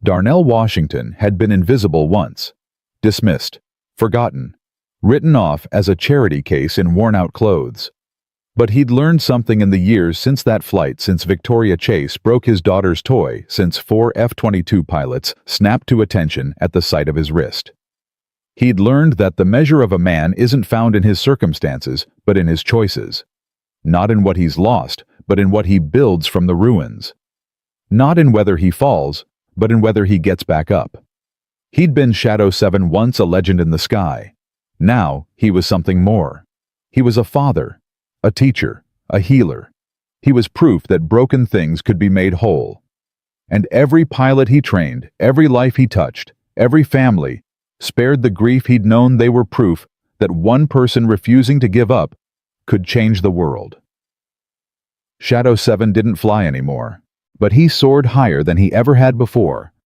Darnell Washington had been invisible once, dismissed, forgotten, written off as a charity case in worn-out clothes. But he'd learned something in the years since that flight, since Victoria Chase broke his daughter's toy, since 4 F-22 pilots snapped to attention at the sight of his wrist. He'd learned that the measure of a man isn't found in his circumstances, but in his choices. Not in what he's lost, but in what he builds from the ruins. Not in whether he falls, but in whether he gets back up. He'd been Shadow 7, once a legend in the sky. Now he was something more. He was a father, a teacher, a healer. He was proof that broken things could be made whole. And every pilot he trained, every life he touched, every family, spared the grief he'd known, they were proof that one person refusing to give up could change the world. Shadow 7 didn't fly anymore, but he soared higher than he ever had before.